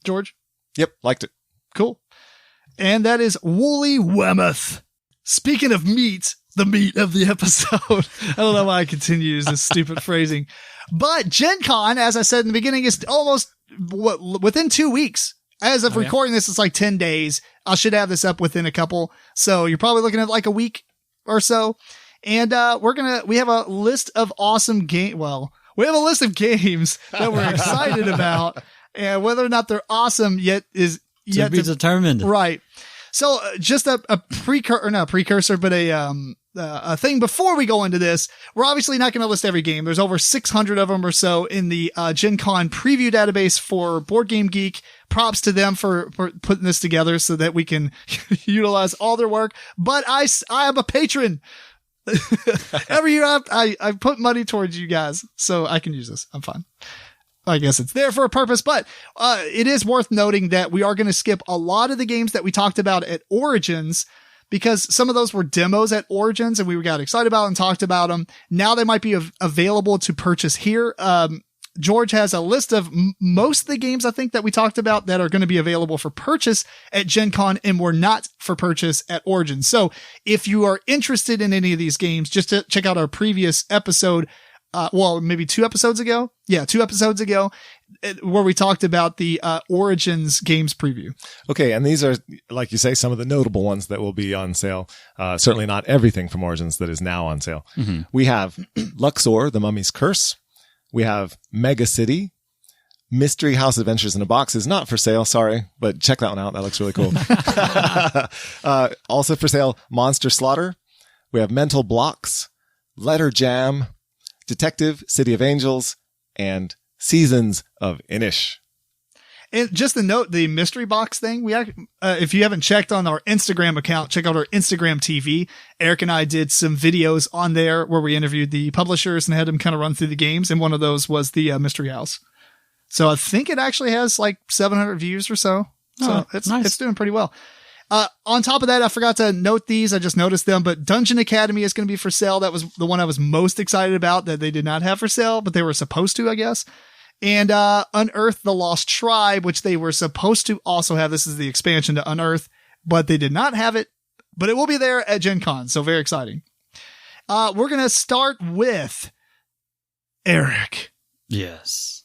George? Yep. Liked it. Cool. And that is Wooly Whammoth. Speaking of meat, the meat of the episode. I don't know why I continue to use this stupid phrasing. But Gencon, as I said in the beginning, is almost within 2 weeks. As of recording this, it's like 10 days. I should have this up within a couple. So you're probably looking at like a week or so. And we have a list of awesome we have a list of games that we're excited about. And whether or not they're awesome yet is To be determined. right. So just a precursor, but a thing before we go into this. We're obviously not going to list every game. There's over 600 of them or so in the Gencon preview database for Board Game Geek. Props to them for putting this together so that we can utilize all their work. But I am a patron. Every year I put money towards you guys so I can use this. I'm fine. I guess it's there for a purpose, but it is worth noting that we are going to skip a lot of the games that we talked about at Origins because some of those were demos at Origins and we got excited about and talked about them. Now they might be available to purchase here. George has a list of most of the games I think that we talked about that are going to be available for purchase at Gen Con and were not for purchase at Origins. So if you are interested in any of these games, just to check out our previous episode, maybe 2 episodes ago. Yeah, 2 episodes ago, where we talked about the Origins games preview. Okay, and these are, like you say, some of the notable ones that will be on sale. Certainly not everything from Origins that is now on sale. Mm-hmm. We have Luxor, The Mummy's Curse. We have Mega City. Mystery House Adventures in a Box is not for sale, sorry, but check that one out. That looks really cool. Also for sale, Monster Slaughter. We have Mental Blocks, Letter Jam, Detective, City of Angels, and Seasons of Inish. And just to note, the mystery box thing, if you haven't checked on our Instagram account, check out our Instagram TV. Eric and I did some videos on there where we interviewed the publishers and had them kind of run through the games. And one of those was the Mystery House. So I think it actually has like 700 views or so. So it's doing pretty well. On top of that, I forgot to note these. I just noticed them, but Dungeon Academy is going to be for sale. That was the one I was most excited about that they did not have for sale, but they were supposed to, I guess. And Unearth the Lost Tribe, which they were supposed to also have. This is the expansion to Unearth, but they did not have it, but it will be there at Gencon. So very exciting. We're going to start with Eric. Yes.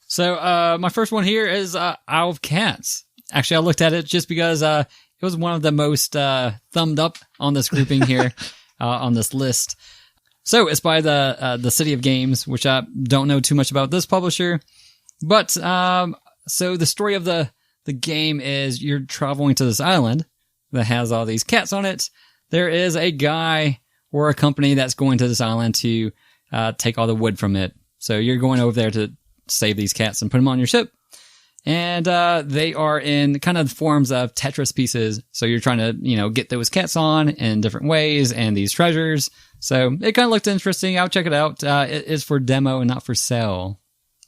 So my first one here is Isle of Cats. Actually, I looked at it just because it was one of the most thumbed up on this grouping here on this list. So it's by the City of Games, which I don't know too much about this publisher. But so the story of the game is you're traveling to this island that has all these cats on it. There is a guy or a company that's going to this island to take all the wood from it. So you're going over there to save these cats and put them on your ship. And they are in kind of forms of Tetris pieces. So you're trying to, get those cats on in different ways and these treasures. So it kind of looked interesting. I'll check it out. It is for demo and not for sale,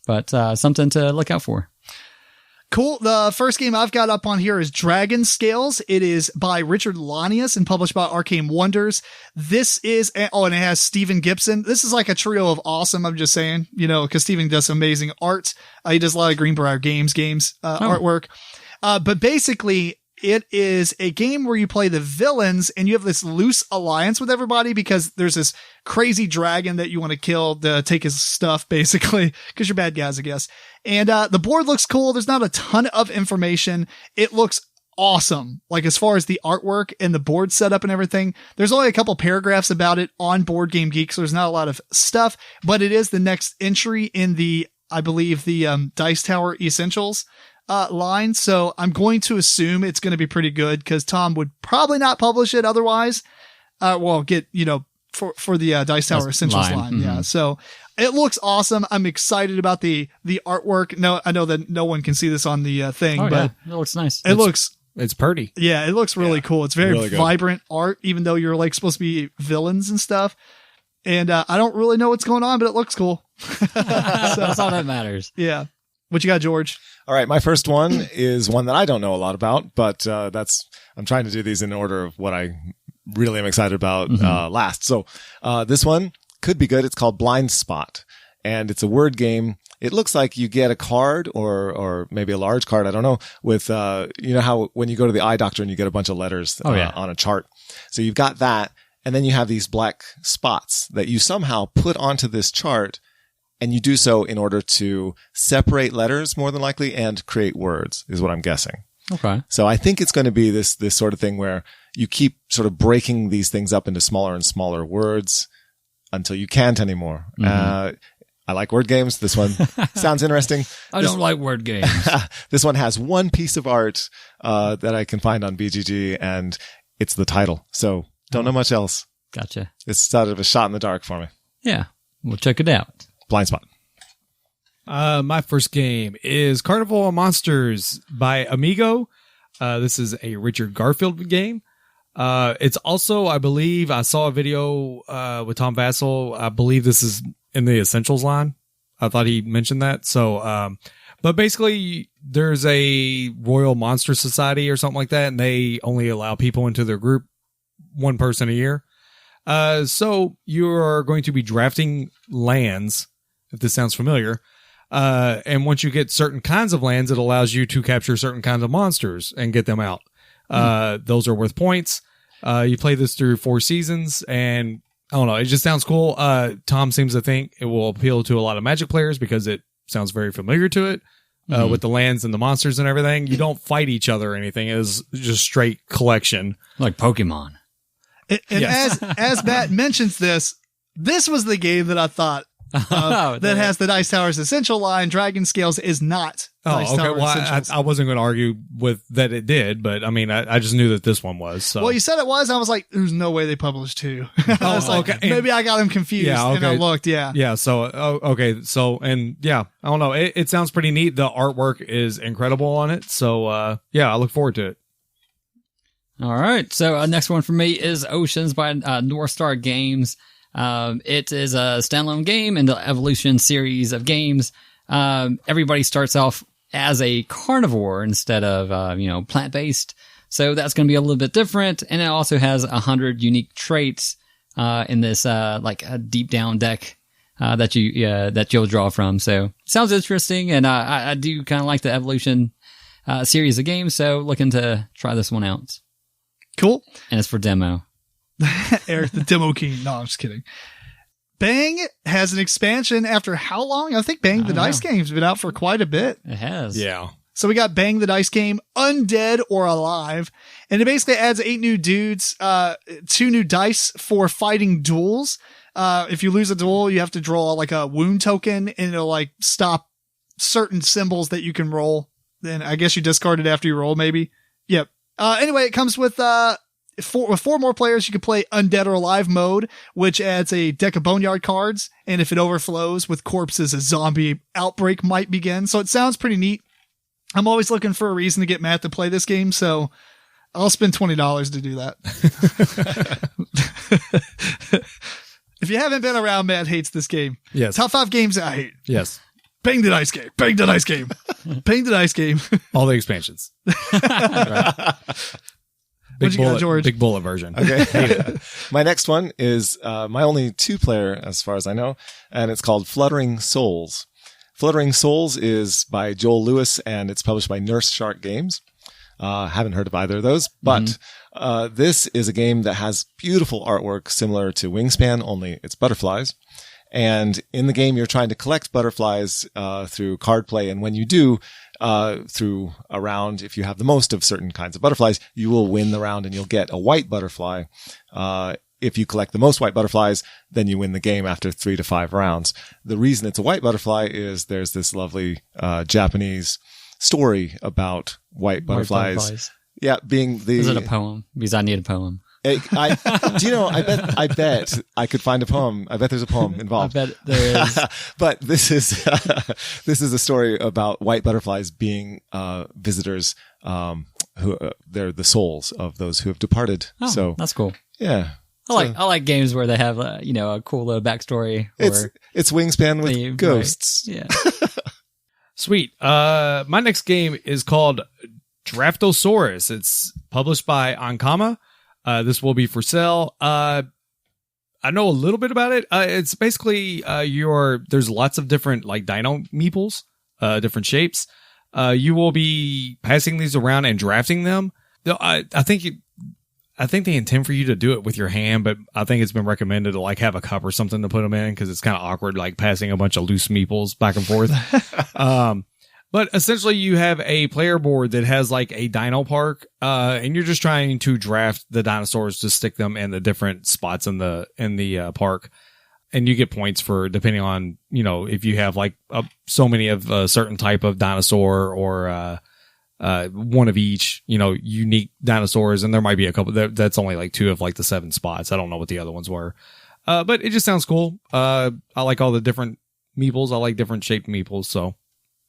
but something to look out for. Cool. The first game I've got up on here is Dragon Scales. It is by Richard Lanius and published by Arcane Wonders. This is, and it has Stephen Gibson. This is like a trio of awesome, I'm just saying, because Stephen does amazing art. He does a lot of Greenbrier Games artwork. But basically, it is a game where you play the villains and you have this loose alliance with everybody because there's this crazy dragon that you want to kill to take his stuff, basically, because you're bad guys, I guess. And the board looks cool. There's not a ton of information. It looks awesome. Like as far as the artwork and the board setup and everything, there's only a couple paragraphs about it on Board Game Geek, so there's not a lot of stuff, but it is the next entry in I believe the Dice Tower Essentials line. So I'm going to assume it's going to be pretty good because Tom would probably not publish it otherwise. Get, for the Dice Tower Essentials line. Mm-hmm. Yeah. So it looks awesome. I'm excited about the artwork. No, I know that no one can see this on the thing, but it looks nice. It's pretty. Yeah. It looks really cool. It's very really vibrant art, even though you're like supposed to be villains and stuff. And I don't really know what's going on, but it looks cool. That's all that matters. Yeah. What you got, George? All right. My first one is one that I don't know a lot about, but I'm trying to do these in order of what I really am excited about last. So this one could be good. It's called Blind Spot, and it's a word game. It looks like you get a card or maybe a large card. I don't know. With, how when you go to the eye doctor and you get a bunch of letters on a chart. So you've got that. And then you have these black spots that you somehow put onto this chart. And you do so in order to separate letters more than likely and create words is what I'm guessing. Okay. So I think it's going to be this sort of thing where you keep sort of breaking these things up into smaller and smaller words until you can't anymore. Mm-hmm. I like word games. This one sounds interesting. I don't like word games. This one has one piece of art that I can find on BGG, and it's the title. So don't know much else. Gotcha. It's sort of a shot in the dark for me. Yeah. We'll check it out. Blind Spot. My first game is Carnival of Monsters by Amigo. This is a Richard Garfield game. It's also, I believe, I saw a video with Tom Vassell. I believe this is in the Essentials line. I thought he mentioned that. So, but basically, there's a Royal Monster Society or something like that, and they only allow people into their group, one person a year. So you are going to be drafting lands, if this sounds familiar. And once you get certain kinds of lands, it allows you to capture certain kinds of monsters and get them out. Those are worth points. You play this through 4 seasons, and I don't know, it just sounds cool. Tom seems to think it will appeal to a lot of Magic players because it sounds very familiar to it. With the lands and the monsters and everything. You don't fight each other or anything. It is just straight collection. Like Pokemon. And yes. as Matt mentions this was the game that I thought that has the Dice Tower's Essential line. Dragon Scales is not Dice okay. Tower Well, Essentials. I wasn't going to argue with that it did, but I mean, I just knew that this one was. So. Well, you said it was. I was like, there's no way they published two. I was like, okay. maybe I got them confused. Yeah, okay. And I looked, yeah. Yeah. So, okay. So, and yeah, I don't know. It sounds pretty neat. The artwork is incredible on it. So, yeah, I look forward to it. All right. So next one for me is Oceans by North Star Games. It is a standalone game in the Evolution series of games. Everybody starts off as a carnivore instead of, plant-based. So that's going to be a little bit different. And it also has 100 unique traits, in this, a deep down deck, that you'll draw from. So sounds interesting. And, I do kind of like the Evolution, series of games. So looking to try this one out. Cool. And it's for demo. Eric the Demo King. No, I'm just kidding. Bang has an expansion after how long? I think Bang the Dice Game's been out for quite a bit. It has. Yeah. So we got Bang the Dice Game, Undead or Alive. And it basically adds 8 new dudes, 2 new dice for fighting duels. If you lose a duel, you have to draw like a wound token and it'll like stop certain symbols that you can roll. Then I guess you discard it after you roll, maybe. Yep. Anyway, it comes with, with 4 more players, you can play Undead or Alive mode, which adds a deck of Boneyard cards. And if it overflows with corpses, a zombie outbreak might begin. So it sounds pretty neat. I'm always looking for a reason to get Matt to play this game. So I'll spend $20 to do that. If you haven't been around, Matt hates this game. Yes. Top 5 games I hate. Yes. Bang the Dice Game. Bang the Dice Game. Bang the Dice Game. All the expansions. What you got, George? Big bullet version. Okay. My next one is my only 2-player, as far as I know, and it's called Fluttering Souls. Fluttering Souls is by Joel Lewis, and it's published by Nurse Shark Games. Haven't heard of either of those, but this is a game that has beautiful artwork similar to Wingspan, only it's butterflies. And in the game, you're trying to collect butterflies through card play, and when you do, through a round, if you have the most of certain kinds of butterflies, you will win the round and you'll get a white butterfly. If you collect the most white butterflies, then you win the game after 3 to 5 rounds. The reason it's a white butterfly is there's this lovely Japanese story about white butterflies. Yeah, being the... Is it a poem? Because I need a poem. Do you know, I bet I could find a poem. I bet there's a poem involved. I bet there is. But this is a story about white butterflies being, visitors, who, they're the souls of those who have departed. Oh, so that's cool. Yeah. I like games where they have, a cool little backstory. It's Wingspan with theme, ghosts. Right. Yeah. Sweet. My next game is called Draftosaurus. It's published by Ankama. This will be for sale. I know a little bit about it. It's basically, there's lots of different like dino meeples, different shapes. You will be passing these around and drafting them. I think they intend for you to do it with your hand, but I think it's been recommended to like have a cup or something to put them in because it's kind of awkward, like passing a bunch of loose meeples back and forth. But essentially you have a player board that has like a dino park, and you're just trying to draft the dinosaurs to stick them in the different spots in the park. And you get points for depending on, if you have like so many of a certain type of dinosaur or, one of each, unique dinosaurs. And there might be a couple that's only like 2 of like the 7 spots. I don't know what the other ones were. But it just sounds cool. I like all the different meeples. I like different shaped meeples. So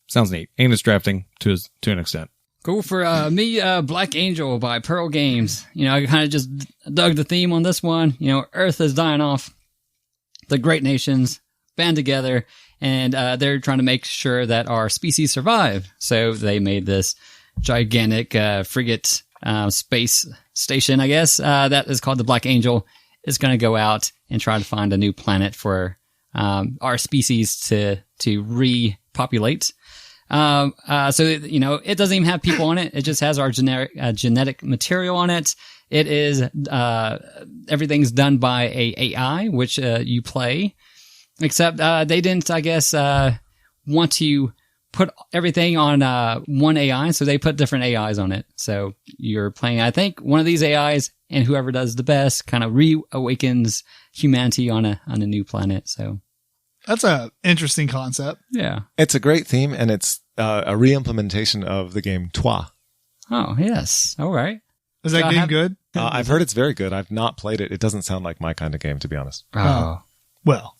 sounds neat. And it's drafting to an extent. Cool. For me, Black Angel by Pearl Games. I kind of just dug the theme on this one. Earth is dying off. The great nations band together, and they're trying to make sure that our species survive. So they made this gigantic frigate space station, I guess, that is called the Black Angel. Is going to go out and try to find a new planet for our species to repopulate. So it doesn't even have people on it. It just has our genetic material on it. It is, everything's done by a AI, which, you play, except, they didn't, I guess, want to put everything on, one AI. So they put different AIs on it. So you're playing, I think, one of these AIs, and whoever does the best kind of reawakens humanity on a new planet. So That's a interesting concept. Yeah. It's a great theme, and it's a re-implementation of the game Trois. Oh, yes. All right. Is that game good? I've heard it's very good. I've not played it. It doesn't sound like my kind of game, to be honest. Oh. Well,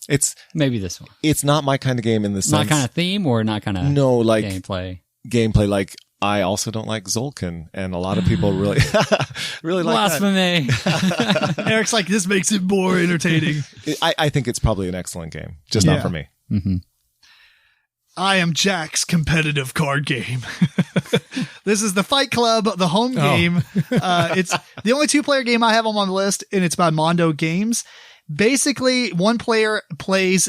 Maybe this one. It's not my kind of game in the sense. Not kind of theme or not kind of gameplay? Gameplay, like, I also don't like Zolkin, and a lot of people really, really like Blasphemy. Eric's like, this makes it more entertaining. I think it's probably an excellent game, just not for me. Mm-hmm. I am Jack's competitive card game. This is the Fight Club, the home game. It's the only 2-player game I have on my list, and it's by Mondo Games. Basically, one player plays,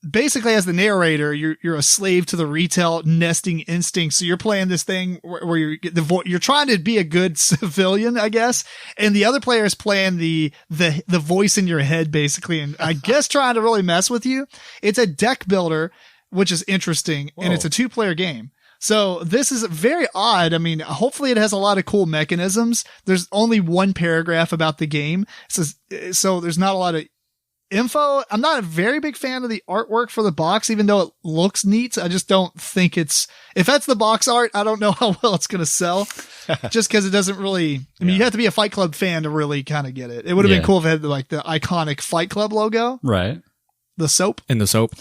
basically as the narrator, you're a slave to the retail nesting instinct. So you're playing this thing where you're trying to be a good civilian, I guess. And the other player is playing the voice in your head, basically. And I guess trying to really mess with you. It's a deck builder, which is interesting. Whoa. And it's a 2-player game. So this is very odd. I mean, hopefully it has a lot of cool mechanisms. There's only one paragraph about the game. So there's not a lot of info. I'm not a very big fan of the artwork for the box, even though it looks neat. I just don't think if that's the box art, I don't know how well it's going to sell just because it doesn't really, you have to be a Fight Club fan to really kind of get it. It would have been cool if it had like the iconic Fight Club logo. Right. The soap. In the soap.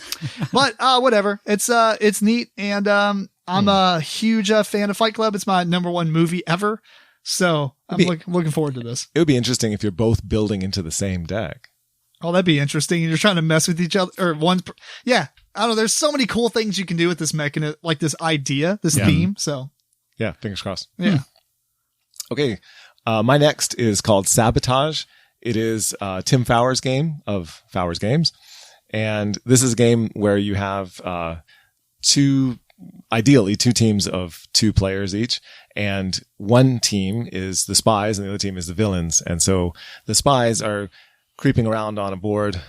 But, whatever. It's neat. And, I'm a huge fan of Fight Club. It's my number 1 movie ever. So I'm looking forward to this. It would be interesting if you're both building into the same deck. Oh, that'd be interesting. And you're trying to mess with each other or I don't know. There's so many cool things you can do with this mechanism, like this idea, this theme. So yeah, fingers crossed. Yeah. Okay. My next is called Sabotage. It is Tim Fowers' game of Fowers Games. And this is a game where you have, ideally two teams of 2 players each. And one team is the spies and the other team is the villains. And so the spies are creeping around on a board.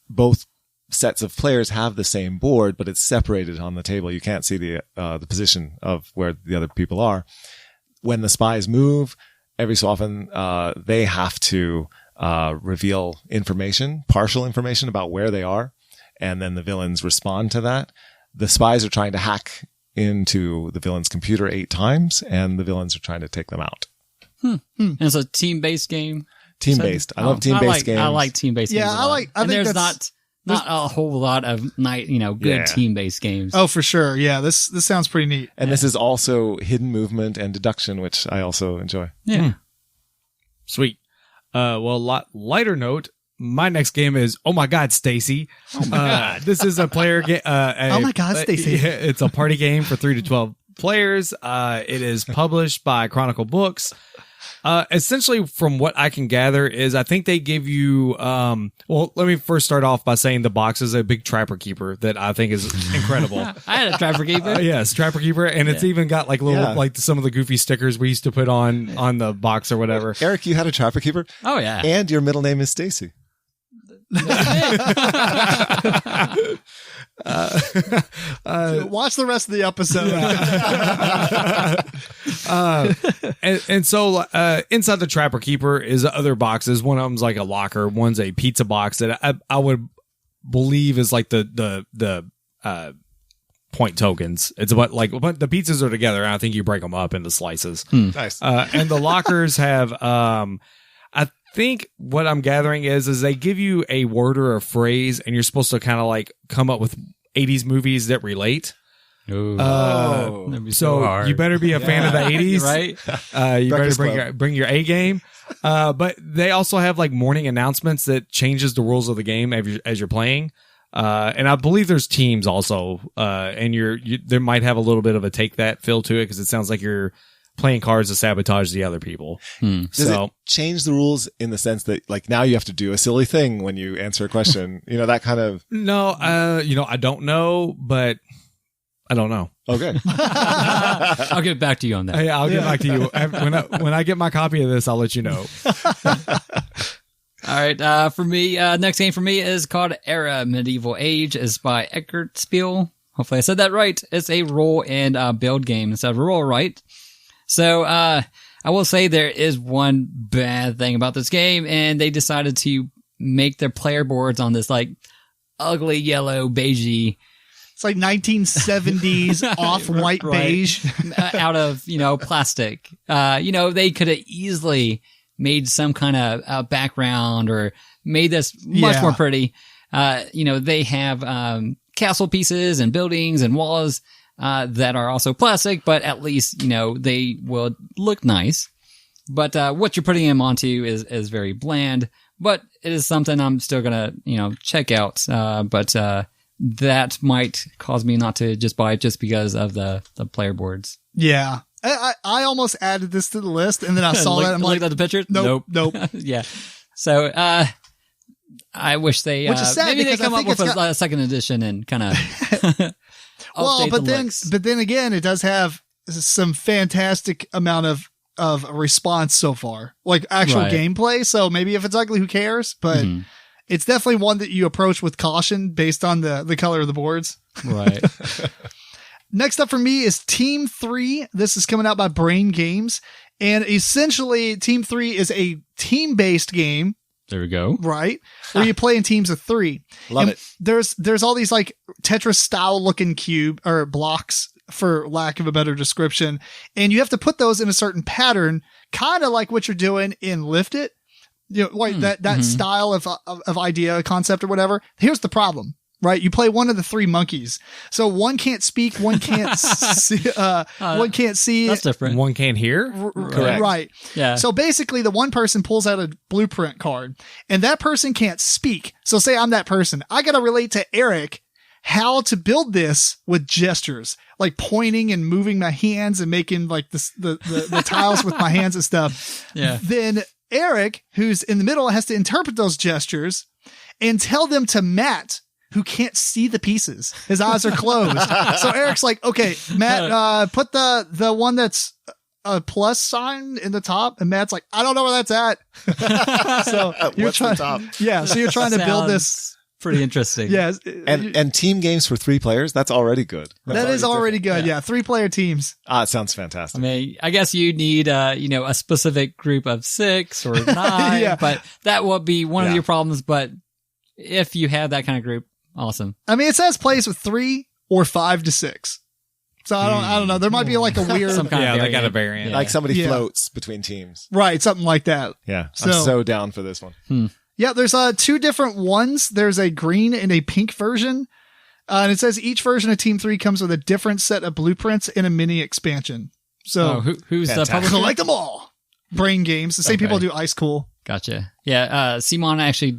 Both sets of players have the same board, but it's separated on the table. You can't see the position of where the other people are. When the spies move, every so often, they have to, reveal partial information about where they are. And then the villains respond to that. The spies are trying to hack into the villain's computer 8 times, and the villains are trying to take them out. And it's a team-based game. Team-based. I love team-based games. I like team-based games. Yeah, I think there's not a whole lot of good team-based games. Oh, for sure. Yeah, this sounds pretty neat. And this is also hidden movement and deduction, which I also enjoy. Yeah. Sweet. Lighter note. My next game is Oh My God, Stacy. Oh my God. This is a player game. Oh my God, Stacy. It's a party game for 3 to 12 players. It is published by Chronicle Books. Essentially, from what I can gather, is I think they give you. Let me first start off by saying the box is a big Trapper Keeper that I think is incredible. I had a Trapper Keeper. Yes, Trapper Keeper, and it's even got like little like some of the goofy stickers we used to put on the box or whatever. Eric, you had a Trapper Keeper? Oh yeah, and your middle name is Stacy. Watch the rest of the episode. So inside the Trapper Keeper is other boxes. One of them's like a locker. One's a pizza box that I would believe is like the point tokens. It's about but the pizzas are together, and I think you break them up into slices. Nice. And the lockers have I think what I'm gathering is they give you a word or a phrase, and you're supposed to kind of like come up with 80s movies that relate. That'd be so hard. You better be a fan of the 80s, right? You better bring your A game. But they also have like morning announcements that changes the rules of the game as you're playing. And I believe there's teams also, and there might have a little bit of a take that feel to it because it sounds like you're playing cards to sabotage the other people. Does it change the rules in the sense that like now you have to do a silly thing when you answer a question? That kind of. No, I don't know, but I don't know. Okay. I'll get back to you on that. Yeah, I'll get back to you when I get my copy of this. I'll let you know. All right. For me, next game for me is called Era Medieval Age. It's by Eckert Spiel. Hopefully I said that right. It's a roll and build game instead of a roll, right? So, I will say there is one bad thing about this game, and they decided to make their player boards on this, like, ugly yellow beigey. It's like 1970s off-white Right. beige. Out of, plastic. They could have easily made some kind of background or made this much more pretty. They have castle pieces and buildings and walls that are also plastic, but at least, they will look nice. But what you're putting them onto is very bland, but it is something I'm still going to, check out. But that might cause me not to just buy it just because of the player boards. Yeah. I almost added this to the list, and then I saw that. I'm like, looked at the picture. Nope. Yeah. So, I wish they, Which is sad maybe they because I come up think with it's a second edition and kind of, well, but then again, it does have some fantastic amount of response so far, like actual gameplay. So maybe if it's ugly, who cares? But it's definitely one that you approach with caution based on the color of the boards. Right. Next up for me is Team 3. This is coming out by Brain Games. And essentially, Team 3 is a team-based game. There we go. Right. Where you play in teams of 3. Love it. There's all these like Tetris style looking cube or blocks, for lack of a better description. And you have to put those in a certain pattern, kind of like what you're doing in Lift It. Like that style of idea, concept or whatever. Here's the problem. Right, you play one of the 3 monkeys, so one can't speak, one can't see. One can't see. That's different. One can't hear. Correct. Right. Yeah. So basically, the one person pulls out a blueprint card, and that person can't speak. So say I'm that person. I got to relate to Eric how to build this with gestures, like pointing and moving my hands and making like the tiles with my hands and stuff. Yeah. Then Eric, who's in the middle, has to interpret those gestures and tell them to Matt, who can't see the pieces. His eyes are closed. So Eric's like, okay, Matt, put the one that's a plus sign in the top. And Matt's like, I don't know where that's at. So you're What's trying, the top? yeah. So you're trying to build this. Pretty interesting. Yeah. And team games for 3 players, that's already good. That is already good. Yeah. 3-player teams. It sounds fantastic. I mean, I guess you need, a specific group of 6 or 9, Yeah. but that will be one of Yeah. your problems. But if you have that kind of group, awesome. I mean, it says plays with 3 or 5 to 6. So I don't know. There might be like a weird, Some kind of They got a variant. variant. Yeah. Like somebody Yeah. floats between teams. right. Something like that. Yeah. So- I'm so down for this one. Yeah, there's 2 different ones. There's a green and a pink version. And it says each version of Team 3 comes with a different set of blueprints and a mini expansion. So Who's the Fantastic. publisher? collect them all. Brain Games. The same people do Ice Cool. Gotcha. Yeah, CMON actually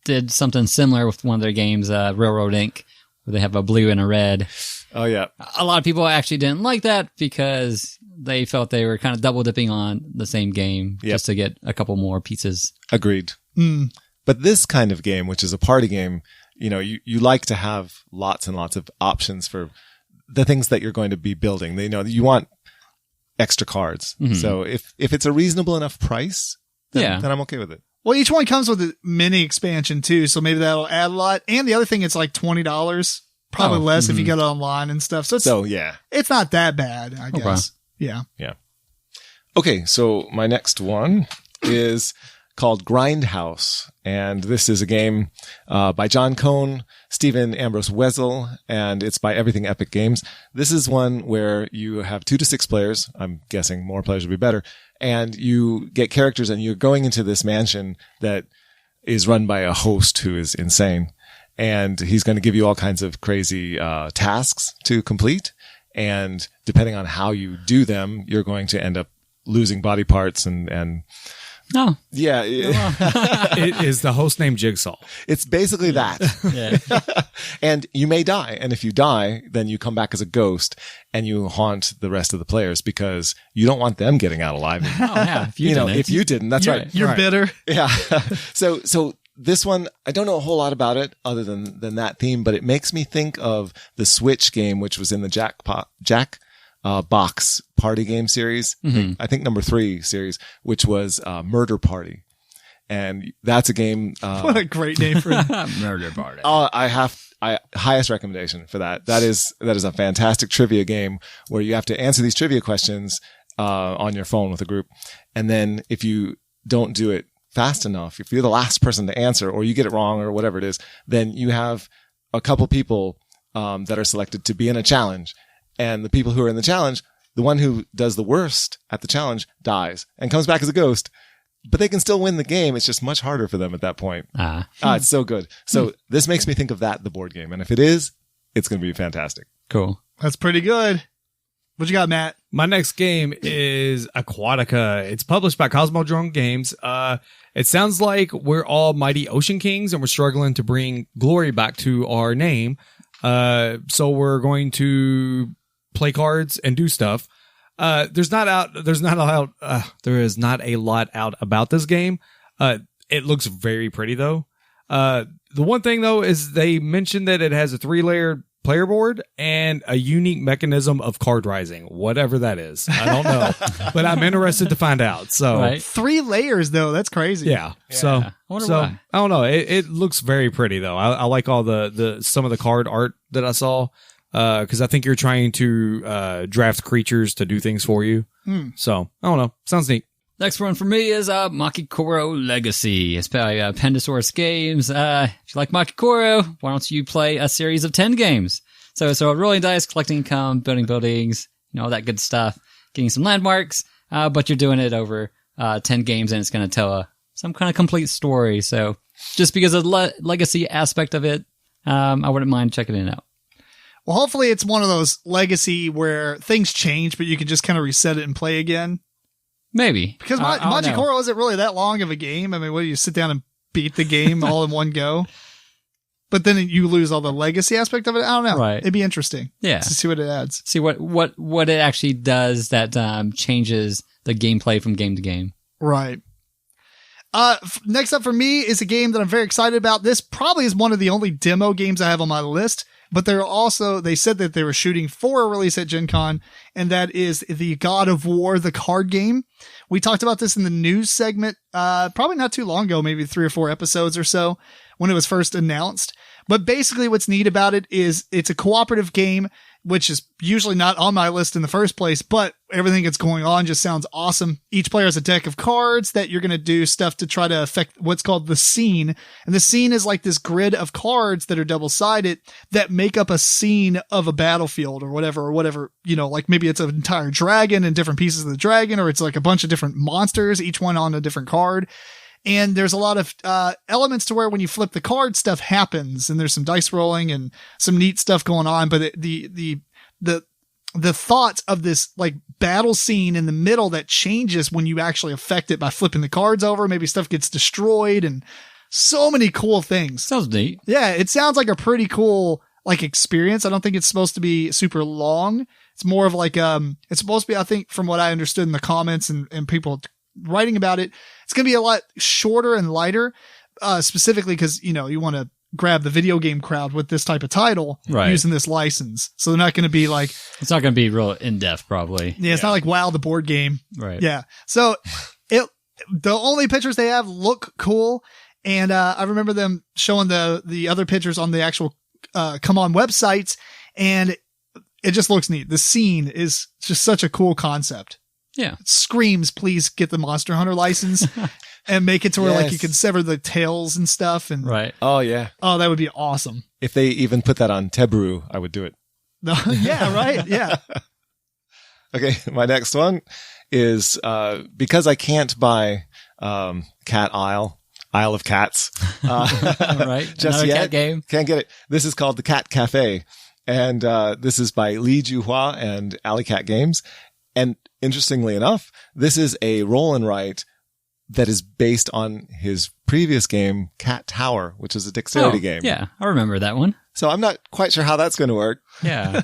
did something similar with one of their games, Railroad Inc., where they have a blue and a red. Oh, yeah. A lot of people actually didn't like that because they felt they were kind of double dipping on the same game just to get a couple more pieces. Agreed. But this kind of game, which is a party game, you like to have lots and lots of options for the things that you're going to be building. You want extra cards. So if it's a reasonable enough price, then I'm okay with it. Well, each one comes with a mini expansion too. So maybe that'll add a lot. And the other thing, it's like $20, probably less if you get it online and stuff. So it's not that bad, I guess. Yeah. Yeah. Okay. So my next one is called Grindhouse. And this is a game by John Cohn, Stephen Ambrose Wessel, and it's by Everything Epic Games. This is one where you have 2 to 6 players. I'm guessing more players would be better. And you get characters and you're going into this mansion that is run by a host who is insane. And he's going to give you all kinds of crazy tasks to complete. And depending on how you do them, you're going to end up losing body parts and No. yeah. Is the host named Jigsaw? It's basically that. Yeah. And you may die. And if you die, then you come back as a ghost and you haunt the rest of the players because you don't want them getting out alive. Oh, yeah. If you didn't. If you didn't, that's right. You're bitter. Yeah. So this one, I don't know a whole lot about it other than that theme, but it makes me think of the Switch game, which was in the Jack Box party game series. I think number 3 series, which was Murder Party. And that's a game. What a great name for it. Murder Party. Highest recommendation for that. That is a fantastic trivia game where you have to answer these trivia questions, on your phone with a group. And then if you don't do it fast enough, if you're the last person to answer or you get it wrong or whatever it is, then you have a couple people that are selected to be in a challenge. And the people who are in the challenge, the one who does the worst at the challenge dies and comes back as a ghost. But they can still win the game. It's just much harder for them at that point. It's so good. So this makes me think of that, the board game. And if it is, it's going to be fantastic. Cool. That's pretty good. What you got, Matt? My next game is Aquatica. It's published by Cosmodrome Games. It sounds like we're all mighty ocean kings and we're struggling to bring glory back to our name. So we're going to play cards and do stuff. There is not a lot out about this game. It looks very pretty though. The one thing though is they mentioned that it has a 3-layer player board and a unique mechanism of card rising, whatever that is. I don't know, but I'm interested to find out. So Right. 3 layers though. That's crazy. yeah. So I wonder why. I don't know. It looks very pretty though. I like all the some of the card art that I saw. Cause I think you're trying to, draft creatures to do things for you. So I don't know. Sounds neat. Next one for me is Makikoro Legacy. It's by Pendosaurus Games. If you like Makikoro, why don't you play a series of 10 games? So it's rolling dice, collecting income, building buildings, all that good stuff, getting some landmarks, but you're doing it over 10 games and it's going to tell some kind of complete story. So just because of the legacy aspect of it, I wouldn't mind checking it out. Well, hopefully it's one of those legacy where things change, but you can just kind of reset it and play again. Maybe. Because I don't know. Magikoro isn't really that long of a game. I mean, what do you sit down and beat the game all in one go? But then you lose all the legacy aspect of it. I don't know. Right. It'd be interesting. Yeah. To see what it adds. See what it actually does that changes the gameplay from game to game. Right. Next up for me is a game that I'm very excited about. This probably is one of the only demo games I have on my list. But they said that they were shooting for a release at Gen Con, and that is the God of War, the card game. We talked about this in the news segment, probably not too long ago, maybe 3 or 4 episodes or so, when it was first announced. But basically what's neat about it is it's a cooperative game, which is usually not on my list in the first place, but everything that's going on just sounds awesome. Each player has a deck of cards that you're going to do stuff to try to affect what's called the scene. And the scene is like this grid of cards that are double-sided that make up a scene of a battlefield or whatever, like maybe it's an entire dragon and different pieces of the dragon, or it's like a bunch of different monsters, each one on a different card. And there's a lot of elements to where when you flip the card, stuff happens, and there's some dice rolling and some neat stuff going on. But the thoughts of this like battle scene in the middle that changes when you actually affect it by flipping the cards over, maybe stuff gets destroyed, and so many cool things. Sounds neat. Yeah, it sounds like a pretty cool like experience. I don't think it's supposed to be super long. It's more of like it's supposed to be, I think, from what I understood in the comments and people writing about it, it's going to be a lot shorter and lighter, specifically because, you want to grab the video game crowd with this type of title using this license. So they're not going to be like, it's not going to be real in-depth probably. Yeah. It's not like WoW, the board game. Right. Yeah. So the only pictures they have look cool. And, I remember them showing the other pictures on the actual, CMON websites, and it just looks neat. The scene is just such a cool concept. Yeah. It screams, please get the Monster Hunter license and make it to where like you Yes. can sever the tails and stuff. And Right. Oh, yeah. oh, that would be awesome. If they even put that on Teburu, I would do it. Yeah, right. Yeah. Okay, my next one is because I can't buy Cat Isle of Cats Right. just Another yet. cat game. Can't get it. This is called the Cat Cafe, and this is by Li Juhua and Alley Cat Games. And interestingly enough, this is a roll and write that is based on his previous game, Cat Tower, which is a dexterity game. Yeah, I remember that one. So I'm not quite sure how that's going to work, Yeah.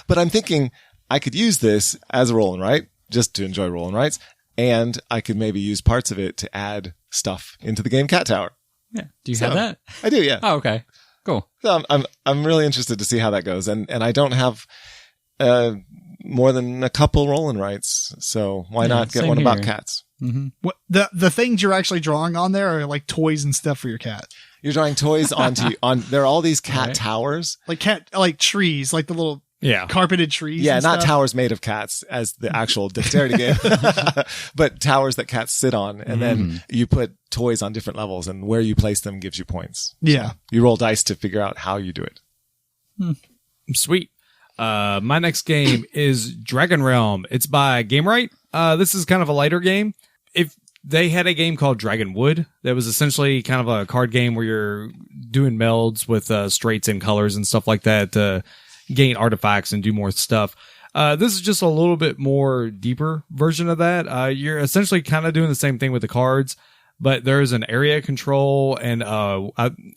but I'm thinking I could use this as a roll and write just to enjoy roll and writes, and I could maybe use parts of it to add stuff into the game Cat Tower. Yeah. Do you have that? I do, yeah. Oh, okay. Cool. So I'm really interested to see how that goes, and I don't have more than a couple roll and writes, so why not get same one about here. cats? What the things you're actually drawing on there are like toys and stuff for your cat. You're drawing toys on there are all these cat Right. towers. Like trees, like the little Yeah. carpeted trees. Yeah, and not stuff. towers made of cats as the actual dexterity game, but towers that cats sit on. And then you put toys on different levels, and where you place them gives you points. Yeah. So you roll dice to figure out how you do it. Sweet. My next game is Dragon Realm. It's by Gamewright. This is kind of a lighter game. If they had a game called Dragonwood that was essentially kind of a card game where you're doing melds with straights and colors and stuff like that to gain artifacts and do more stuff. This is just a little bit more deeper version of that. You're essentially kind of doing the same thing with the cards, but there's an area control and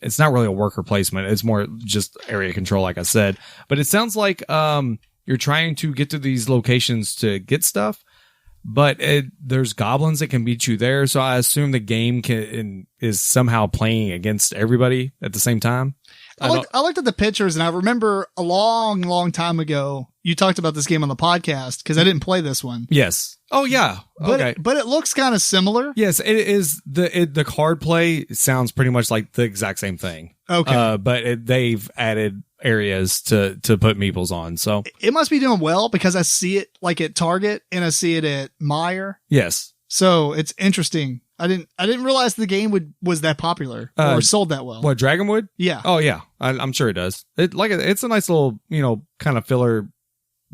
it's not really a worker placement. It's more just area control, like I said. But it sounds like you're trying to get to these locations to get stuff, but there's goblins that can beat you there. So I assume the game is somehow playing against everybody at the same time. I looked at the pictures, and I remember a long time ago you talked about this game on the podcast because I didn't play this one. Yes. Oh yeah. Okay. But it looks kind of similar. Yes, it is. The card play sounds pretty much like the exact same thing. Okay. But they've added areas to put meeples on. So it must be doing well because I see it like at Target and I see it at Meijer. yes. So it's interesting. I didn't realize the game was that popular or sold that well. What, Dragonwood? Yeah. Oh yeah, I'm sure it does. It's a nice little kind of filler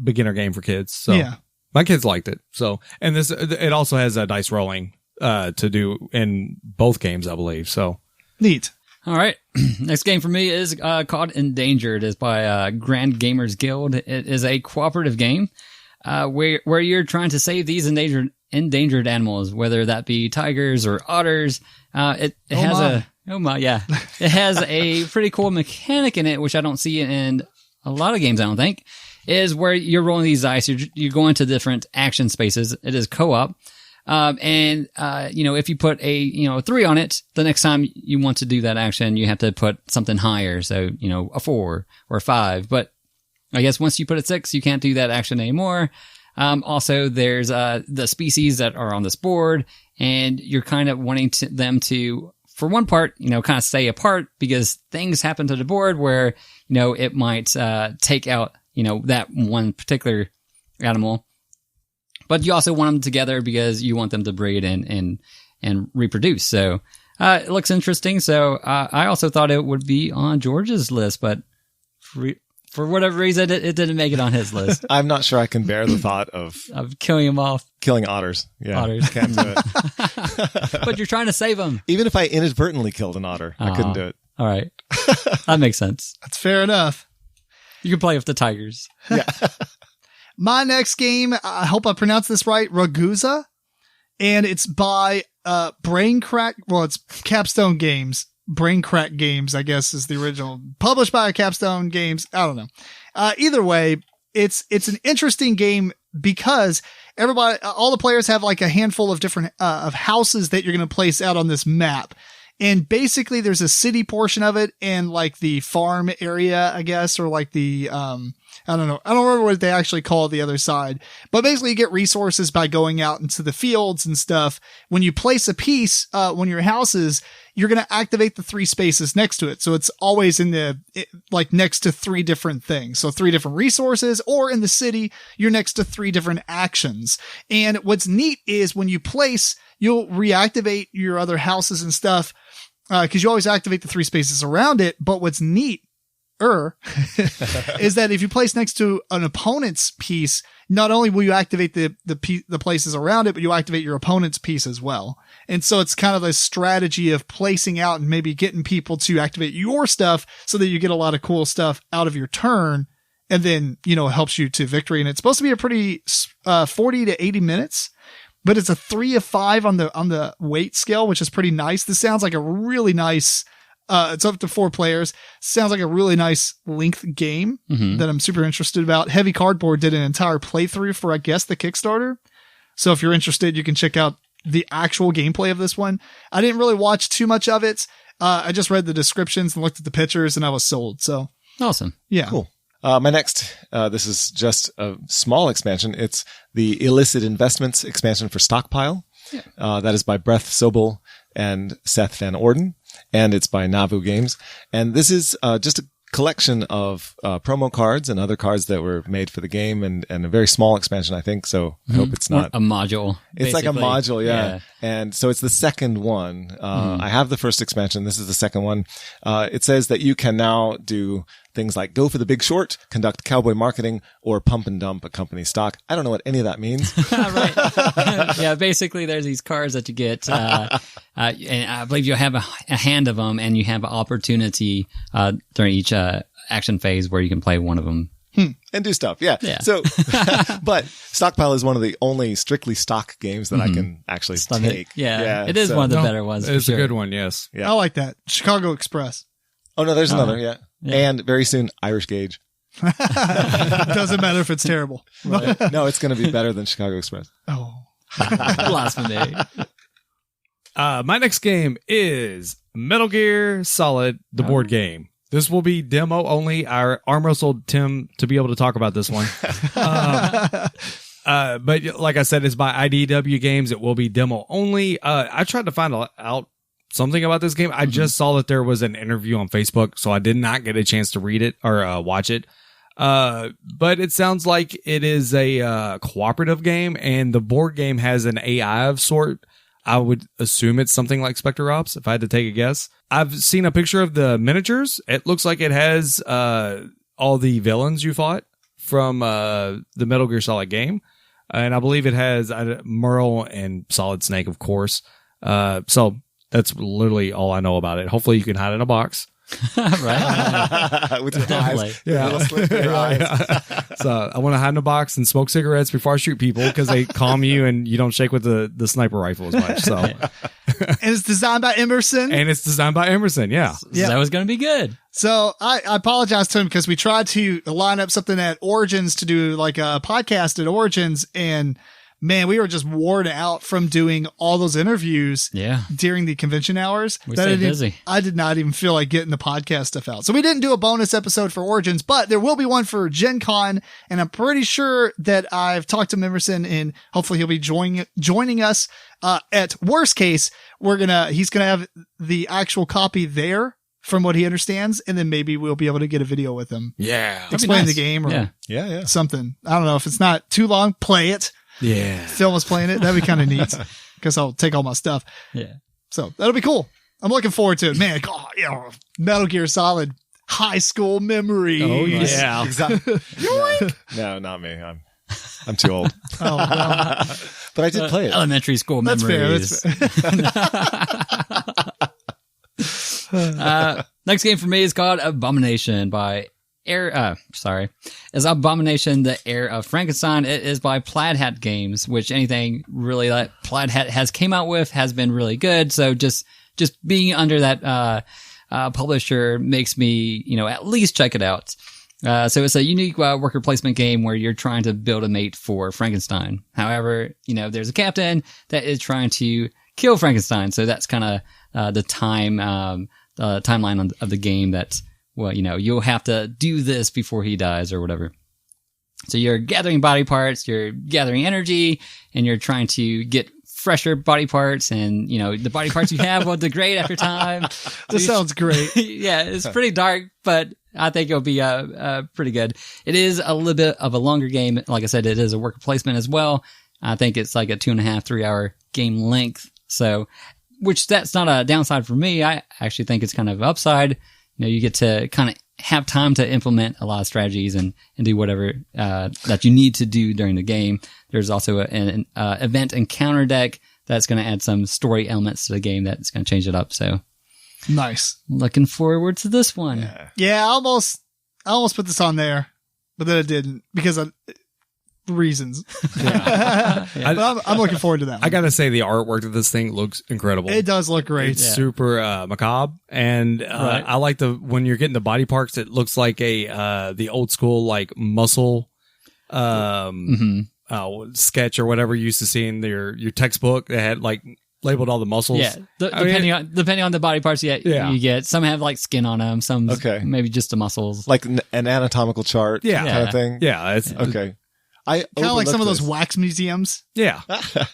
beginner game for kids. So yeah. My kids liked it. So, and it also has a dice rolling to do in both games, I believe. So Neat. All right. Next game for me is called Endangered. It's by Grand Gamers Guild. It is a cooperative game where you're trying to save these endangered animals, whether that be tigers or otters. It has it has a pretty cool mechanic in it, which I don't see in a lot of games. I don't think is where you're rolling these dice. You go into different action spaces. It is co-op. If you put a 3 on it, the next time you want to do that action, you have to put something higher. So, a 4 or a 5. But I guess once you put a 6, you can't do that action anymore. Also, there's the species that are on this board, and you're kind of wanting them to, for one part, kind of stay apart because things happen to the board where, it might take out, that one particular animal. But you also want them together because you want them to breed and reproduce. So it looks interesting. So I also thought it would be on George's list, but for whatever reason, it didn't make it on his list. I'm not sure I can bear the thought of killing them off. Killing otters. Yeah, Otters. Can't do it. But you're trying to save them. Even if I inadvertently killed an otter, I couldn't do it. All right. That makes sense. That's fair enough. You can play with the tigers. Yeah. My next game, I hope I pronounced this right, Ragusa, and it's by Braincrack. Well, it's Capstone Games. Braincrack Games, I guess, is the original. Published by Capstone Games. I don't know. Either way, it's an interesting game because all the players have like a handful of different of houses that you're going to place out on this map. And basically there's a city portion of it and like the farm area, I guess, or like the, I don't know. I don't remember what they actually call the other side, but basically you get resources by going out into the fields and stuff. When you place a piece, when your houses, you're going to activate the 3 spaces next to it. So it's always like next to 3 different things. So 3 different resources, or in the city, you're next to 3 different actions. And what's neat is when you place, you'll reactivate your other houses and stuff. Cause you always activate the 3 spaces around it. But what's neat is that if you place next to an opponent's piece, not only will you activate the places around it, but you activate your opponent's piece as well. And so it's kind of a strategy of placing out and maybe getting people to activate your stuff so that you get a lot of cool stuff out of your turn. And then, it helps you to victory. And it's supposed to be a pretty, 40 to 80 minutes, but it's a 3 of 5 on the weight scale, which is pretty nice. This sounds like a really nice, it's up to 4 players. Sounds like a really nice length game that I'm super interested about. Heavy Cardboard did an entire playthrough for, I guess, the Kickstarter. So if you're interested, you can check out the actual gameplay of this one. I didn't really watch too much of it. I just read the descriptions and looked at the pictures and I was sold. So awesome. Yeah. Cool. My next, this is just a small expansion. It's the Illicit Investments expansion for Stockpile. Yeah. That is by Breth Sobel and Seth Van Orden, and it's by Navu Games. And this is just a collection of promo cards and other cards that were made for the game, and a very small expansion, I think. So I hope it's not a module. It's like a basically. module, yeah. And so it's the second one. I have the first expansion. This is the second one. It says that you can now do things like go for the big short, conduct cowboy marketing, or pump and dump a company stock. I don't know what any of that means. Right. Yeah, basically there's these cards that you get, and I believe you have a hand of them, and you have an opportunity during each action phase where you can play one of them. And do stuff, yeah. So, but Stockpile is one of the only strictly stock games that I can actually take. Yeah, it is one of the better ones. It's a good one, yes. I like that. Chicago Express. Oh, no, there's another, yeah. And very soon, Irish Gauge. Doesn't matter if it's terrible. Right. No, it's going to be better than Chicago Express. Oh. Blasphemy. My next game is Metal Gear Solid, the board game. This will be demo only. I arm wrestled Tim to be able to talk about this one. But like I said, it's by IDW Games. It will be demo only. I tried to find out something about this game. I just saw that there was an interview on Facebook, so I did not get a chance to read it or watch it. But it sounds like it is a cooperative game, and the board game has an AI of sort. I would assume it's something like Spectre Ops, if I had to take a guess. I've seen a picture of the miniatures. It looks like it has all the villains you fought from the Metal Gear Solid game. And I believe it has Merle and Solid Snake, of course. So that's literally all I know about it. Hopefully you can hide in a box. Right? With your Definitely. eyes. Yeah. Little slit in your eyes. So I want to hide in a box and smoke cigarettes before I shoot people because they calm you and you don't shake with the sniper rifle as much. So, And it's designed by Emerson. and it's designed by Emerson. Yeah. That was going to be good. So I apologize to him because we tried to line up something at Origins to do like a podcast at Origins, and man, we were just worn out from doing all those interviews during the convention hours. We stayed busy. I did not even feel like getting the podcast stuff out. So we didn't do a bonus episode for Origins, but there will be one for Gen Con, and I'm pretty sure that I've talked to Emerson, and hopefully he'll be joining us. At worst case, he's gonna have the actual copy there from what he understands, and then maybe we'll be able to get a video with him. Yeah. Explain nice. the game or Yeah. something. I don't know if it's not too long, play it. Yeah. Film us playing it. That'd be kind of neat because I'll take all my stuff. Yeah. So that'll be cool. I'm looking forward to it, man. Metal Gear Solid high school memories. Oh, yeah. Exactly. No, not me. I'm too old. Oh, well, But I did play it. Elementary school that's fair. memories. That's fair. Next game for me is called Abomination by is Abomination the Heir of Frankenstein. It is by Plaid Hat Games, which anything really that Plaid Hat has came out with has been really good. So just being under that publisher makes me, at least check it out. So it's a unique worker placement game where you're trying to build a mate for Frankenstein. However, there's a captain that is trying to kill Frankenstein. So that's kind of the timeline of the game that, you'll have to do this before he dies or whatever. So you're gathering body parts, you're gathering energy, and you're trying to get fresher body parts, and the body parts you have will degrade after time. This sounds great. Yeah, it's pretty dark, but I think it'll be pretty good. It is a little bit of a longer game. Like I said, it is a worker placement as well. I think it's like a 2.5, 3 hour game length. So, which that's not a downside for me. I actually think it's kind of upside. You get to kind of have time to implement a lot of strategies and do whatever that you need to do during the game. There's also an event encounter deck that's going to add some story elements to the game that's going to change it up. So Nice. looking forward to this one. Yeah, I almost put this on there, but then I didn't because of reasons. But I'm looking forward to that one. I gotta say, the artwork of this thing looks incredible. It does look great. It's super macabre, and I like when you're getting the body parts. It looks like the old school like muscle sketch or whatever you used to see in your textbook that had like labeled all the muscles. Yeah, depending on the body parts you get. Some have like skin on them. Some maybe just the muscles, like an anatomical chart, kind of thing. Yeah, it's okay. I kind of like some of those this. wax museums. Yeah.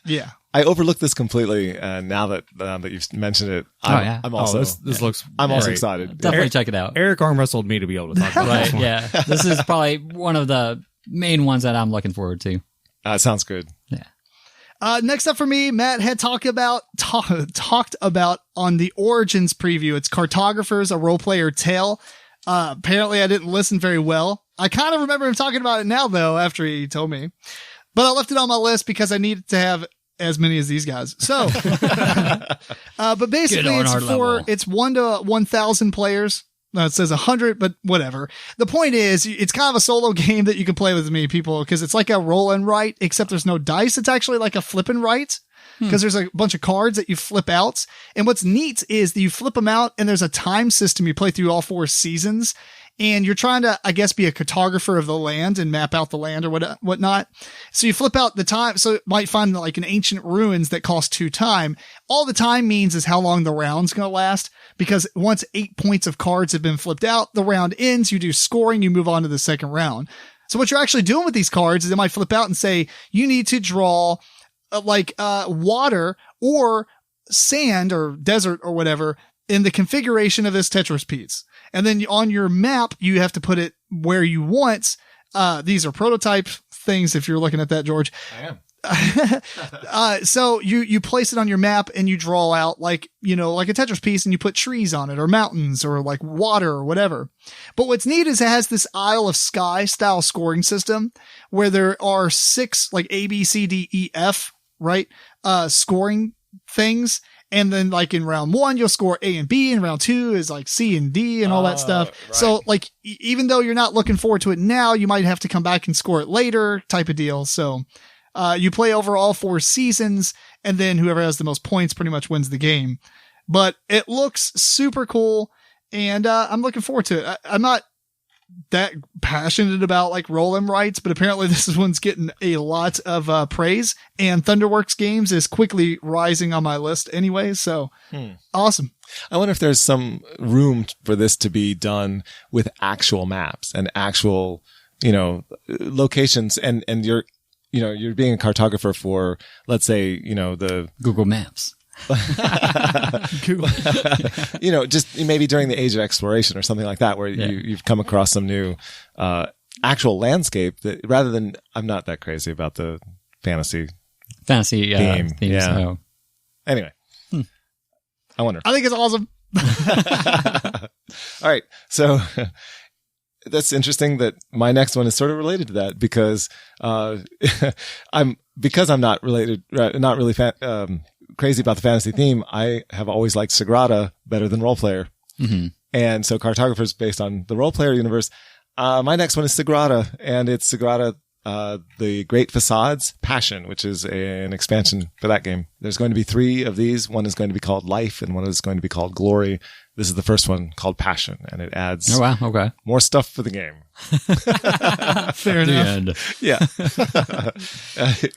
Yeah. I overlooked this completely. Now that you've mentioned it, I'm also this looks. I'm also great. excited. Definitely check it out. Eric arm wrestled me to be able to talk about Right, this one. yeah. This is probably one of the main ones that I'm looking forward to. Sounds good. Yeah. Next up for me, Matt had talked about on the Origins preview. It's Cartographers, a role player tale. Apparently I didn't listen very well. I kind of remember him talking about it now though, after he told me, but I left it on my list because I needed to have as many as these guys. So, but basically it's 1 to 1,000 players. No, it says 100, but whatever. The point is, it's kind of a solo game that you can play with me, people, because it's like a roll and write, except there's no dice. It's actually like a flip and write, because there's a bunch of cards that you flip out. And what's neat is that you flip them out, and there's a time system. You play through all 4 seasons, and you're trying to, I guess, be a cartographer of the land and map out the land or whatnot. So you flip out the time. So you might find like an ancient ruins that cost 2 time. All the time means is how long the round's going to last. Because once 8 points of cards have been flipped out, the round ends, you do scoring, you move on to the second round. So what you're actually doing with these cards is it might flip out and say, you need to draw water or sand or desert or whatever in the configuration of this Tetris piece. And then on your map, you have to put it where you want. These are prototype things. If you're looking at that, George. I am. So you place it on your map and you draw out like a Tetris piece and you put trees on it or mountains or like water or whatever. But what's neat is it has this Isle of Skye style scoring system where there are 6 like A, B, C, D, E, F, right? Scoring things. And then like in round 1, you'll score A and B, and round 2 is like C and D and all that stuff. Right. So like, even though you're not looking forward to it now, you might have to come back and score it later type of deal. So, you play over all 4 seasons, and then whoever has the most points pretty much wins the game. But it looks super cool, and I'm looking forward to it. I'm not that passionate about like roll and writes, but apparently this one's getting a lot of praise, and Thunderworks Games is quickly rising on my list anyway. So awesome. I wonder if there's some room for this to be done with actual maps and actual, locations, and you're being a cartographer for, let's say, the Google Maps. Google. Just maybe during the age of exploration or something like that, where you've come across some new, actual landscape that rather than, I'm not that crazy about the fantasy theme. Themes, Yeah. so. Anyway, I wonder. I think it's awesome. All right. So that's interesting that my next one is sort of related to that because, I'm not really crazy about the fantasy theme. I have always liked Sagrada better than Role Player. Mm-hmm. And so Cartographer's based on the Role Player universe. My next one is Sagrada, and it's Sagrada, the Great Facades Passion, which is an expansion for that game. There's going to be 3 of these. One is going to be called Life, and one is going to be called Glory. This is the first one called Passion, and it adds more stuff for the game. Fair enough. Yeah.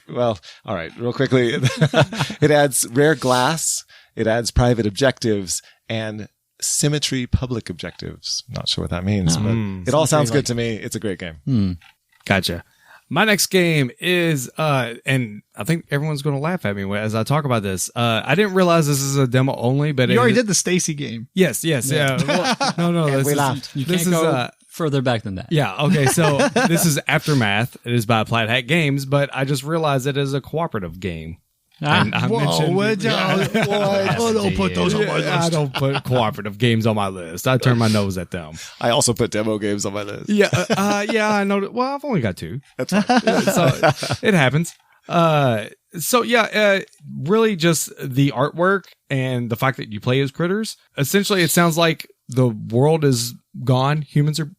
Well, all right, real quickly. It adds rare glass, it adds private objectives, and symmetry public objectives. Not sure what that means, but it all sounds good to me. It's a great game. Gotcha. My next game is, and I think everyone's going to laugh at me as I talk about this. I didn't realize this is a demo only, but you already did the Stacy game. Yes. Yeah. Well, no. We laughed. You can't go further back than that. Yeah. Okay. So this is Aftermath. It is by Plaid Hat Games, but I just realized it is a cooperative game. And I don't put those on my list. I don't put cooperative games on my list. I turn my nose at them. I also put demo games on my list. Yeah, I know. Well, I've only got 2. That's fine. So it happens. Really just the artwork and the fact that you play as critters. Essentially, it sounds like the world is gone. Humans are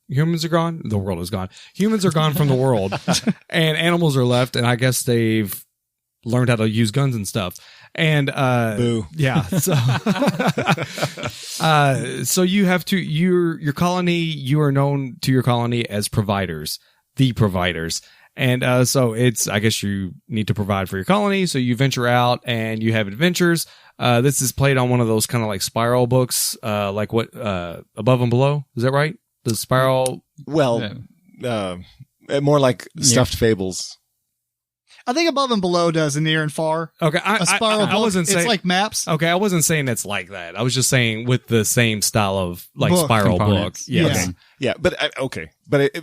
gone. The world is gone. Humans are gone from the world, and animals are left. And I guess they've learned how to use guns and stuff. And, boo. Yeah. So you have to, your colony, you are known to your colony as providers, the providers. And, so it's, I guess you need to provide for your colony. So you venture out and you have adventures. This is played on one of those kind of like spiral books, like what, Above and Below. Is that right? The spiral. Well, more like stuffed fables. I think Above and Below does a near and far. Okay, A spiral I book, wasn't saying it's like maps. Okay, I wasn't saying it's like that. I was just saying with the same style of like Book spiral book. components. Yes. Yeah. Yeah, but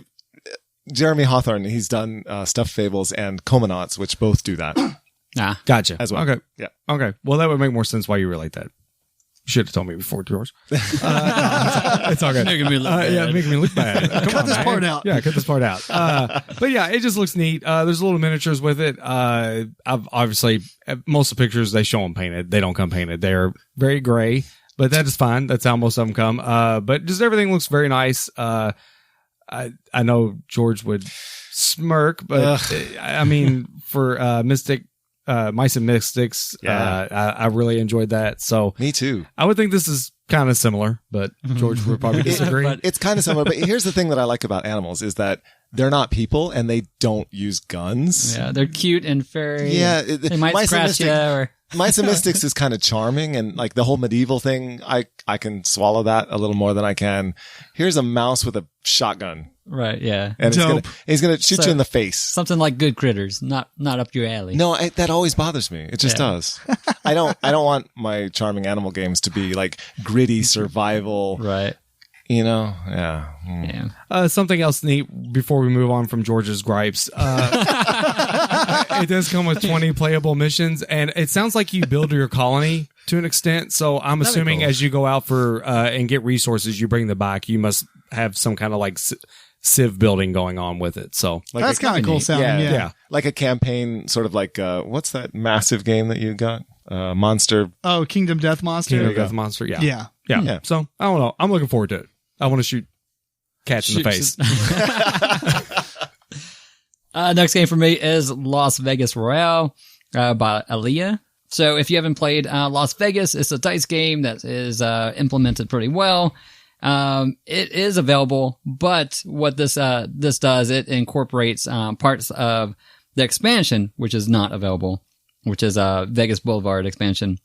Jeremy Hawthorne, he's done Stuffed Fables and Comanauts, which both do that Ah, Gotcha. as well. Okay. Yeah. Okay. Well, that would make more sense why you relate that. You should have told me before, George. It's all good. Making me look bad. Yeah, making me look bad. Come Cut on, this man. part out. Yeah, cut this part out. But yeah, it just looks neat. There's little miniatures with it. I've obviously most of the pictures they show them painted. They don't come painted. They're very gray, but that is fine. That's how most of them come. But just everything looks very nice. I know George would smirk, but I mean, for Mystic, Mice and Mystics, I really enjoyed that. So Me too. I would think this is kind of similar, but George would probably disagree. But- It's kind of similar, but here's the thing that I like about animals is that they're not people and they don't use guns. yeah, they're cute and furry. Yeah, They might Mice and scratch you Mystic- or Mice and Mystics is kind of charming, and like the whole medieval thing, I can swallow that a little more than I can. Here's a mouse with a shotgun, right, yeah. and Dope. he's gonna shoot So- you in the face. Something like Good Critters, not up your alley. No, that always bothers me. It just Yeah. does. I don't want my charming animal games to be like gritty survival. Right. You know, yeah. Yeah. Something else neat before we move on from George's gripes. It does come with 20 playable missions, and it sounds like you build your colony to an extent. So I'm assuming cool. as you go out for and get resources, you bring them back. You must have some kind of like civ building going on with it. So Like That's kind of cool sounding. Yeah. yeah. like a campaign, sort of like what's that massive game that you got? Monster. Oh, Kingdom Death Monster. Kingdom you go. Death Monster. Yeah. Yeah. yeah. Yeah. So I don't know. I'm looking forward to it. I want to shoot cats in the face. Next game for me is Las Vegas Royale by Aaliyah. So if you haven't played Las Vegas, it's a dice game that is implemented pretty well. It is available, but what this does, it incorporates parts of the expansion, which is not available, which is Vegas Boulevard expansion.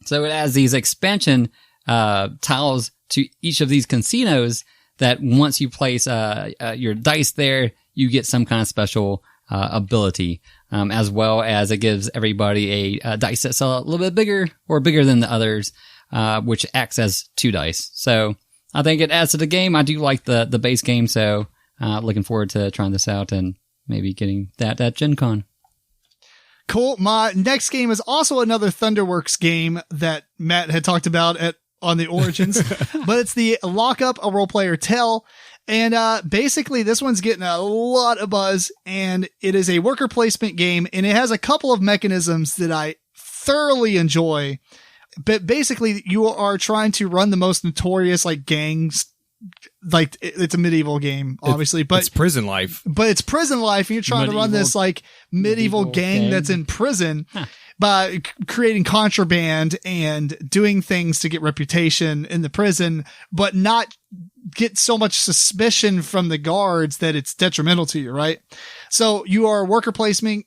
So it adds these expansion tiles to each of these casinos that once you place your dice there, you get some kind of special ability, as well as it gives everybody a dice that's a little bit bigger or bigger than the others, which acts as 2 dice. So I think it adds to the game. I do like the base game, so looking forward to trying this out and maybe getting that at Gencon. Cool. My next game is also another Thunderworks game that Matt had talked about on the Origins, but it's the Lock Up, a Role Player Tell. And basically, this one's getting a lot of buzz, and it is a worker placement game, and it has a couple of mechanisms that I thoroughly enjoy. But basically, you are trying to run the most notorious like gangs. Like it's a medieval game, obviously, but it's prison life. But it's prison life, and you're trying to run this like medieval gang that's in prison by creating contraband and doing things to get reputation in the prison, but not get so much suspicion from the guards that it's detrimental to you, right? So you are worker placing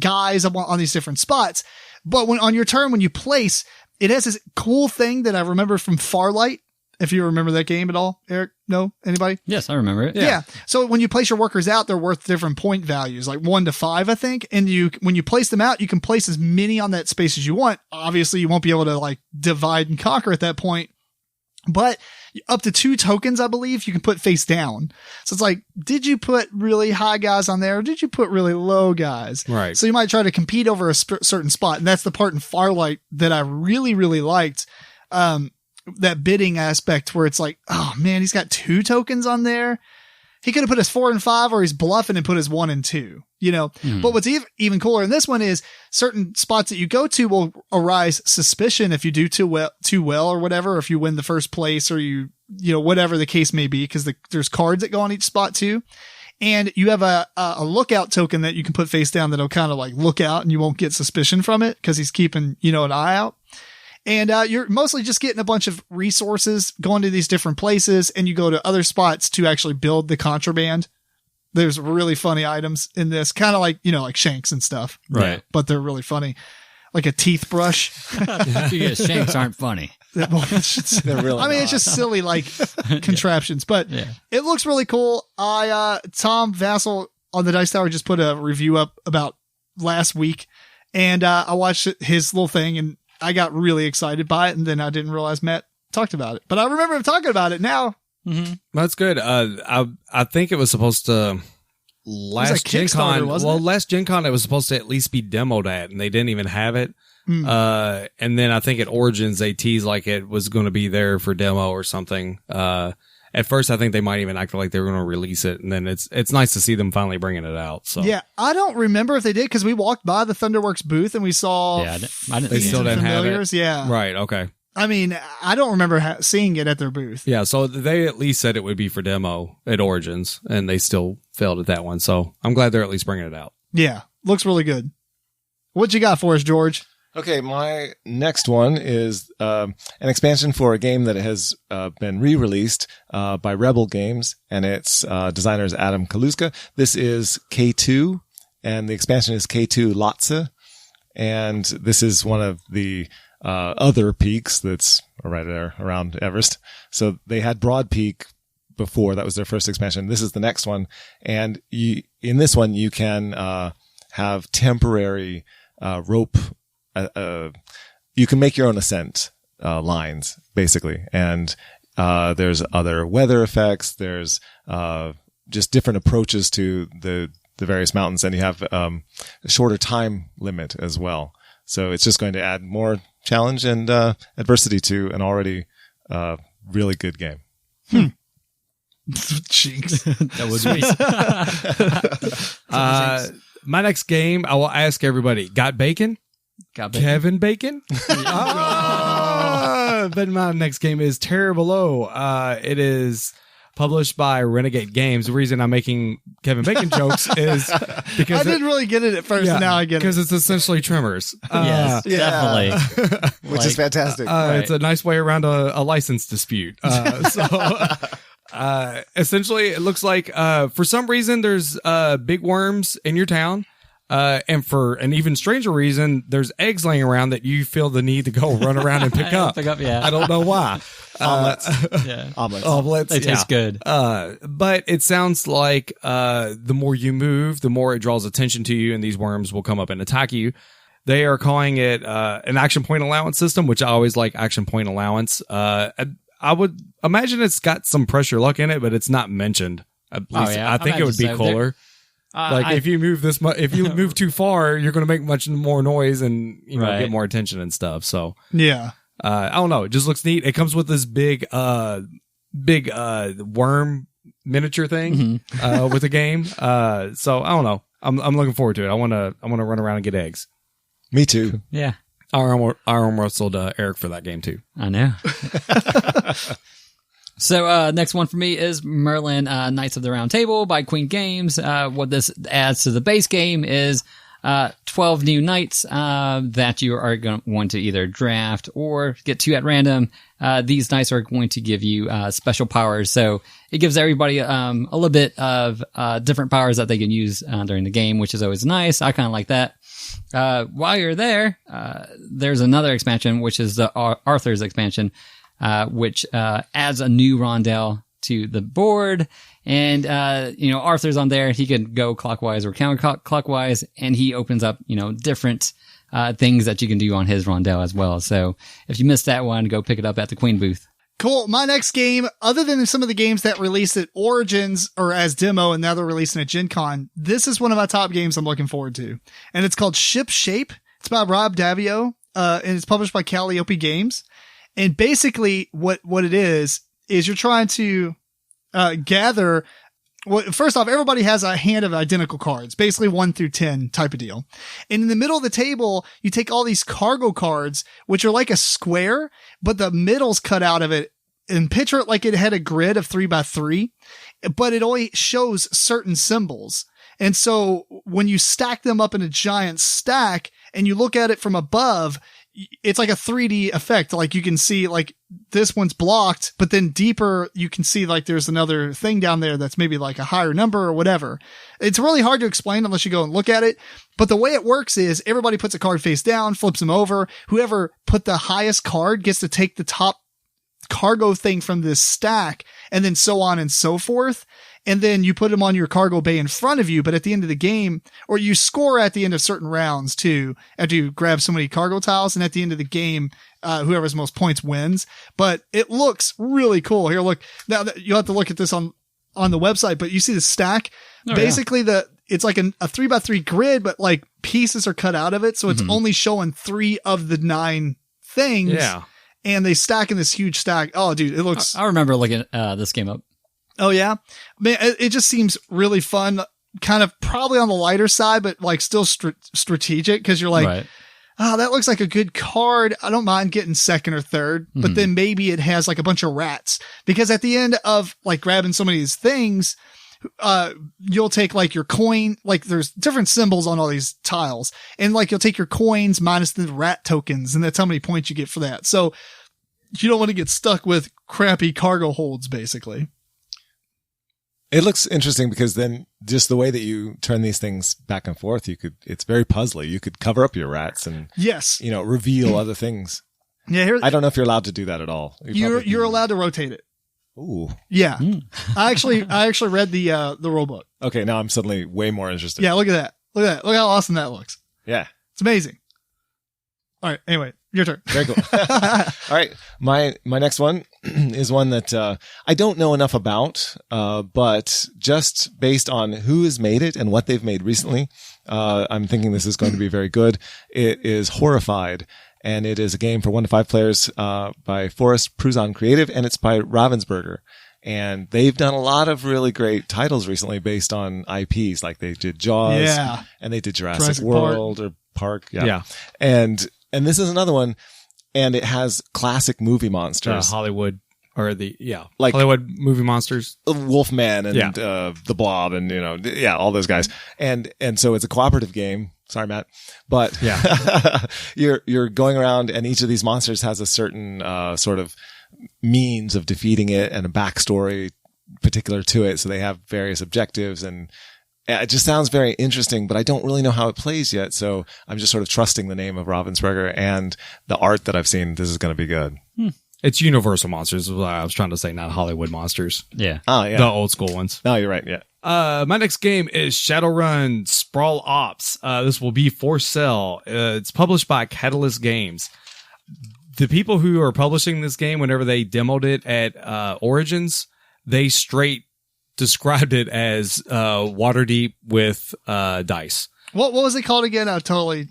guys on these different spots. But when on your turn, when you place, it has this cool thing that I remember from Farlight. If you remember that game at all, Eric? No? Anybody? Yes, I remember it. Yeah. So when you place your workers out, they're worth different point values, like 1 to 5, I think. And when you place them out, you can place as many on that space as you want. Obviously, you won't be able to like divide and conquer at that point, but up to 2 tokens, I believe, you can put face down. So it's like, did you put really high guys on there, or did you put really low guys? Right. So you might try to compete over a certain spot. And that's the part in Farlight that I really, really liked. That bidding aspect where it's like, oh man, he's got 2 tokens on there. He could have put his 4 and 5, or he's bluffing and put his 1 and 2, you know. But what's even cooler in this one is certain spots that you go to will arise suspicion if you do too well or whatever, or if you win the first place, or you know, whatever the case may be, because there's cards that go on each spot too. And you have a lookout token that you can put face down that'll kind of like look out, and you won't get suspicion from it because he's keeping, you know, an eye out. And you're mostly just getting a bunch of resources, going to these different places, and you go to other spots to actually build the contraband. There's really funny items in this, kind of like, you know, like shanks and stuff. Right. But they're really funny. Like a teeth brush. Yeah, shanks aren't funny. They're really I mean, not. it's just silly, like contraptions, but it looks really cool. Tom Vassell on the Dice Tower just put a review up about last week, and I watched his little thing, and I got really excited by it, and then I didn't realize Matt talked about it. But I remember him talking about it now. Mm-hmm. That's good. I think it was supposed to last Gen Con. Well, last Gen Con, it was supposed to at least be demoed at, and they didn't even have it. And then I think at Origins, they teased like it was going to be there for demo or something. At first, I think they might even act like they were going to release it, and then it's nice to see them finally bringing it out. So yeah, I don't remember if they did because we walked by the Thunderworks booth and we saw I didn't they still didn't have it. Yeah, right. Okay. I mean, I don't remember seeing it at their booth. Yeah, so they at least said it would be for demo at Origins, and they still failed at that one. So I'm glad they're at least bringing it out. Yeah, looks really good. What you got for us, George? Okay, my next one is an expansion for a game that has been re-released by Rebel Games, and its designer is Adam Kaluska. This is K2, and the expansion is K2 Lhotse, and this is one of the other peaks that's right there around Everest. So they had Broad Peak before. That was their first expansion. This is the next one, and in this one you can have temporary rope. You can make your own ascent lines, basically, and there's other weather effects. There's just different approaches to the various mountains, and you have a shorter time limit as well. So it's just going to add more challenge and adversity to an already really good game. Jinx. That was me. My next game, I will ask everybody: got bacon? Got bacon? Kevin Bacon? But my next game is Terror Below. It is published by Renegade Games. The reason I'm making Kevin Bacon jokes is because I didn't really get it at first, and now I get it. Because it's essentially Tremors. Yes, definitely. Which is fantastic. It's a nice way around a license dispute. Essentially, it looks like for some reason there's big worms in your town. And for an even stranger reason, there's eggs laying around that you feel the need to go run around and pick up. Yeah. I don't know why. Omelets. Omelets. They taste good. But it sounds like the more you move, the more it draws attention to you, and these worms will come up and attack you. They are calling it an action point allowance system, which I always like action point allowance. I would imagine it's got some pressure luck in it, but it's not mentioned. At least I think it would be cooler. If you move this much, if you move too far, you're going to make much more noise and get more attention and stuff. So yeah, I don't know. It just looks neat. It comes with this big worm miniature thing with the game. So I don't know. I'm looking forward to it. I want to run around and get eggs. Me too. Yeah. I arm wrestled Eric for that game too. I know. So, next one for me is Merlin, Knights of the Round Table by Queen Games. What this adds to the base game is, 12 new knights, that you are going to either draft or get 2 at random. These knights are going to give you, special powers. So it gives everybody, a little bit of, different powers that they can use, during the game, which is always nice. I kind of like that. While you're there, there's another expansion, which is the Arthur's expansion. Which adds a new rondel to the board. And, Arthur's on there. He can go clockwise or counterclockwise, and he opens up, different things that you can do on his rondel as well. So if you missed that one, go pick it up at the Queen booth. Cool. My next game, other than some of the games that released at Origins or as demo and now they're releasing at Gen Con, this is one of my top games I'm looking forward to. And it's called Ship Shape. It's by Rob Davio, and it's published by Calliope Games. And basically what it is you're trying to, gather, first off, everybody has a hand of identical cards, basically 1 through 10 type of deal. And in the middle of the table, you take all these cargo cards, which are like a square, but the middle's cut out of it, and picture it like it had a grid of 3x3, but it only shows certain symbols. And so when you stack them up in a giant stack and you look at it from above, it's like a 3D effect. Like you can see like this one's blocked, but then deeper you can see like there's another thing down there that's maybe like a higher number or whatever. It's really hard to explain unless you go and look at it. But the way it works is everybody puts a card face down, flips them over. Whoever put the highest card gets to take the top cargo thing from this stack, and then so on and so forth. and then you put them on your cargo bay in front of you. But at the end of the game, or you score at the end of certain rounds too, after you grab so many cargo tiles. And at the end of the game, whoever has most points wins. But it looks really cool. Here, look, now you'll have to look at this on the website, but you see the stack. Oh, basically it's like a 3x3 grid, but like pieces are cut out of it. So it's only showing 3 of the 9 things. Yeah. And they stack in this huge stack. Oh, dude, it looks. I remember looking this game up. Oh, yeah. Man, it just seems really fun. Kind of probably on the lighter side, but like still strategic, because you're like, Right. oh, that looks like a good card. I don't mind getting second or third, but then maybe it has like a bunch of rats, because at the end of like grabbing some of these things, you'll take like your coin, like there's different symbols on all these tiles, and like you'll take your coins minus the rat tokens, and that's how many points you get for that. So you don't want to get stuck with crappy cargo holds, basically. It looks interesting because then just the way that you turn these things back and forth, it's very puzzly. You could cover up your rats and, Yes. reveal other things. Yeah. I don't know if you're allowed to do that at all. You're allowed to rotate it. Ooh. Yeah. I actually read the rule book. Okay. Now I'm suddenly way more interested. Yeah. Look at that. Look at that. Look how awesome that looks. Yeah. It's amazing. All right. Anyway, your turn. Very cool. All right. My next one is one that I don't know enough about, but just based on who has made it and what they've made recently, I'm thinking this is going to be very good. It is Horrified, and it is a game for 1 to 5 players by Forrest Pruzan Creative, and it's by Ravensburger. And they've done a lot of really great titles recently based on IPs, like they did Jaws, Yeah. and they did Jurassic World or Park. Yeah. And this is another one, and it has classic movie monsters. Hollywood, or Like- Hollywood movie monsters. Wolfman and the Blob and all those guys. And so it's a cooperative game. Sorry, Matt. But you're going around, and each of these monsters has a certain sort of means of defeating it and a backstory particular to it. So they have various objectives, and it just sounds very interesting, but I don't really know how it plays yet. So I'm just sort of trusting the name of Ravensburger and the art that I've seen. This is going to be good. It's Universal monsters, is what I was trying to say, not Hollywood monsters. Yeah. Oh, yeah. The old school ones. No, you're right. Yeah. My next game is Shadowrun Sprawl Ops. This will be for sale. It's published by Catalyst Games. The people who are publishing this game, whenever they demoed it at Origins, they straight described it as Waterdeep with dice. What was it called again? I totally.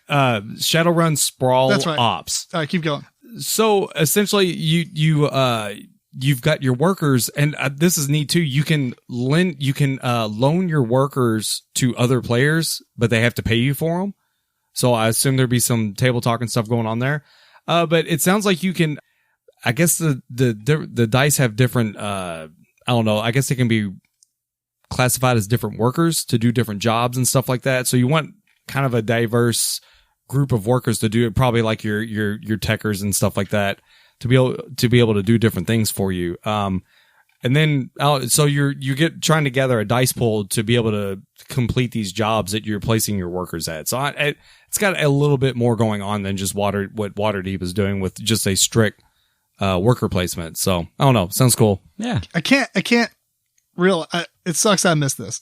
Shadowrun Sprawl That's right. Ops. All right, keep going. So essentially, you've got your workers, and this is neat too. You can loan your workers to other players, but they have to pay you for them. So I assume there'd be some table talk and stuff going on there. But it sounds like you can. I guess the dice have different. I don't know. I guess they can be classified as different workers to do different jobs and stuff like that. So you want kind of a diverse group of workers to do it, probably like your techers and stuff like that, to be able to do different things for you. And then so you get trying to gather a dice pool to be able to complete these jobs that you're placing your workers at. So it's got a little bit more going on than just what Waterdeep is doing with just a strict worker placement. So I don't know. Sounds cool. Yeah. I can't it sucks I missed this.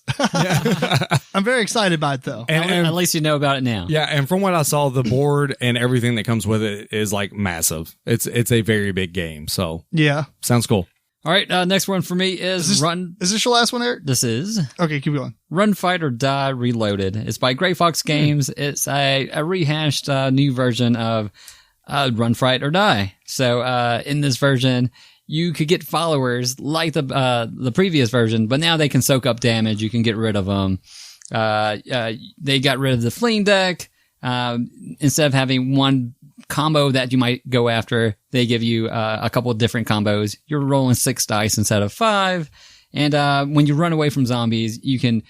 I'm very excited by it though. And At least you know about it now. yeah, and from what I saw, the board and everything that comes with it is like massive. It's a very big game. So Yeah. sounds cool. All right. Next one for me is Run. Is this your last one, Eric? This is Okay, keep going. Run, Fight, or Die Reloaded. It's by Grey Fox Games. It's a rehashed new version of Run, Fight, or Die. So in this version, you could get followers like the previous version, but now they can soak up damage. You can get rid of them. They got rid of the fleeing deck. Instead of having one combo that you might go after, they give you a couple of different combos. You're rolling 6 dice instead of 5. And when you run away from zombies, you can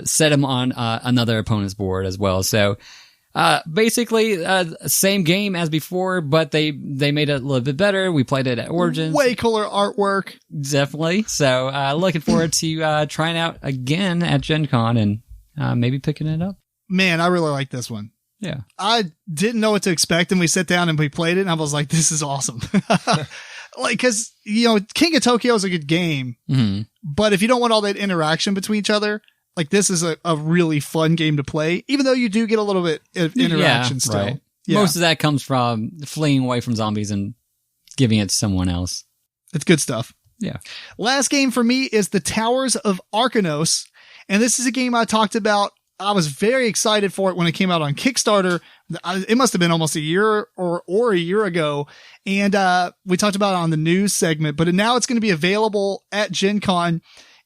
set them on another opponent's board as well. So basically, same game as before, but they made it a little bit better. We played it at Origins. Way cooler artwork. Definitely. So looking forward to trying out again at Gencon and maybe picking it up. Man, I really like this one. Yeah. I didn't know what to expect, and we sat down and we played it, and I was like, this is awesome. like, cause, King of Tokyo is a good game, but if you don't want all that interaction between each other, like this is a really fun game to play, even though you do get a little bit of interaction still. Right. Yeah. Most of that comes from fleeing away from zombies and giving it to someone else. It's good stuff. Yeah. Last game for me is The Towers of Arkanos. And this is a game I talked about. I was very excited for it when it came out on Kickstarter. It must have been almost a year or a year ago. And we talked about it on the news segment, but now it's going to be available at Gencon.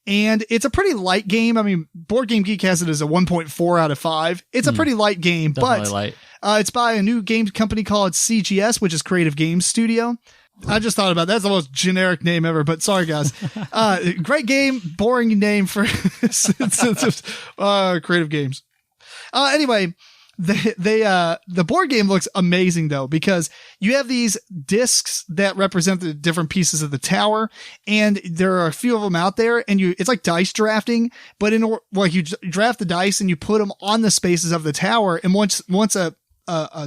And it's a pretty light game. I mean, Board Game Geek has it as a 1.4 out of 5. It's a pretty light game, Definitely but light. It's by a new game company called CGS, which is Creative Games Studio. I just thought about that. That's the most generic name ever, but sorry guys. Great game, boring name for Creative Games. Anyway, the board game looks amazing though, because you have these discs that represent the different pieces of the tower, and there are a few of them out there, and it's like dice drafting, but you draft the dice and you put them on the spaces of the tower, and once a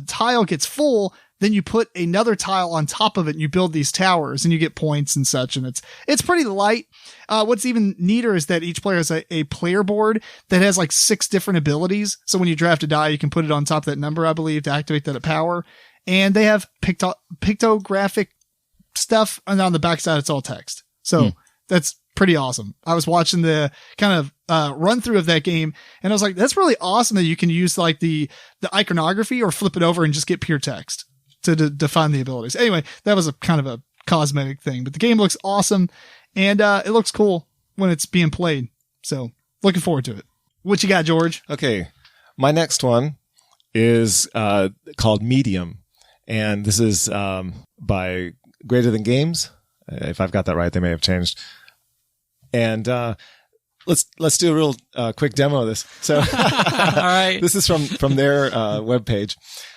tile gets full, then you put another tile on top of it and you build these towers and you get points and such. And it's pretty light. What's even neater is that each player has a player board that has like 6 different abilities. So when you draft a die, you can put it on top of that number, I believe, to activate that power. And they have pictographic stuff, and on the backside, it's all text. So that's pretty awesome. I was watching the kind of run through of that game, and I was like, that's really awesome that you can use like the iconography or flip it over and just get pure text to define the abilities. Anyway, that was a kind of a cosmetic thing, but the game looks awesome, and it looks cool when it's being played. So looking forward to it. What you got, George? Okay. My next one is called Medium, and this is by Greater Than Games. If I've got that right, they may have changed. And let's do a real quick demo of this. So, All right. This is from their webpage.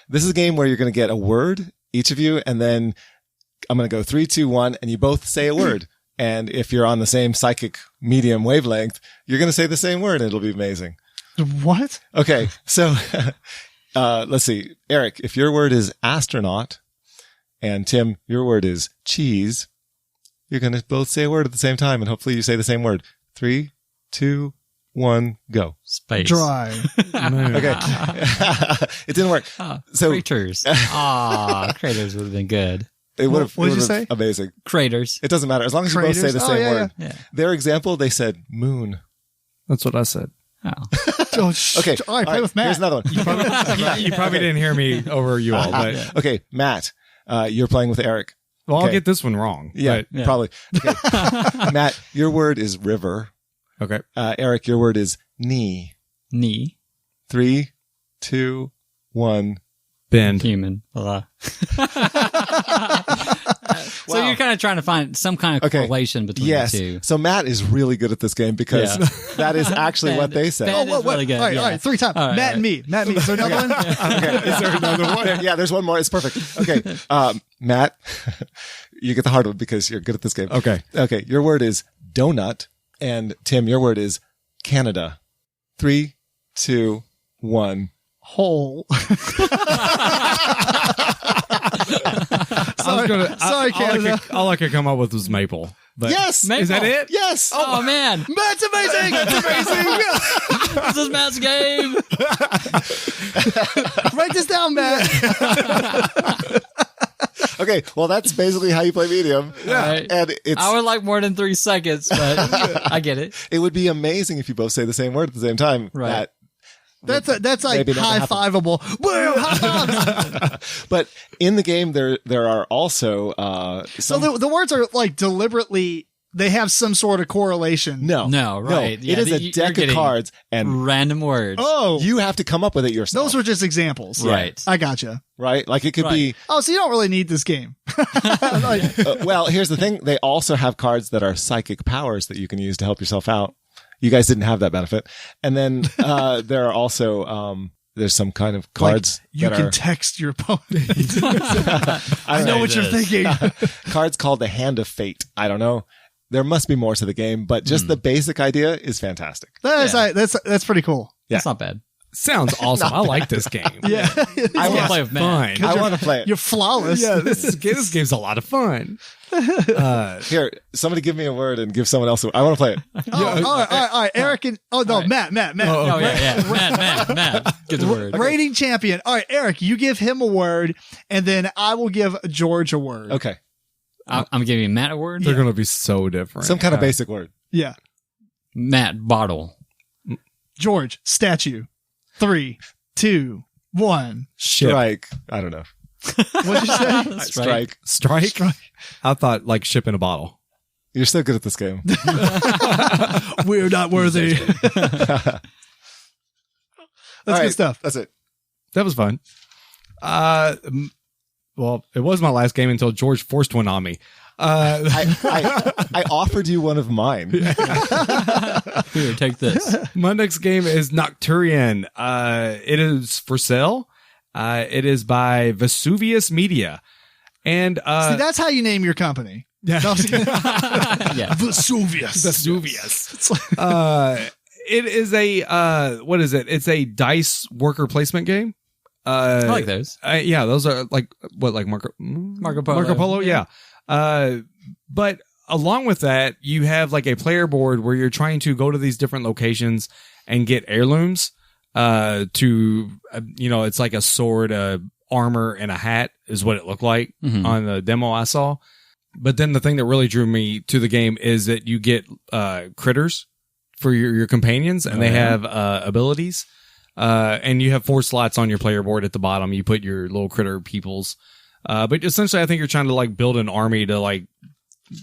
This is a game where you're going to get a word, each of you, and then I'm going to go 3, 2, 1, and you both say a word. And if you're on the same psychic medium wavelength, you're going to say the same word, and it'll be amazing. What? Okay, so let's see. Eric, if your word is astronaut, and Tim, your word is cheese, you're going to both say a word at the same time, and hopefully you say the same word. 3, 2, 1, go. Space. Dry. Okay. It didn't work. So Craters. Craters would have been good. it would have. What did you say? Amazing. Craters. It doesn't matter as long as you both say the same word. Yeah. Their example, they said moon. That's what I said. Oh. Okay. All right, play with Matt. Here's another one. You probably didn't hear me over you all, but Okay, Matt, you're playing with Eric. well, I'll Okay. get this one wrong. Yeah, Yeah. probably. Okay. Matt, your word is river. But, okay. Eric, your word is knee. Knee. 3, 2, 1. Bend. Human. So you're kind of trying to find some kind of Okay. correlation between Yes. the two. SoTt is really good at this game because that is actually what they said. Bend is really good. All right, yeah. all right, 3 times. All right, Matt all and me. Matt and me. Is there another one? Okay. Is there another one? Yeah, there's one more. It's perfect. Okay. Matt, you get the hard one because you're good at this game. Okay. Okay. Your word is donut. And Tim, your word is Canada. 3, 2, 1. Hole. Sorry, Canada. All I could come up with was maple. But Yes. Is that it? Yes. Oh, man. Matt's amazing. That's amazing. This is Matt's game. Write this down, Matt. Okay. Well, that's basically how you play medium. Yeah. Right. And I would like more than 3 seconds, but I get it. it would be amazing if you both say the same word at the same time. Right. That's like maybe never high happen. fiveable. Boom, high fives. But in the game, there are also So some. the words are like deliberately, they have some sort of correlation. No, right. It is a you're deck of getting cards, and random words. Oh, you have to come up with it yourself. those were just examples. Right. I gotcha. right. Like it could Right. be. Oh, so you don't really need this game. Like, Well, here's the thing: they also have cards that are psychic powers that you can use to help yourself out. You guys didn't have that benefit, and then there are also there's some kind of cards you that can are text your opponent. I know what you're thinking. cards called the Hand of Fate. I don't know. There must be more to the game, but just the basic idea is fantastic. That's pretty cool. Yeah. That's not bad. Sounds awesome. I like this game. Yeah. I want to play with Matt. Fun. I want to play it. You're flawless. Yeah, this game's a lot of fun. Here, somebody give me a word and give someone else I want to play it. All right. Eric and Matt. Oh, yeah. Matt. Give the word. Rating champion. All right, Eric, you give him a word, and then I will give George a word. Okay. I'm giving Matt a word. They're going to be so different. Some kind of basic word. Yeah. Matt, bottle. George, statue. 3, 2, 1. Ship. Strike. I don't know. What'd you say? Strike. I thought like ship in a bottle. You're so good at this game. We're not worthy. That's good stuff. That's it. That was fun. Well, it was my last game until George forced one on me. I offered you one of mine. Here, take this. My next game is Nocturian. It is for sale. It is by Vesuvius Media. And See, that's how you name your company. yeah. Yeah. Vesuvius. Vesuvius. It is a what is it? It's a dice worker placement game. I like those. Yeah, those are like Marco Polo. Marco Polo, yeah. But along with that, you have like a player board where you're trying to go to these different locations and get heirlooms. It's like a sword, armor, and a hat is what it looked like on the demo I saw. But then the thing that really drew me to the game is that you get critters for your companions, and they have abilities. And you have 4 slots on your player board at the bottom. You put your little critter peoples. But essentially, I think you're trying to like build an army to like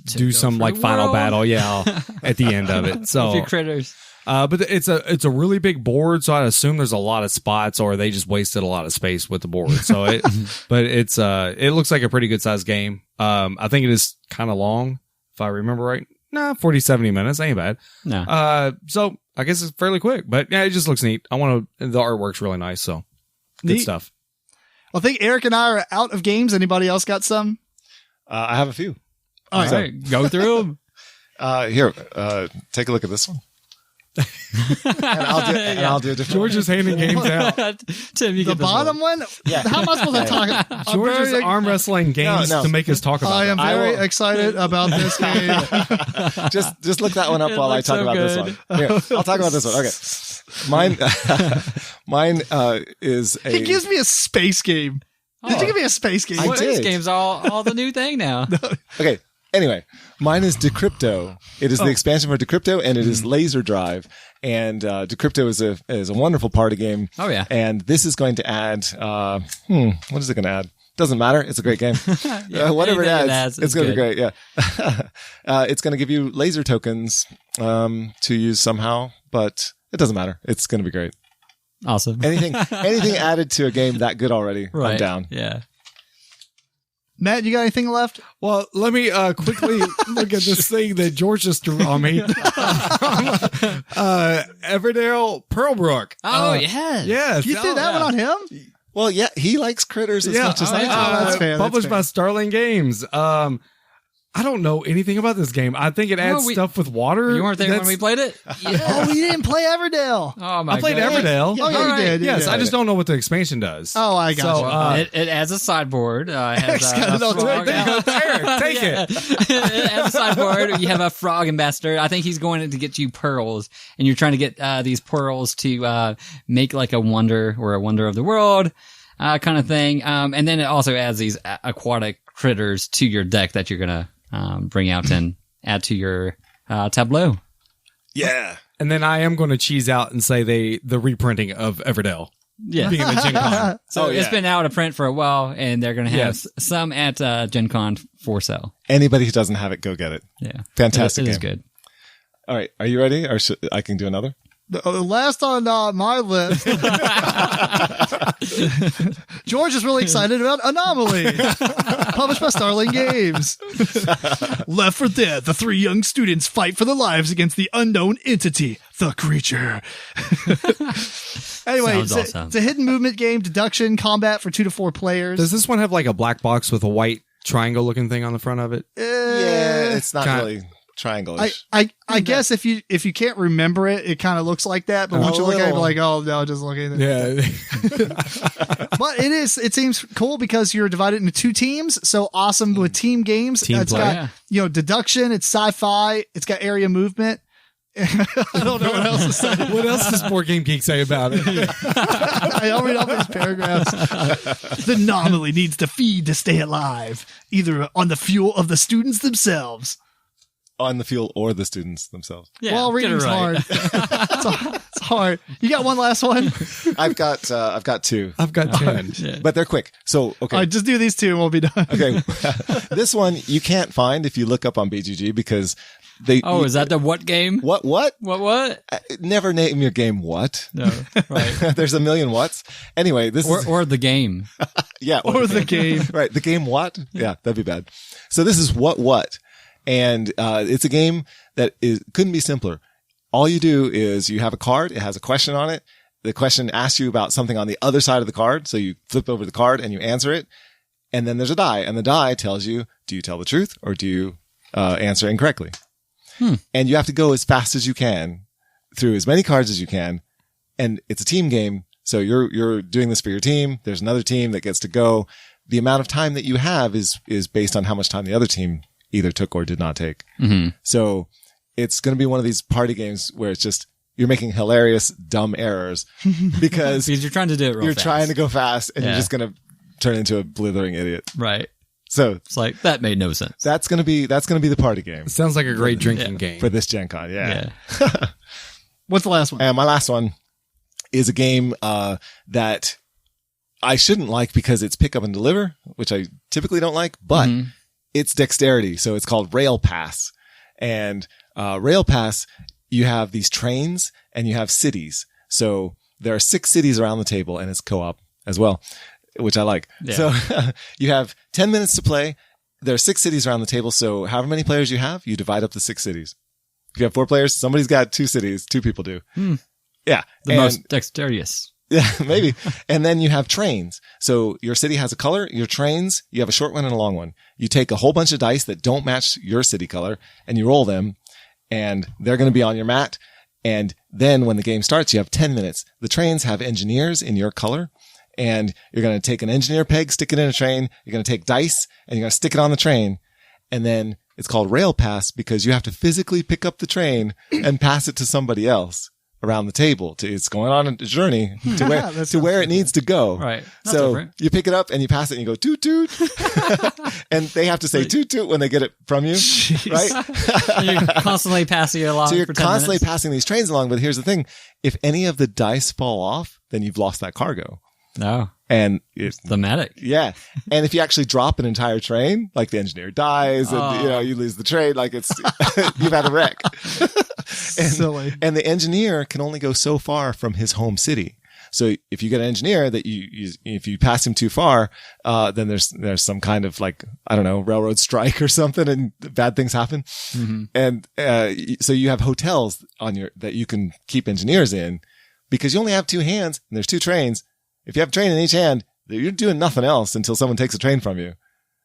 do some like final battle. Yeah. At the end of it. So a few critters. But it's a really big board. So I assume there's a lot of spots, or they just wasted a lot of space with the board. So it looks like a pretty good sized game. I think it is kind of long, if I remember right. 40-70 minutes. Ain't bad. No. So I guess it's fairly quick, but yeah, it just looks neat. The artwork's really nice. So good stuff. Well, I think Eric and I are out of games. Anybody else got some? I have a few. All right. Go through them. Here, take a look at this one. and I'll do a different George is handing games out. Tim, you The get this one? Yeah. How am I supposed to talk? George is arm wrestling games No. to make us talk about I am them. very excited about this game. Just look that one up while I looks talk so about this good. one. Here, I'll talk about this one. Okay. Mine is a... He gives me a space game. Did you give me a space game? I Well, did. this game's all the new thing now. Okay. Anyway, mine is Decrypto. It is the expansion for Decrypto, and it is Laser Drive. And Decrypto is a wonderful party game. Oh, yeah. And this is going to add. What is it going to add? Doesn't matter. It's a great game. Whatever it anything it adds, adds it's is going to be good. great. Yeah. It's going to give you laser tokens to use somehow, but it doesn't matter. It's going to be great. Awesome. Anything added to a game that good already, I'm down. Yeah. Matt, you got anything left? Well, let me quickly look at this thing that George just drew on me. Everdale Pearlbrook. Oh, yes. Yes. You threw that one on him? Well, yeah, he likes critters as much as I do. that's fair. Published by Starling Games. I don't know anything about this game. I think it adds stuff with water. You weren't there when we played it? Oh, we didn't play Everdale. Oh, my I played God. Everdale. Oh, yeah, you did. You Yes, did. I just don't know what the expansion does. Oh, I got So, you. It adds a sideboard. It has Eric's got it all frog. right There you go, Eric. Take it. It has a sideboard. You have a frog ambassador. I think he's going to get you pearls, and you're trying to get these pearls to make like a wonder or a wonder of the world kind of thing. And then it also adds these aquatic critters to your deck that you're going to bring out and add to your tableau. Yeah. And then I am going to cheese out and say the reprinting of Everdale. Yeah. Being the Gencon. So Oh, yeah. it's been out of print for a while, and they're going to have some at Gencon for sale. Anybody who doesn't have it, go get it. Yeah. Fantastic It is game. good. All right. Are you ready? Or I can do another? The last on my list. George is really excited about Anomaly, published by Starling Games. Left 4 Dead, the 3 young students fight for their lives against the unknown entity, the creature. Anyway, Sounds awesome. it's a hidden movement game, deduction, combat for 2 to 4 players. Does this one have like a black box with a white triangle looking thing on the front of it? Yeah, it's not Kinda- really. triangle-ish. I guess if you can't remember it, it kind of looks like that. But once you look at it, you're like, oh no, it doesn't look anything. Yeah. But it seems cool because you're divided into 2 teams. So awesome with team games. Team play. Got, deduction. It's sci-fi. It's got area movement. I don't know what else to say. What else does Board Game Geek say about it? I'll read off these paragraphs. The anomaly needs to feed to stay alive, either on the fuel of the students themselves. On the fuel or the students themselves. Yeah, well, reading's hard. It's hard. You got one last one? I've got 2. I've got 10. But they're quick. So, okay. All right, just do these 2 and we'll be done. Okay. This one you can't find if you look up on BGG because is that the what game? What? What? Never name your game what. No, right. There's a million whats. Anyway, or the game. Yeah. Or the game. Right. The game what? Yeah, that'd be bad. So this is what. And it's a game that couldn't be simpler. All you do is you have a card. It has a question on it. The question asks you about something on the other side of the card. So you flip over the card and you answer it. And then there's a die. And the die tells you, do you tell the truth or do you answer incorrectly? And you have to go as fast as you can through as many cards as you can. And it's a team game. So you're doing this for your team. There's another team that gets to go. The amount of time that you have is based on how much time the other team either took or did not take. Mm-hmm. So it's going to be one of these party games where it's just, you're making hilarious, dumb errors because you're trying to do it real You're fast. trying to go fast and you're just going to turn into a blithering idiot. Right. So it's like, that made no sense. That's going to be the party game. Sounds like a great drinking game. For this Gen Con. Yeah. What's the last one? And my last one is a game, that I shouldn't like because it's pick up and deliver, which I typically don't like, but it's dexterity. So it's called Rail Pass. And Rail Pass, you have these trains and you have cities. So there are 6 cities around the table and it's co-op as well, which I like. Yeah. So you have 10 minutes to play. There are 6 cities around the table. So however many players you have, you divide up the 6 cities. If you have 4 players, somebody's got 2 cities. 2 people do. Yeah. The most dexterous. Yeah, maybe. And then you have trains. So your city has a color. Your trains, you have a short one and a long one. You take a whole bunch of dice that don't match your city color and you roll them and they're going to be on your mat. And then when the game starts, you have 10 minutes. The trains have engineers in your color and you're going to take an engineer peg, stick it in a train. You're going to take dice and you're going to stick it on the train. And then it's called Rail Pass because you have to physically pick up the train and pass it to somebody else around the table. It's going on a journey to where it needs to go. Right. That's so different. You pick it up and you pass it and you go toot toot, and they have to say toot toot when they get it from you. Jeez. Right? And you're constantly passing it along. So you're for 10 constantly minutes. passing these trains along. But here's the thing: if any of the dice fall off, then you've lost that cargo. No. And it's thematic. Yeah. And if you actually drop an entire train, like the engineer dies and, you lose the train, like it's, you've had a wreck. Silly. And the engineer can only go so far from his home city. So if you get an engineer that if you pass him too far, then there's some kind of like, I don't know, railroad strike or something and bad things happen. Mm-hmm. And, so you have hotels that you can keep engineers in because you only have 2 hands and there's 2 trains. If you have a train in each hand, you're doing nothing else until someone takes a train from you.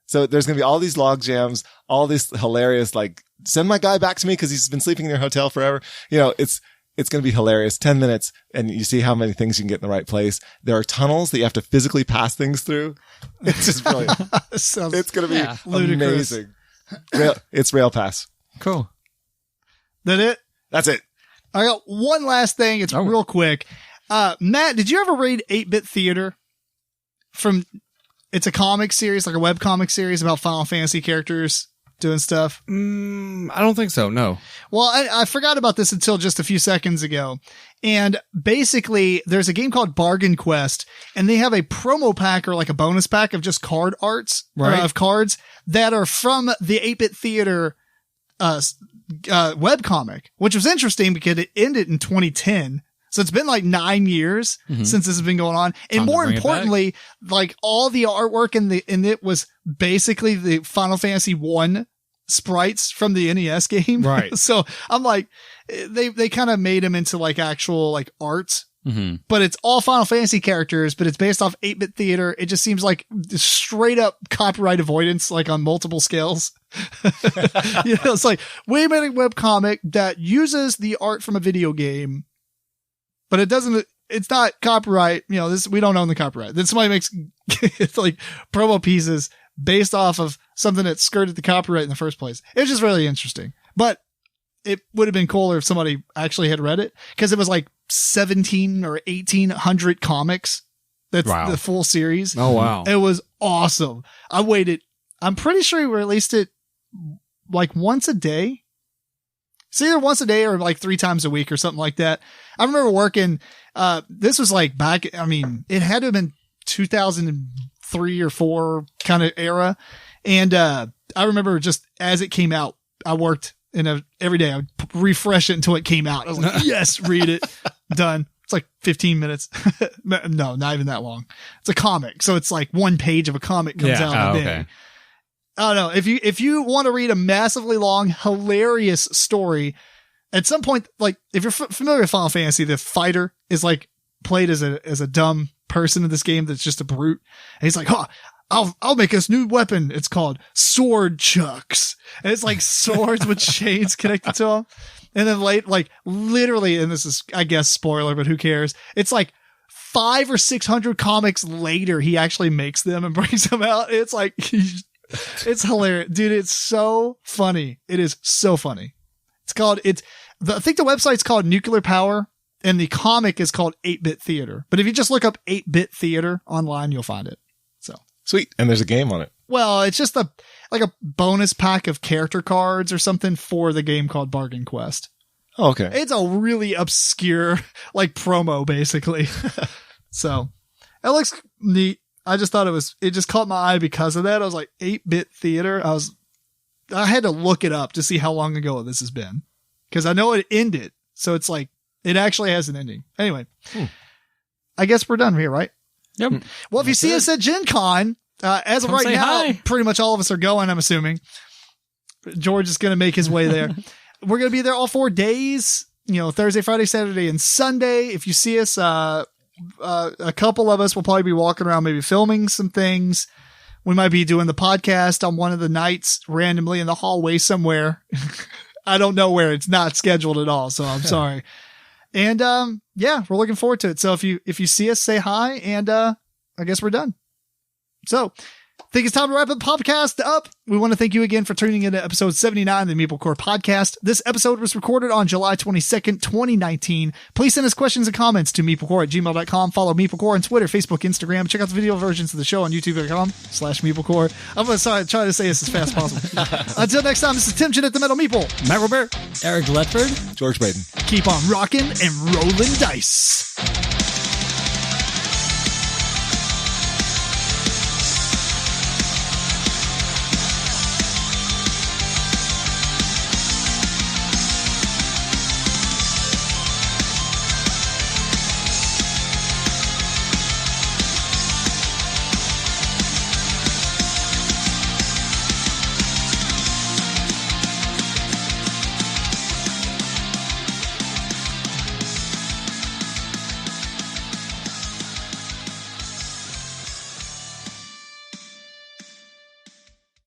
So there's going to be all these log jams, all this hilarious, like, send my guy back to me because he's been sleeping in your hotel forever. It's going to be hilarious. 10 minutes and you see how many things you can get in the right place. There are tunnels that you have to physically pass things through. It's just brilliant. It's going to be amazing. It's Rail Pass. Cool. That it? That's it. I got one last thing. It's real quick. Matt, did you ever read 8-Bit Theater? It's a comic series, like a web comic series about Final Fantasy characters doing stuff. I don't think so. No. Well, I forgot about this until just a few seconds ago. And basically there's a game called Bargain Quest and they have a promo pack or like a bonus pack of just card arts of cards that are from the 8-Bit Theater, web comic, which was interesting because it ended in 2010. So it's been like 9 years since this has been going on. And more importantly, like all the artwork in it was basically the Final Fantasy 1 sprites from the NES game. Right. So I'm like, they kind of made them into like actual like art, but it's all Final Fantasy characters, but it's based off 8-Bit Theater. It just seems like straight up copyright avoidance, like on multiple scales. It's like, we made a webcomic that uses the art from a video game, but it's not copyright. We don't own the copyright. Then somebody makes it's like promo pieces based off of something that skirted the copyright in the first place. It was just really interesting, but it would have been cooler if somebody actually had read it, because it was like 17 or 1800 comics. That's the full series. Oh, wow. It was awesome. I'm pretty sure we released it like once a day. It's either once a day or like 3 times a week or something like that. I remember working, this was like it had to have been 2003 or 4 kind of era. And, I remember just as it came out, I worked every day. I would refresh it until it came out. I was like, yes, read it. Done. It's like 15 minutes. No, not even that long. It's a comic. So it's like one page of a comic comes out in a day. Okay. I don't know. If you want to read a massively long, hilarious story, at some point, like if you're familiar with Final Fantasy, the fighter is like played as a dumb person in this game that's just a brute. And he's like, I'll make this new weapon. It's called Sword Chucks. And it's like swords with chains connected to them. And then literally, and this is, I guess, spoiler, but who cares? It's like 500 or 600 comics later, he actually makes them and brings them out. It's like, it's hilarious. Dude, it's so funny. It is so funny. I think the website's called Nuclear Power, and the comic is called 8-Bit Theater. But if you just look up 8-Bit Theater online, you'll find it. So sweet. And there's a game on it. Well, it's just a bonus pack of character cards or something for the game called Bargain Quest. Oh, okay. It's a really obscure, promo, basically. So it looks neat. I just thought it just caught my eye because of that. I was like, 8-Bit Theater. I had to look it up to see how long ago this has been, because I know it ended. So it's like, it actually has an ending. Anyway, I guess we're done here, right? Yep. Well, if you see us at Gencon, as of right now, pretty much all of us are going, I'm assuming. George is going to make his way there. We're going to be there all 4 days, Thursday, Friday, Saturday, and Sunday. If you see us, a couple of us will probably be walking around, maybe filming some things. We might be doing the podcast on one of the nights randomly in the hallway somewhere. I don't know where. It's not scheduled at all, so I'm sorry. And, we're looking forward to it. So if you see us, say hi, and, I guess we're done. So I think it's time to wrap the podcast up. We want to thank you again for tuning into episode 79 of the MeepleCore Podcast. This episode was recorded on July 22nd, 2019. Please send us questions and comments to MeepleCore@gmail.com. Follow MeepleCore on Twitter, Facebook, Instagram. Check out the video versions of the show on YouTube.com/MeepleCore. I'm going to try to say this as fast as possible. Until next time, this is Tim Jennette, the Metal Meeple. Matt RoBear. Eric Ledford. George Breden. Keep on rocking and rolling dice.